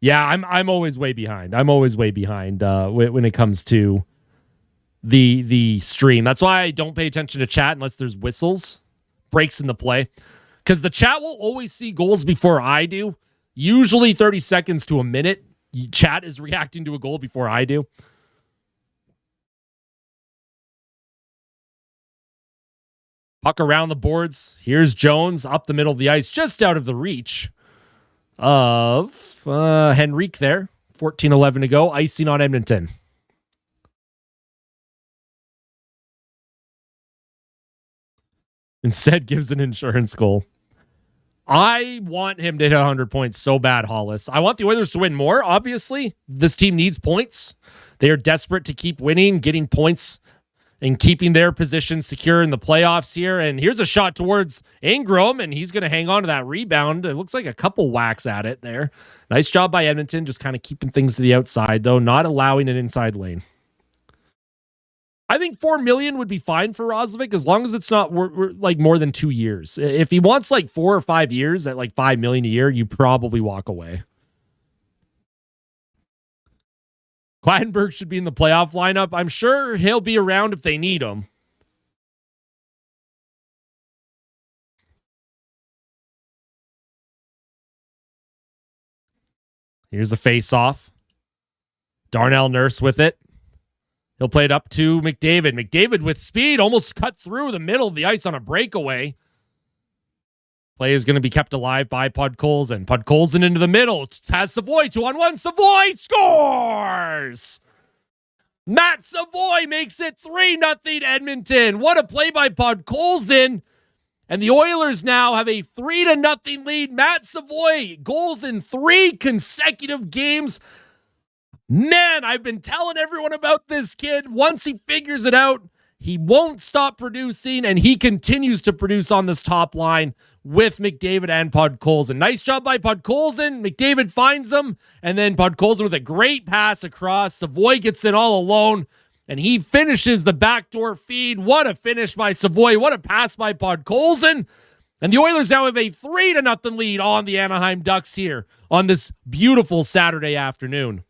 Yeah, I'm always way behind. I'm always way behind when it comes to the stream. That's why I don't pay attention to chat unless there's whistles, breaks in the play. Because the chat will always see goals before I do. Usually 30 seconds to a minute. Chat is reacting to a goal before I do. Puck around the boards. Here's Jones up the middle of the ice, just out of the reach of Henrique there. 14:11 to go. Icing on Edmonton. Instead gives an insurance goal. I want him to hit 100 points so bad, Hollis. I want the Oilers to win more, obviously. This team needs points. They are desperate to keep winning, getting points, and keeping their position secure in the playoffs here. And here's a shot towards Ingram, and he's going to hang on to that rebound. It looks like a couple whacks at it there. Nice job by Edmonton, just kind of keeping things to the outside, though, not allowing an inside lane. I think $4 million would be fine for Rozovic as long as it's not like more than 2 years. If he wants like 4 or 5 years at like $5 million a year, you probably walk away. Clattenburg should be in the playoff lineup. I'm sure he'll be around if they need him. Here's a face-off. Darnell Nurse with it. He'll play it up to McDavid. McDavid with speed almost cut through the middle of the ice on a breakaway. Play is going to be kept alive by Podkolzin. Podkolzin into the middle. Has Savoy 2-on-1. Savoy scores! Matt Savoy makes it 3-0 Edmonton. What a play by Podkolzin. And the Oilers now have a 3-0 lead. Matt Savoy, goals in 3 consecutive games. Man, I've been telling everyone about this kid. Once he figures it out, he won't stop producing, and he continues to produce on this top line with McDavid and Podkolzin. Nice job by Podkolzin. McDavid finds him, and then Podkolzin with a great pass across. Savoy gets in all alone, and he finishes the backdoor feed. What a finish by Savoy. What a pass by Podkolzin. And the Oilers now have a 3-0 lead on the Anaheim Ducks here on this beautiful Saturday afternoon.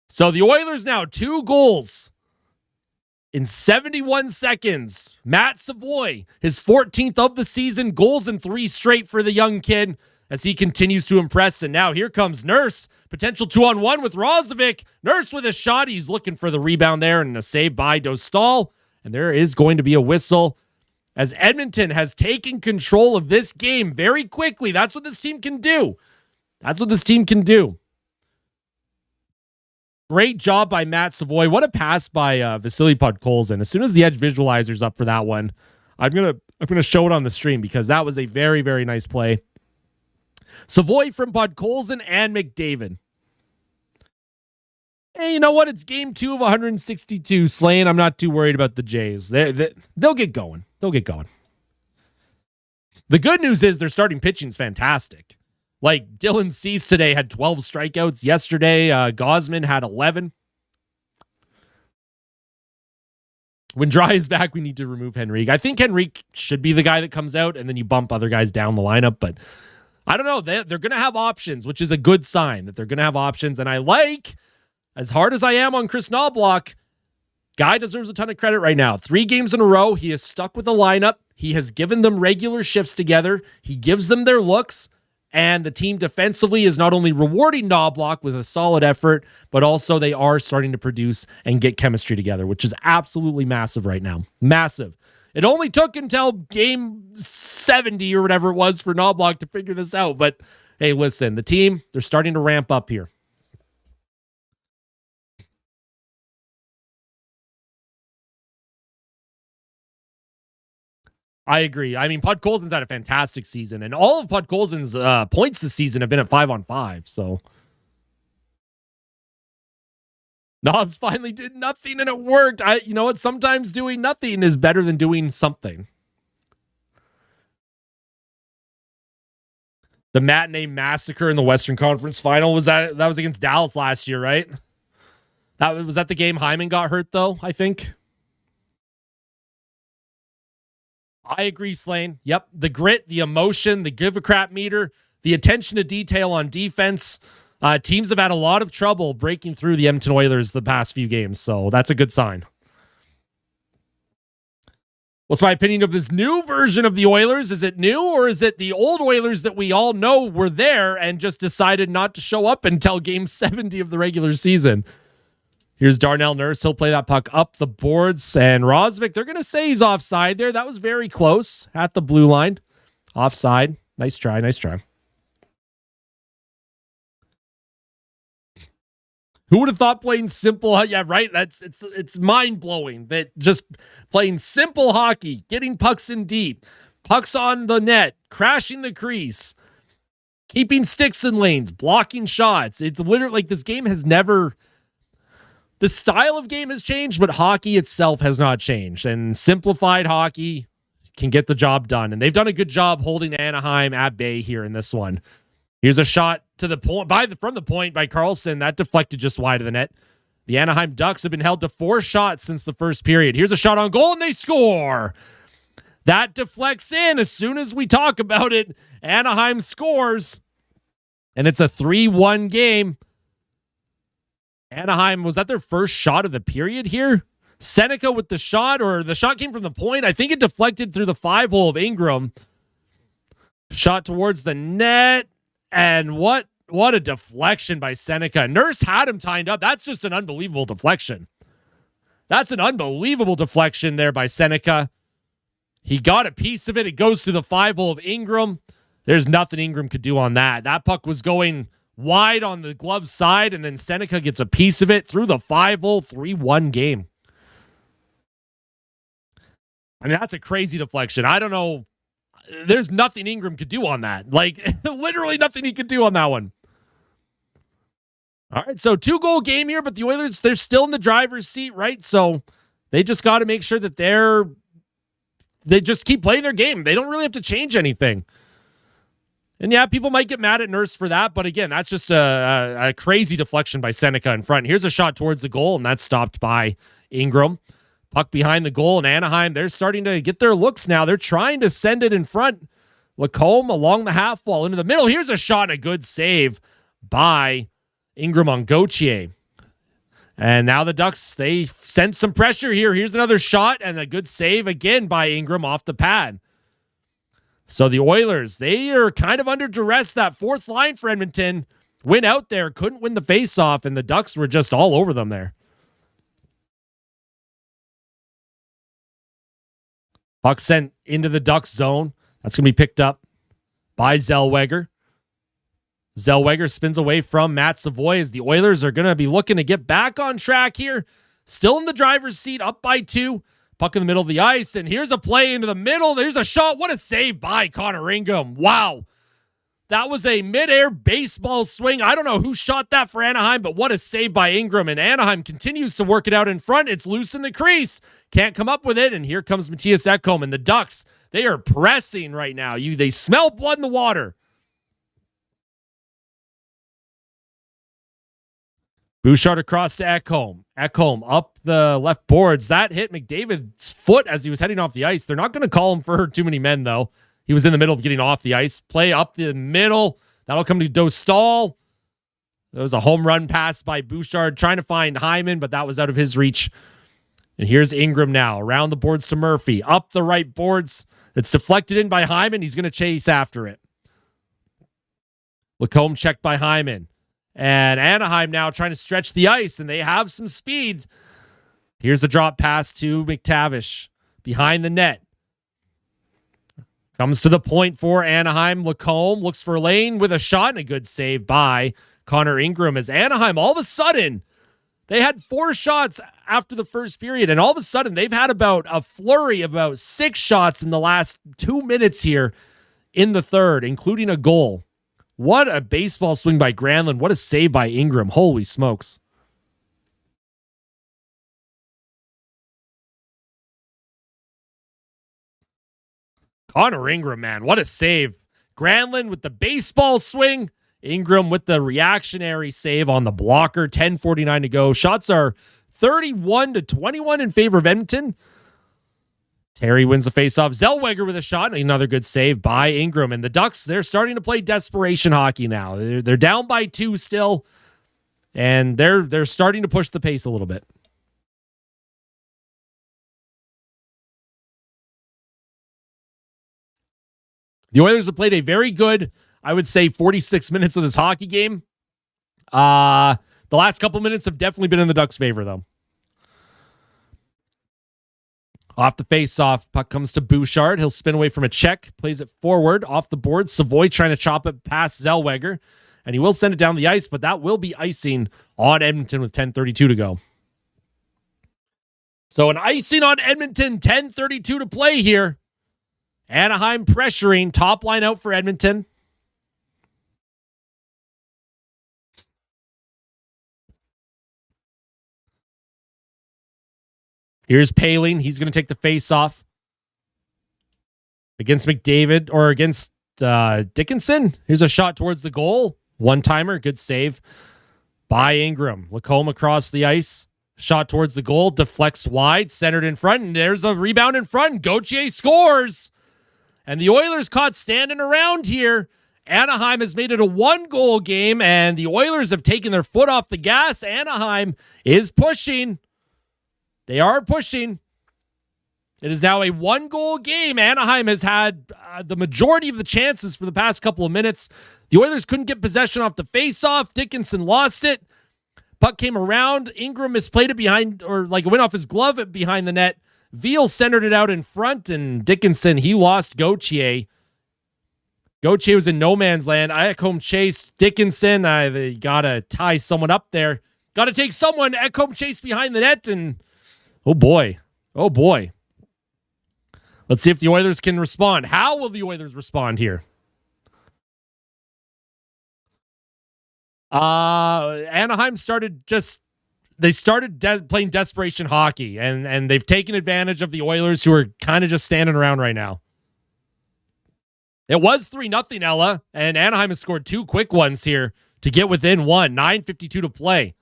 So the Oilers now 2 goals in 71 seconds. Matt Savoy, his 14th of the season, goals in 3 straight for the young kid as he continues to impress. And now here comes Nurse. Potential 2-on-1 with Rozovic. Nurse with a shot. He's looking for the rebound there and a save by Dostal. And there is going to be a whistle as Edmonton has taken control of this game very quickly. That's what this team can do. That's what this team can do. Great job by Matt Savoy. What a pass by Vasily Podkolzin. As soon as the Edge visualizer's up for that one, I'm gonna show it on the stream because that was a very, very nice play. Savoy from Podkolzin and McDavid. Hey, you know what? It's game 2 of 162. Slane, I'm not too worried about the Jays. They'll get going. They'll get going. The good news is their starting pitching's fantastic. Like, Dylan Cease today had 12 strikeouts. Yesterday, Gosman had 11. When Dry is back, we need to remove Henrique. I think Henrique should be the guy that comes out, and then you bump other guys down the lineup. But I don't know. They're going to have options, which is a good sign that they're going to have options. And I like, as hard as I am on Chris Knobloch, guy deserves a ton of credit right now. 3 games in a row, he is stuck with the lineup. He has given them regular shifts together. He gives them their looks. And the team defensively is not only rewarding Knobloch with a solid effort, but also they are starting to produce and get chemistry together, which is absolutely massive right now. Massive. It only took until game 70 or whatever it was for Knobloch to figure this out. But hey, listen, the team, they're starting to ramp up here. I agree. I mean, Podkolzin's had a fantastic season, and all of Podkolzin's points this season have been at 5-on-5. So Knobs finally did nothing, and it worked. You know what? Sometimes doing nothing is better than doing something. The matinee massacre in the Western Conference Final was that was against Dallas last year, right? Was that the game Hyman got hurt though, I think. I agree, Slane. Yep. The grit, the emotion, the give a crap meter, the attention to detail on defense. Teams have had a lot of trouble breaking through the Edmonton Oilers the past few games, so that's a good sign. What's my opinion of this new version of the Oilers? Is it new, or is it the old Oilers that we all know were there and just decided not to show up until game 70 of the regular season? Here's Darnell Nurse. He'll play that puck up the boards. And Rozovic, they're going to say he's offside there. That was very close at the blue line. Offside. Nice try. Nice try. Who would have thought playing simple? Yeah, right. It's mind-blowing that just playing simple hockey, getting pucks in deep, pucks on the net, crashing the crease, keeping sticks in lanes, blocking shots. It's literally like this game has never... The style of game has changed, but hockey itself has not changed. And simplified hockey can get the job done. And they've done a good job holding Anaheim at bay here in this one. Here's a shot to the point from the point by Karlsson. That deflected just wide of the net. The Anaheim Ducks have been held to 4 shots since the first period. Here's a shot on goal, and they score. That deflects in. As soon as we talk about it, Anaheim scores. And it's a 3-1 game. Anaheim, was that their first shot of the period here? Seneca with the shot, or the shot came from the point. I think it deflected through the 5-hole of Ingram. Shot towards the net. And what a deflection by Seneca. Nurse had him tied up. That's just an unbelievable deflection. That's an unbelievable deflection there by Seneca. He got a piece of it. It goes through the 5-hole of Ingram. There's nothing Ingram could do on that. That puck was going wide on the glove side, and then Seneca gets a piece of it through the 5-hole, 3-1 game. I mean, that's a crazy deflection. I don't know. There's nothing Ingram could do on that. Like, literally nothing he could do on that one. All right, so 2-goal game here, but the Oilers, they're still in the driver's seat, right? So they just got to make sure that they just keep playing their game. They don't really have to change anything. And yeah, people might get mad at Nurse for that, but again, that's just a crazy deflection by Seneca in front. Here's a shot towards the goal, and that's stopped by Ingram. Puck behind the goal, and Anaheim, they're starting to get their looks now. They're trying to send it in front. Lacombe along the half wall into the middle. Here's a shot and a good save by Ingram on Gauthier. And now the Ducks, they sense some pressure here. Here's another shot and a good save again by Ingram off the pad. So the Oilers, they are kind of under duress. That fourth line for Edmonton went out there, couldn't win the faceoff, and the Ducks were just all over them there. Puck sent into the Ducks zone. That's going to be picked up by Zellweger. Zellweger spins away from Matt Savoy as the Oilers are going to be looking to get back on track here. Still in the driver's seat, up by 2. Puck in the middle of the ice, and here's a play into the middle. There's a shot. What a save by Connor Ingram. Wow. That was a midair baseball swing. I don't know who shot that for Anaheim, but what a save by Ingram. And Anaheim continues to work it out in front. It's loose in the crease. Can't come up with it. And here comes Matthias Ekholm. And the Ducks, they are pressing right now. They smell blood in the water. Bouchard across to Ekholm. Ekholm up the left boards. That hit McDavid's foot as he was heading off the ice. They're not going to call him for too many men, though. He was in the middle of getting off the ice. Play up the middle. That'll come to Dostal. That was a home run pass by Bouchard trying to find Hyman, but that was out of his reach. And here's Ingram now. Around the boards to Murphy. Up the right boards. It's deflected in by Hyman. He's going to chase after it. Lacombe checked by Hyman. And Anaheim now trying to stretch the ice, and they have some speed. Here's the drop pass to McTavish behind the net. Comes to the point for Anaheim. Lacombe looks for Lane with a shot and a good save by Connor Ingram as Anaheim, all of a sudden, they had 4 shots after the first period, and all of a sudden they've had about a flurry of about 6 shots in the last 2 minutes here in the third, including a goal. What a baseball swing by Granlund. What a save by Ingram. Holy smokes. Connor Ingram, man, what a save. Granlund with the baseball swing. Ingram with the reactionary save on the blocker. 10:49 to go. Shots are 31-21 in favor of Edmonton. Terry wins the faceoff. Zellweger with a shot. Another good save by Ingram. And the Ducks, they're starting to play desperation hockey now. They're down by 2 still. And they're starting to push the pace a little bit. The Oilers have played a very good, I would say, 46 minutes of this hockey game. The last couple minutes have definitely been in the Ducks' favor, though. Off the face-off, puck comes to Bouchard. He'll spin away from a check, plays it forward, off the board. Savoy trying to chop it past Zellweger, and he will send it down the ice, but that will be icing on Edmonton with 10:32 to go. So an icing on Edmonton, 10:32 to play here. Anaheim pressuring, top line out for Edmonton. Here's Paling. He's going to take the face-off against McDavid or against Dickinson. Here's a shot towards the goal. One-timer. Good save by Ingram. Lacombe across the ice. Shot towards the goal. Deflects wide. Centered in front. And there's a rebound in front. Gauthier scores. And the Oilers caught standing around here. Anaheim has made it a 1-goal game. And the Oilers have taken their foot off the gas. Anaheim is pushing. They are pushing. It is now a 1-goal game. Anaheim has had the majority of the chances for the past couple of minutes. The Oilers couldn't get possession off the face-off. Dickinson lost it. Puck came around. Ingram misplayed it behind, or like it went off his glove behind the net. Veal centered it out in front, and Dickinson, he lost Gauthier. Gauthier was in no man's land. Ekholm chase Dickinson. They got to tie someone up there. Got to take someone. Ekholm chase behind the net, and oh boy. Let's see if the Oilers can respond. How will the Oilers respond here? Anaheim started playing desperation hockey, and they've taken advantage of the Oilers, who are kind of just standing around right now. It was 3-0, Ella, and Anaheim has scored 2 quick ones here to get within 1. 9:52 to play.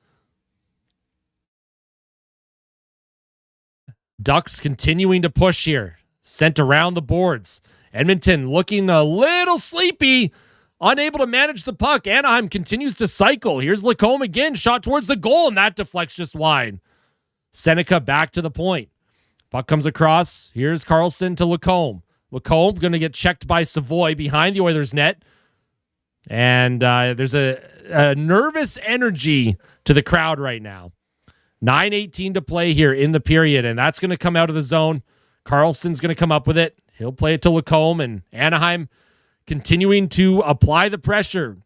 Ducks continuing to push here. Sent around the boards. Edmonton looking a little sleepy. Unable to manage the puck. Anaheim continues to cycle. Here's Lacombe again. Shot towards the goal, and that deflects just wide. Seneca back to the point. Puck comes across. Here's Carlson to Lacombe. Lacombe going to get checked by Savoy behind the Oilers' net. And there's a nervous energy to the crowd right now. 9:18 to play here in the period, and that's going to come out of the zone. Carlson's going to come up with it. He'll play it to Lacombe, and Anaheim continuing to apply the pressure.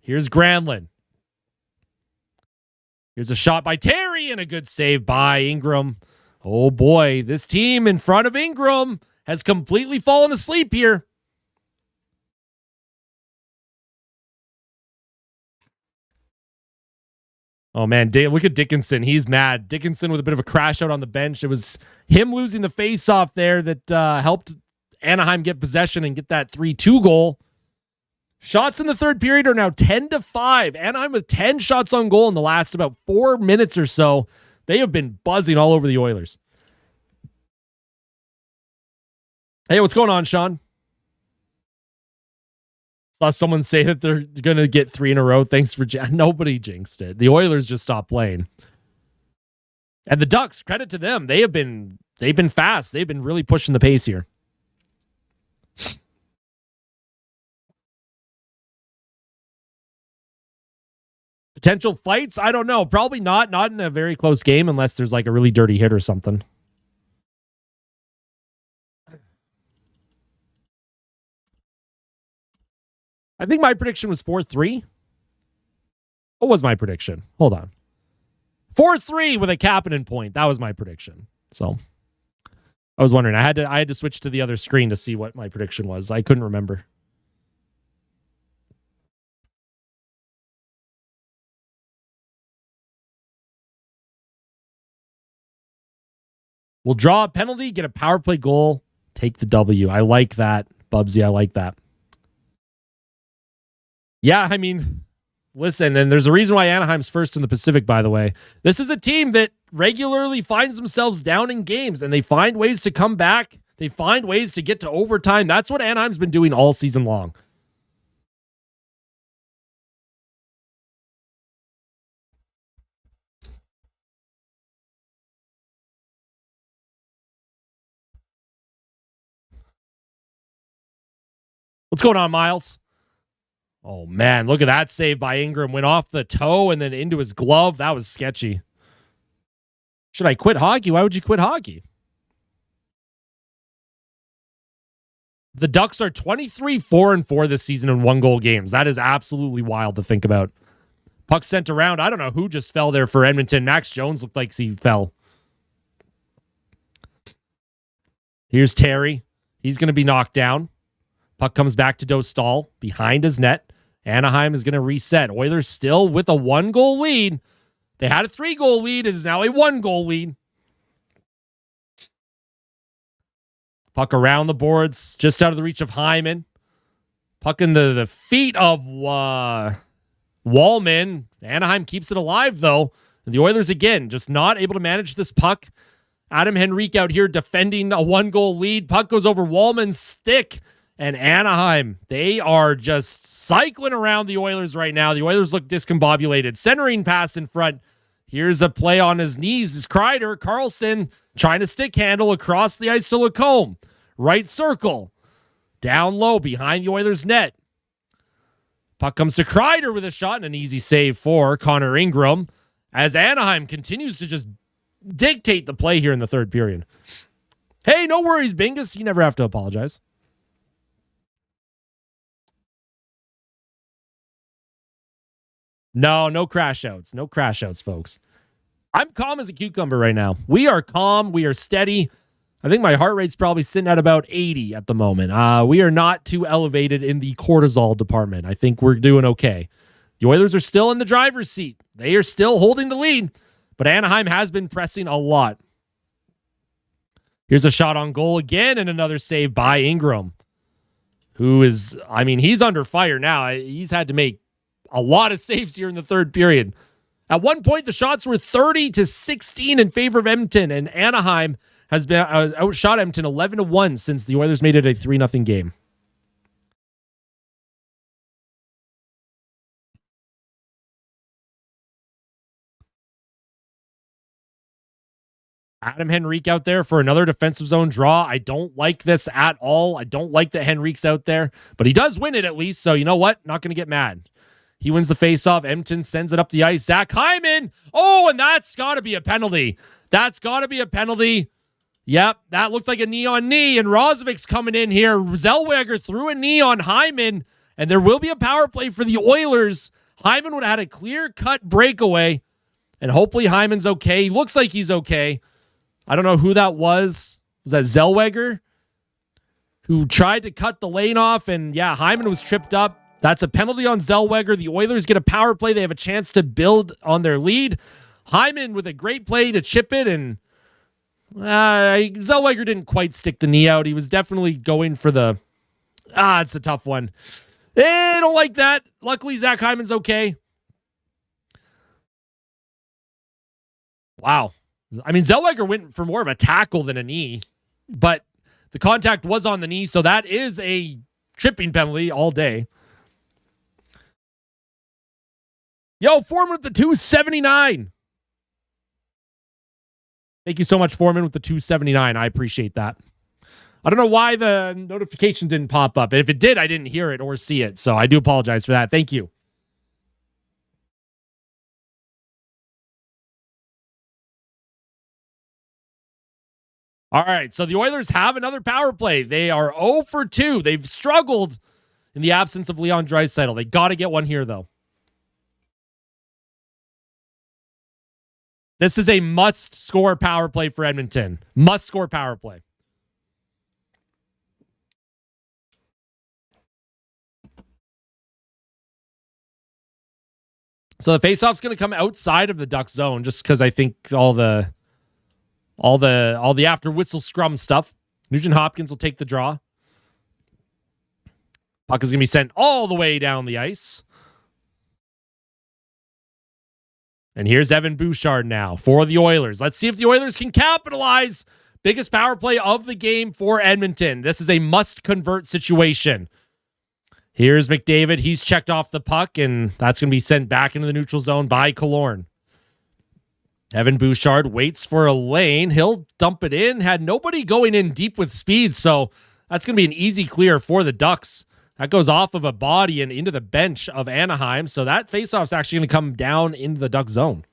Here's Granlund. Here's a shot by Terry and a good save by Ingram. Oh boy, this team in front of Ingram has completely fallen asleep here. Oh man, look at Dickinson. He's mad. Dickinson with a bit of a crash out on the bench. It was him losing the face-off there that helped Anaheim get possession and get that 3-2 goal. Shots in the third period are now 10-5. Anaheim with 10 shots on goal in the last about 4 minutes or so. They have been buzzing all over the Oilers. Hey, what's going on, Sean? Saw someone say that they're going to get 3 in a row. Thanks for... Nobody jinxed it. The Oilers just stopped playing. And the Ducks, credit to them. They've been fast. They've been really pushing the pace here. Potential fights? I don't know. Probably not. Not in a very close game unless there's like a really dirty hit or something. I think my prediction was 4-3. What was my prediction? Hold on. 4-3 with a Kapanen point. That was my prediction. So I was wondering. I had to switch to the other screen to see what my prediction was. I couldn't remember. We'll draw a penalty, get a power play goal, take the W. I like that, Bubsy. I like that. Yeah, I mean, listen, and there's a reason why Anaheim's first in the Pacific, by the way. This is a team that regularly finds themselves down in games, and they find ways to come back. They find ways to get to overtime. That's what Anaheim's been doing all season long. What's going on, Miles? Oh, man, look at that save by Ingram. Went off the toe and then into his glove. That was sketchy. Should I quit hockey? Why would you quit hockey? The Ducks are 23-4-4 this season in 1-goal games. That is absolutely wild to think about. Puck sent around. I don't know who just fell there for Edmonton. Max Jones looked like he fell. Here's Terry. He's going to be knocked down. Puck comes back to Dostal behind his net. Anaheim is going to reset. Oilers still with a 1-goal lead. They had a 3-goal lead. It is now a 1-goal lead. Puck around the boards, just out of the reach of Hyman. Puck in the feet of Wallman. Anaheim keeps it alive, though. And the Oilers, again, just not able to manage this puck. Adam Henrique out here defending a 1-goal lead. Puck goes over Wallman's stick. And Anaheim, they are just cycling around the Oilers right now. The Oilers look discombobulated. Centering pass in front. Here's a play on his knees. Is Kreider. Carlson trying to stick handle across the ice to Lacombe. Right circle. Down low behind the Oilers' net. Puck comes to Kreider with a shot and an easy save for Connor Ingram as Anaheim continues to just dictate the play here in the third period. Hey, no worries, Bingus. You never have to apologize. No crash outs. No crash outs, folks. I'm calm as a cucumber right now. We are calm. We are steady. I think my heart rate's probably sitting at about 80 at the moment. We are not too elevated in the cortisol department. I think we're doing okay. The Oilers are still in the driver's seat. They are still holding the lead, but Anaheim has been pressing a lot. Here's a shot on goal again and another save by Ingram, who is, I mean, he's under fire now. He's had to make a lot of saves here in the third period. At one point, the shots were 30-16 in favor of Edmonton, and Anaheim has been outshot Edmonton 11-1 since the Oilers made it a 3-0 game. Adam Henrique out there for another defensive zone draw. I don't like this at all. I don't like that Henrique's out there, but he does win it at least, so you know what? Not going to get mad. He wins the faceoff. Edmonton sends it up the ice. Zach Hyman. Oh, and that's got to be a penalty. That's got to be a penalty. Yep, that looked like a knee on knee, and Rozovic's coming in here. Zellweger threw a knee on Hyman, and there will be a power play for the Oilers. Hyman would have had a clear-cut breakaway, and hopefully Hyman's okay. He looks like he's okay. I don't know who that was. Was that Zellweger? Who tried to cut the lane off, and yeah, Hyman was tripped up. That's a penalty on Zellweger. The Oilers get a power play. They have a chance to build on their lead. Hyman with a great play to chip it, and Zellweger didn't quite stick the knee out. He was definitely going for the... it's a tough one. I don't like that. Luckily, Zach Hyman's okay. Wow. I mean, Zellweger went for more of a tackle than a knee, but the contact was on the knee, so that is a tripping penalty all day. Yo, Foreman with the 279. Thank you so much, Foreman, with the 279. I appreciate that. I don't know why the notification didn't pop up. If it did, I didn't hear it or see it, so I do apologize for that. Thank you. All right, so the Oilers have another power play. They are 0 for 2. They've struggled in the absence of Leon Draisaitl. They got to get one here, though. This is a must-score power play for Edmonton. Must-score power play. So the faceoff's going to come outside of the Duck zone just because I think all the after whistle scrum stuff. Nugent Hopkins will take the draw. Puck is going to be sent all the way down the ice. And here's Evan Bouchard now for the Oilers. Let's see if the Oilers can capitalize. Biggest power play of the game for Edmonton. This is a must-convert situation. Here's McDavid. He's checked off the puck, and that's going to be sent back into the neutral zone by Killorn. Evan Bouchard waits for a lane. He'll dump it in. Had nobody going in deep with speed, so that's going to be an easy clear for the Ducks. That goes off of a body and into the bench of Anaheim, so that faceoff's actually going to come down into the Duck zone.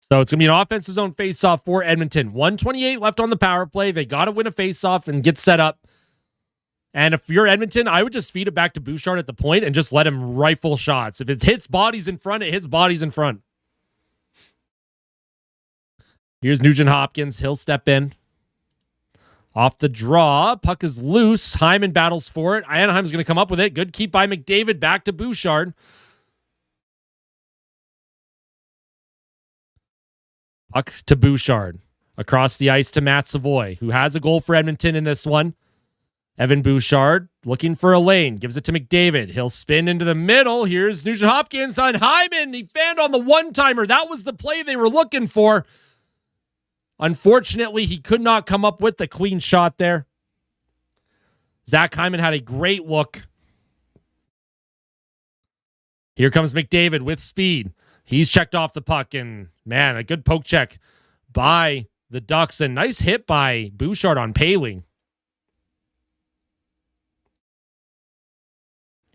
So it's going to be an offensive zone faceoff for Edmonton. 1:28 left on the power play. They got to win a faceoff and get set up. And if you're Edmonton, I would just feed it back to Bouchard at the point and just let him rifle shots. If it hits bodies in front, it hits bodies in front. Here's Nugent Hopkins. He'll step in. Off the draw. Puck is loose. Hyman battles for it. Anaheim's going to come up with it. Good keep by McDavid. Back to Bouchard. Puck to Bouchard. Across the ice to Matt Savoy, who has a goal for Edmonton in this one. Evan Bouchard looking for a lane. Gives it to McDavid. He'll spin into the middle. Here's Nugent Hopkins on Hyman. He fanned on the one-timer. That was the play they were looking for. Unfortunately, he could not come up with the clean shot there. Zach Hyman had a great look. Here comes McDavid with speed. He's checked off the puck, and man, a good poke check by the Ducks. A nice hit by Bouchard on Paling.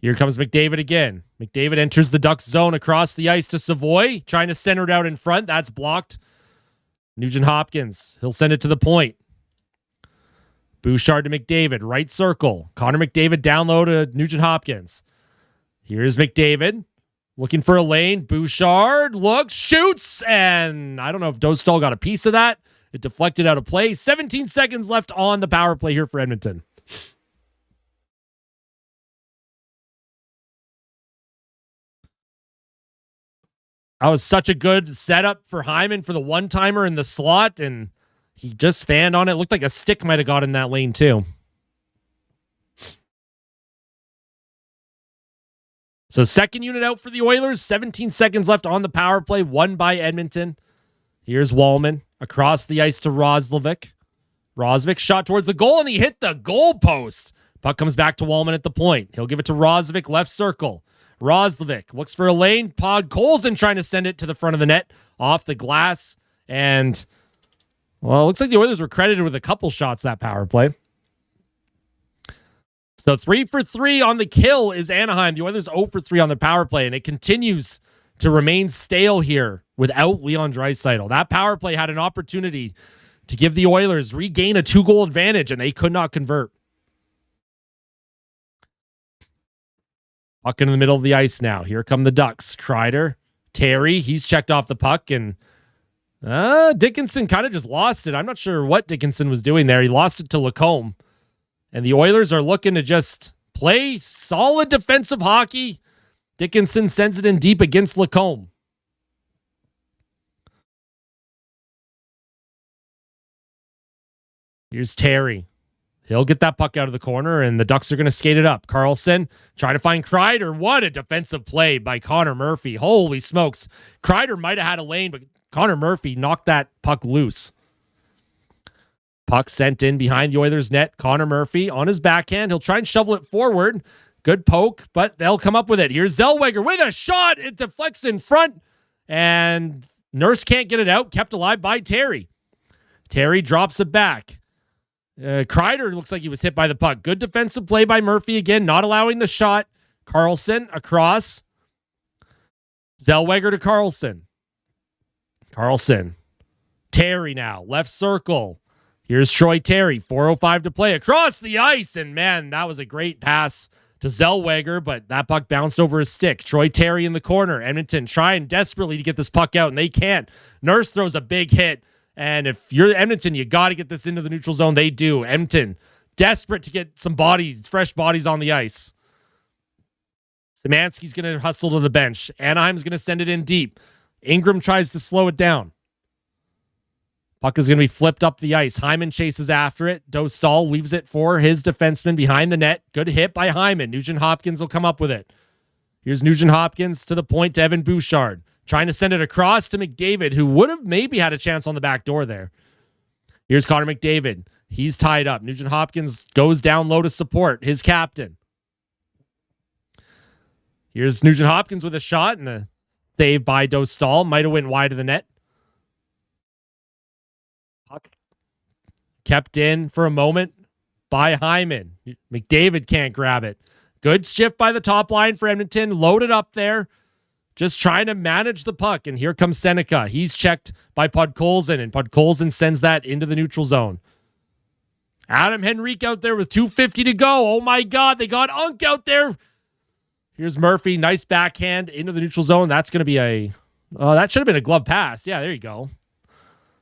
Here comes McDavid again. McDavid enters the Ducks zone across the ice to Savoy, trying to center it out in front. That's blocked. Nugent Hopkins, he'll send it to the point. Bouchard to McDavid, right circle. Connor McDavid down low to Nugent Hopkins. Here's McDavid looking for a lane. Bouchard looks, shoots, and I don't know if Dostal got a piece of that. It deflected out of play. 17 seconds left on the power play here for Edmonton. That was such a good setup for Hyman for the one-timer in the slot, and he just fanned on it. Looked like a stick might have got in that lane, too. So second unit out for the Oilers. 17 seconds left on the power play. Won by Edmonton. Here's Wallman across the ice to Roslovic. Roslovic shot towards the goal, and he hit the goal post. Puck comes back to Wallman at the point. He'll give it to Roslovic, left circle. Roslovic looks for a lane. Podkolzin trying to send it to the front of the net, off the glass. And, well, it looks like the Oilers were credited with a couple shots that power play. So 3 for 3 on the kill is Anaheim. The Oilers 0 for 3 on the power play, and it continues to remain stale here without Leon Draisaitl. That power play had an opportunity to give the Oilers regain a 2-goal advantage, and they could not convert. Puck in the middle of the ice now. Here come the Ducks. Kreider, Terry, he's checked off the puck, and Dickinson kind of just lost it. I'm not sure what Dickinson was doing there. He lost it to Lacombe. And the Oilers are looking to just play solid defensive hockey. Dickinson sends it in deep against Lacombe. Here's Terry. He'll get that puck out of the corner, and the Ducks are going to skate it up. Carlson trying to find Kreider. What a defensive play by Connor Murphy. Holy smokes. Kreider might have had a lane, but Connor Murphy knocked that puck loose. Puck sent in behind the Oilers' net. Connor Murphy on his backhand. He'll try and shovel it forward. Good poke, but they'll come up with it. Here's Zellweger with a shot. It deflects in front, and Nurse can't get it out. Kept alive by Terry. Terry drops it back. Kreider looks like he was hit by the puck. Good defensive play by Murphy again, not allowing the shot. Carlson across. Zellweger to Carlson. Carlson. Terry now, left circle. Here's Troy Terry, 4:05 to play across the ice. And man, that was a great pass to Zellweger, but that puck bounced over his stick. Troy Terry in the corner. Edmonton trying desperately to get this puck out, and they can't. Nurse throws a big hit. And if you're Edmonton, you got to get this into the neutral zone. They do. Edmonton, desperate to get some bodies, fresh bodies on the ice. Szymanski's going to hustle to the bench. Anaheim's going to send it in deep. Ingram tries to slow it down. Puck is going to be flipped up the ice. Hyman chases after it. Dostal leaves it for his defenseman behind the net. Good hit by Hyman. Nugent Hopkins will come up with it. Here's Nugent Hopkins to the point to Evan Bouchard. Trying to send it across to McDavid, who would have maybe had a chance on the back door there. Here's Connor McDavid. He's tied up. Nugent Hopkins goes down low to support his captain. Here's Nugent Hopkins with a shot and a save by Dostal. Might have went wide of the net. Puck kept in for a moment by Hyman. McDavid can't grab it. Good shift by the top line for Edmonton. Loaded up there. Just trying to manage the puck. And here comes Seneca. He's checked by Podkolzin, and Podkolzin sends that into the neutral zone. Adam Henrique out there with 2:50 to go. Oh my God, they got Unk out there. Here's Murphy. Nice backhand into the neutral zone. That's going to be that should have been a glove pass. Yeah, there you go.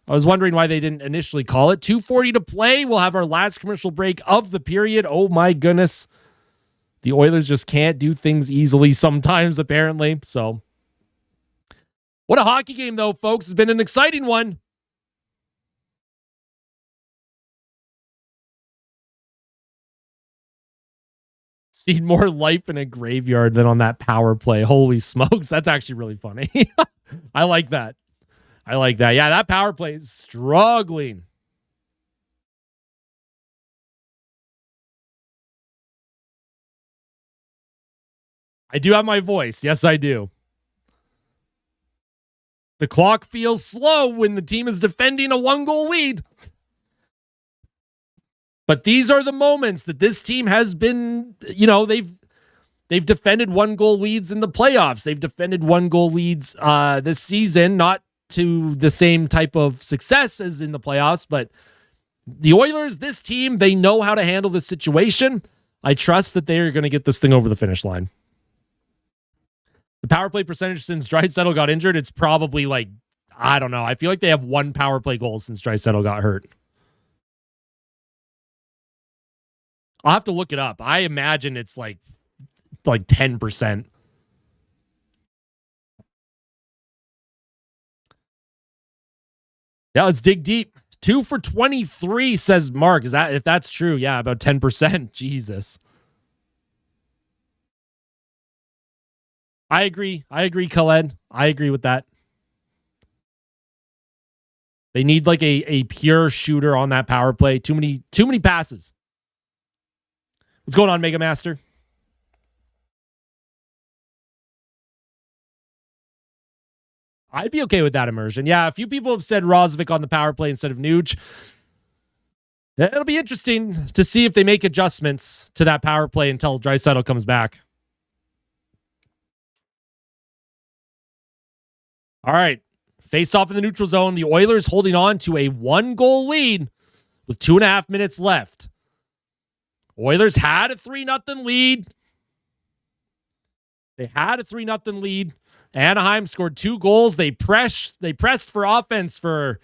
I was wondering why they didn't initially call it. 2:40 to play. We'll have our last commercial break of the period. Oh my goodness. The Oilers just can't do things easily sometimes, apparently. So, what a hockey game, though, folks. It's been an exciting one. Seen more life in a graveyard than on that power play. Holy smokes. That's actually really funny. I like that. Yeah, that power play is struggling. I do have my voice. Yes, I do. The clock feels slow when the team is defending a 1-goal lead. But these are the moments that this team has been, they've defended 1-goal leads in the playoffs. They've defended 1-goal leads this season, not to the same type of success as in the playoffs, but the Oilers, this team, they know how to handle this situation. I trust that they are going to get this thing over the finish line. The power play percentage since Draisaitl got injured, it's probably like, I don't know. I feel like they have one power play goal since Draisaitl got hurt. I'll have to look it up. I imagine it's like 10%. Yeah, let's dig deep. 2 for 23, says Mark. If that's true? Yeah, about 10%. Jesus. I agree, Khaled. I agree with that. They need like a pure shooter on that power play. Too many passes. What's going on, Mega Master? I'd be okay with that immersion. Yeah, a few people have said Rosvik on the power play instead of Nuge. It'll be interesting to see if they make adjustments to that power play until Draisaitl comes back. All right. Face off in the neutral zone. The Oilers holding on to a 1-goal lead with 2.5 minutes left. Oilers had a 3-0 lead. They had a 3-0 lead. Anaheim scored 2 goals. They pressed for offense for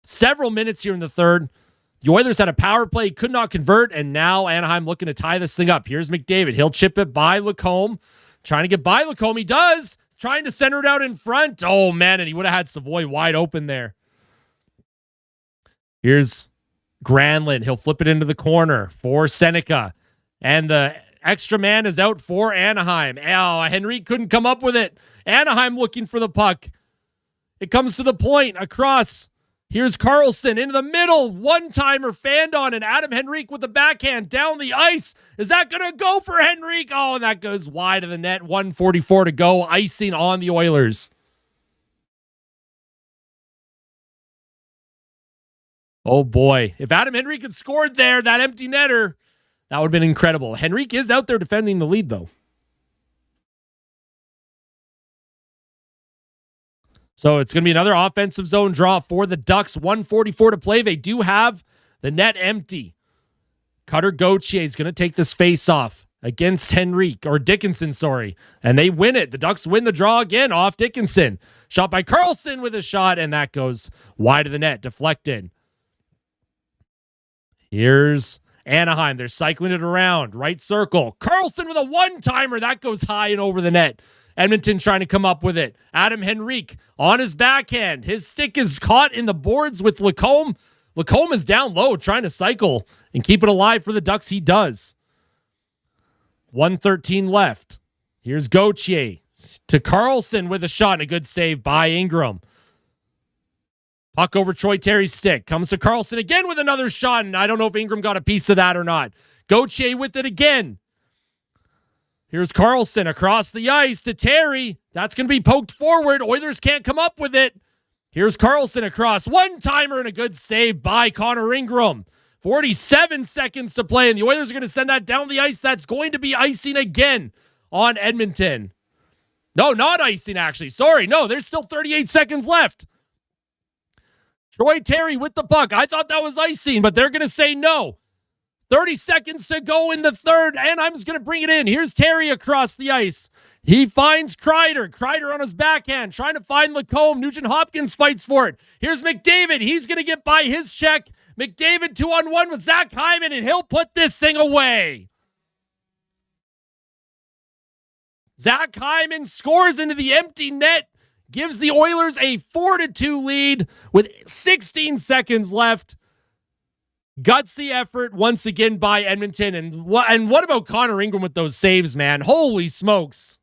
several minutes here in the third. The Oilers had a power play, could not convert, and now Anaheim looking to tie this thing up. Here's McDavid. He'll chip it by Lacombe. Trying to get by Lacombe. He does. Trying to center it out in front. Oh, man, and he would have had Savoy wide open there. Here's Granlund. He'll flip it into the corner for Seneca. And the extra man is out for Anaheim. Oh, Henrique couldn't come up with it. Anaheim looking for the puck. It comes to the point across. Here's Carlson into the middle. One-timer fanned on, and Adam Henrique with the backhand down the ice. Is that going to go for Henrique? Oh, and that goes wide of the net. 1:44 to go. Icing on the Oilers. Oh, boy. If Adam Henrique had scored there, that empty netter, that would have been incredible. Henrique is out there defending the lead, though. So it's going to be another offensive zone draw for the Ducks. 1:44 to play. They do have the net empty. Cutter Gauthier is going to take this face-off against Henrique, or Dickinson, sorry. And they win it. The Ducks win the draw again off Dickinson. Shot by Carlson with a shot, and that goes wide of the net, deflected. Here's Anaheim. They're cycling it around. Right circle. Carlson with a one-timer. That goes high and over the net. Edmonton trying to come up with it. Adam Henrique on his backhand. His stick is caught in the boards with Lacombe. Lacombe is down low trying to cycle and keep it alive for the Ducks. He does. 1:13 left. Here's Gauthier to Carlson with a shot and a good save by Ingram. Puck over Troy Terry's stick. Comes to Carlson again with another shot, and I don't know if Ingram got a piece of that or not. Gauthier with it again. Here's Carlson across the ice to Terry. That's going to be poked forward. Oilers can't come up with it. Here's Carlson across. One-timer and a good save by Connor Ingram. 47 seconds to play, and the Oilers are going to send that down the ice. That's going to be icing again on Edmonton. No, not icing, actually. Sorry, no, there's still 38 seconds left. Troy Terry with the puck. I thought that was icing, but they're going to say no. 30 seconds to go in the third, and I'm just going to bring it in. Here's Terry across the ice. He finds Kreider. Kreider on his backhand, trying to find Lacombe. Nugent-Hopkins fights for it. Here's McDavid. He's going to get by his check. McDavid 2-on-1 with Zach Hyman, and he'll put this thing away. Zach Hyman scores into the empty net, gives the Oilers a 4-2 lead with 16 seconds left. Gutsy effort once again by Edmonton. And what about Connor Ingram with those saves, man? Holy smokes.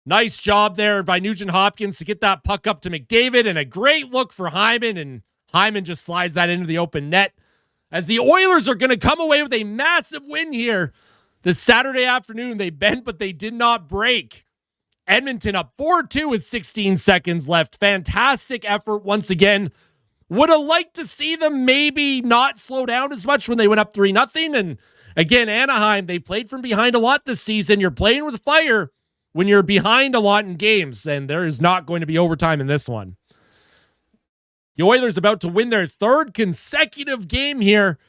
Nice job there by Nugent-Hopkins to get that puck up to McDavid, and a great look for Hyman, and Hyman just slides that into the open net. As the Oilers are going to come away with a massive win here this Saturday afternoon. They bent, but they did not break. Edmonton up 4-2 with 16 seconds left. Fantastic effort once again. Would have liked to see them maybe not slow down as much when they went up 3-0. And again, Anaheim, they played from behind a lot this season. You're playing with fire when you're behind a lot in games, and there is not going to be overtime in this one. The Oilers about to win their third consecutive game here,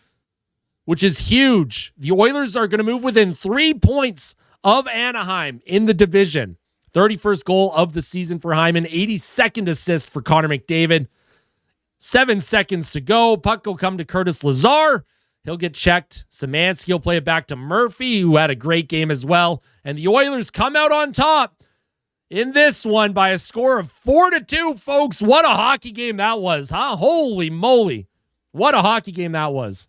which is huge. The Oilers are going to move within 3 points of Anaheim in the division. 31st goal of the season for Hyman. 82nd assist for Connor McDavid. 7 seconds to go. Puck will come to Curtis Lazar. He'll get checked. Szymanski will play it back to Murphy, who had a great game as well. And the Oilers come out on top in this one by a score of 4-2, folks. What a hockey game that was, huh? Holy moly. What a hockey game that was.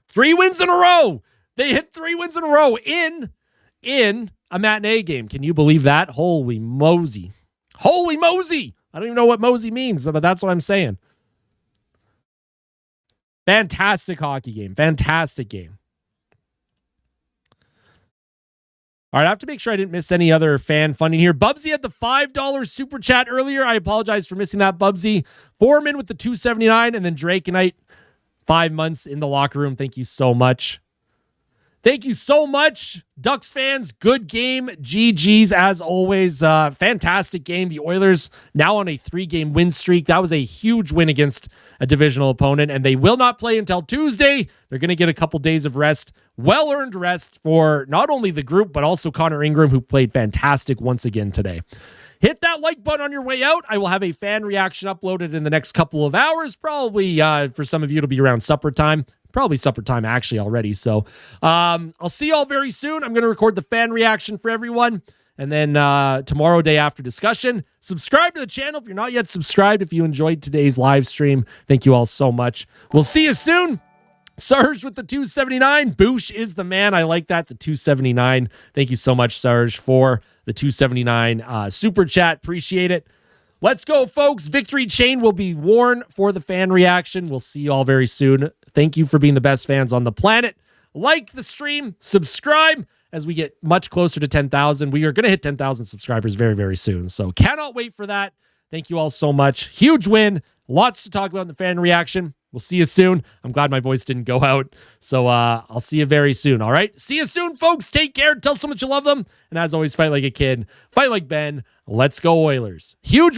3 wins in a row. They hit 3 wins in a row in a matinee game. Can you believe that? Holy mosey. Holy mosey. I don't even know what mosey means, but that's what I'm saying. Fantastic hockey game. Fantastic game. All right, I have to make sure I didn't miss any other fan funding here. Bubsy had the $5 super chat earlier. I apologize for missing that, Bubsy. Foreman with the $2.79, and then Drake and I, 5 months in the locker room. Thank you so much. Thank you so much, Ducks fans. Good game. GG's as always. Fantastic game. The Oilers now on a 3-game win streak. That was a huge win against a divisional opponent, and they will not play until Tuesday. They're going to get a couple days of rest. Well-earned rest for not only the group, but also Connor Ingram, who played fantastic once again today. Hit that like button on your way out. I will have a fan reaction uploaded in the next couple of hours. Probably for some of you, it'll be around supper time. Probably supper time actually already. So I'll see you all very soon. I'm going to record the fan reaction for everyone. And then tomorrow, day after discussion. Subscribe to the channel if you're not yet subscribed. If you enjoyed today's live stream, thank you all so much. We'll see you soon. Sarge with the 279. Boosh is the man. I like that. The 279. Thank you so much, Sarge, for the 279 super chat. Appreciate it. Let's go, folks. Victory chain will be worn for the fan reaction. We'll see you all very soon. Thank you for being the best fans on the planet. Like the stream, subscribe as we get much closer to 10,000. We are going to hit 10,000 subscribers very, very soon. So cannot wait for that. Thank you all so much. Huge win. Lots to talk about in the fan reaction. We'll see you soon. I'm glad my voice didn't go out. So I'll see you very soon. All right. See you soon, folks. Take care. Tell someone you love them. And as always, fight like a kid. Fight like Ben. Let's go Oilers. Huge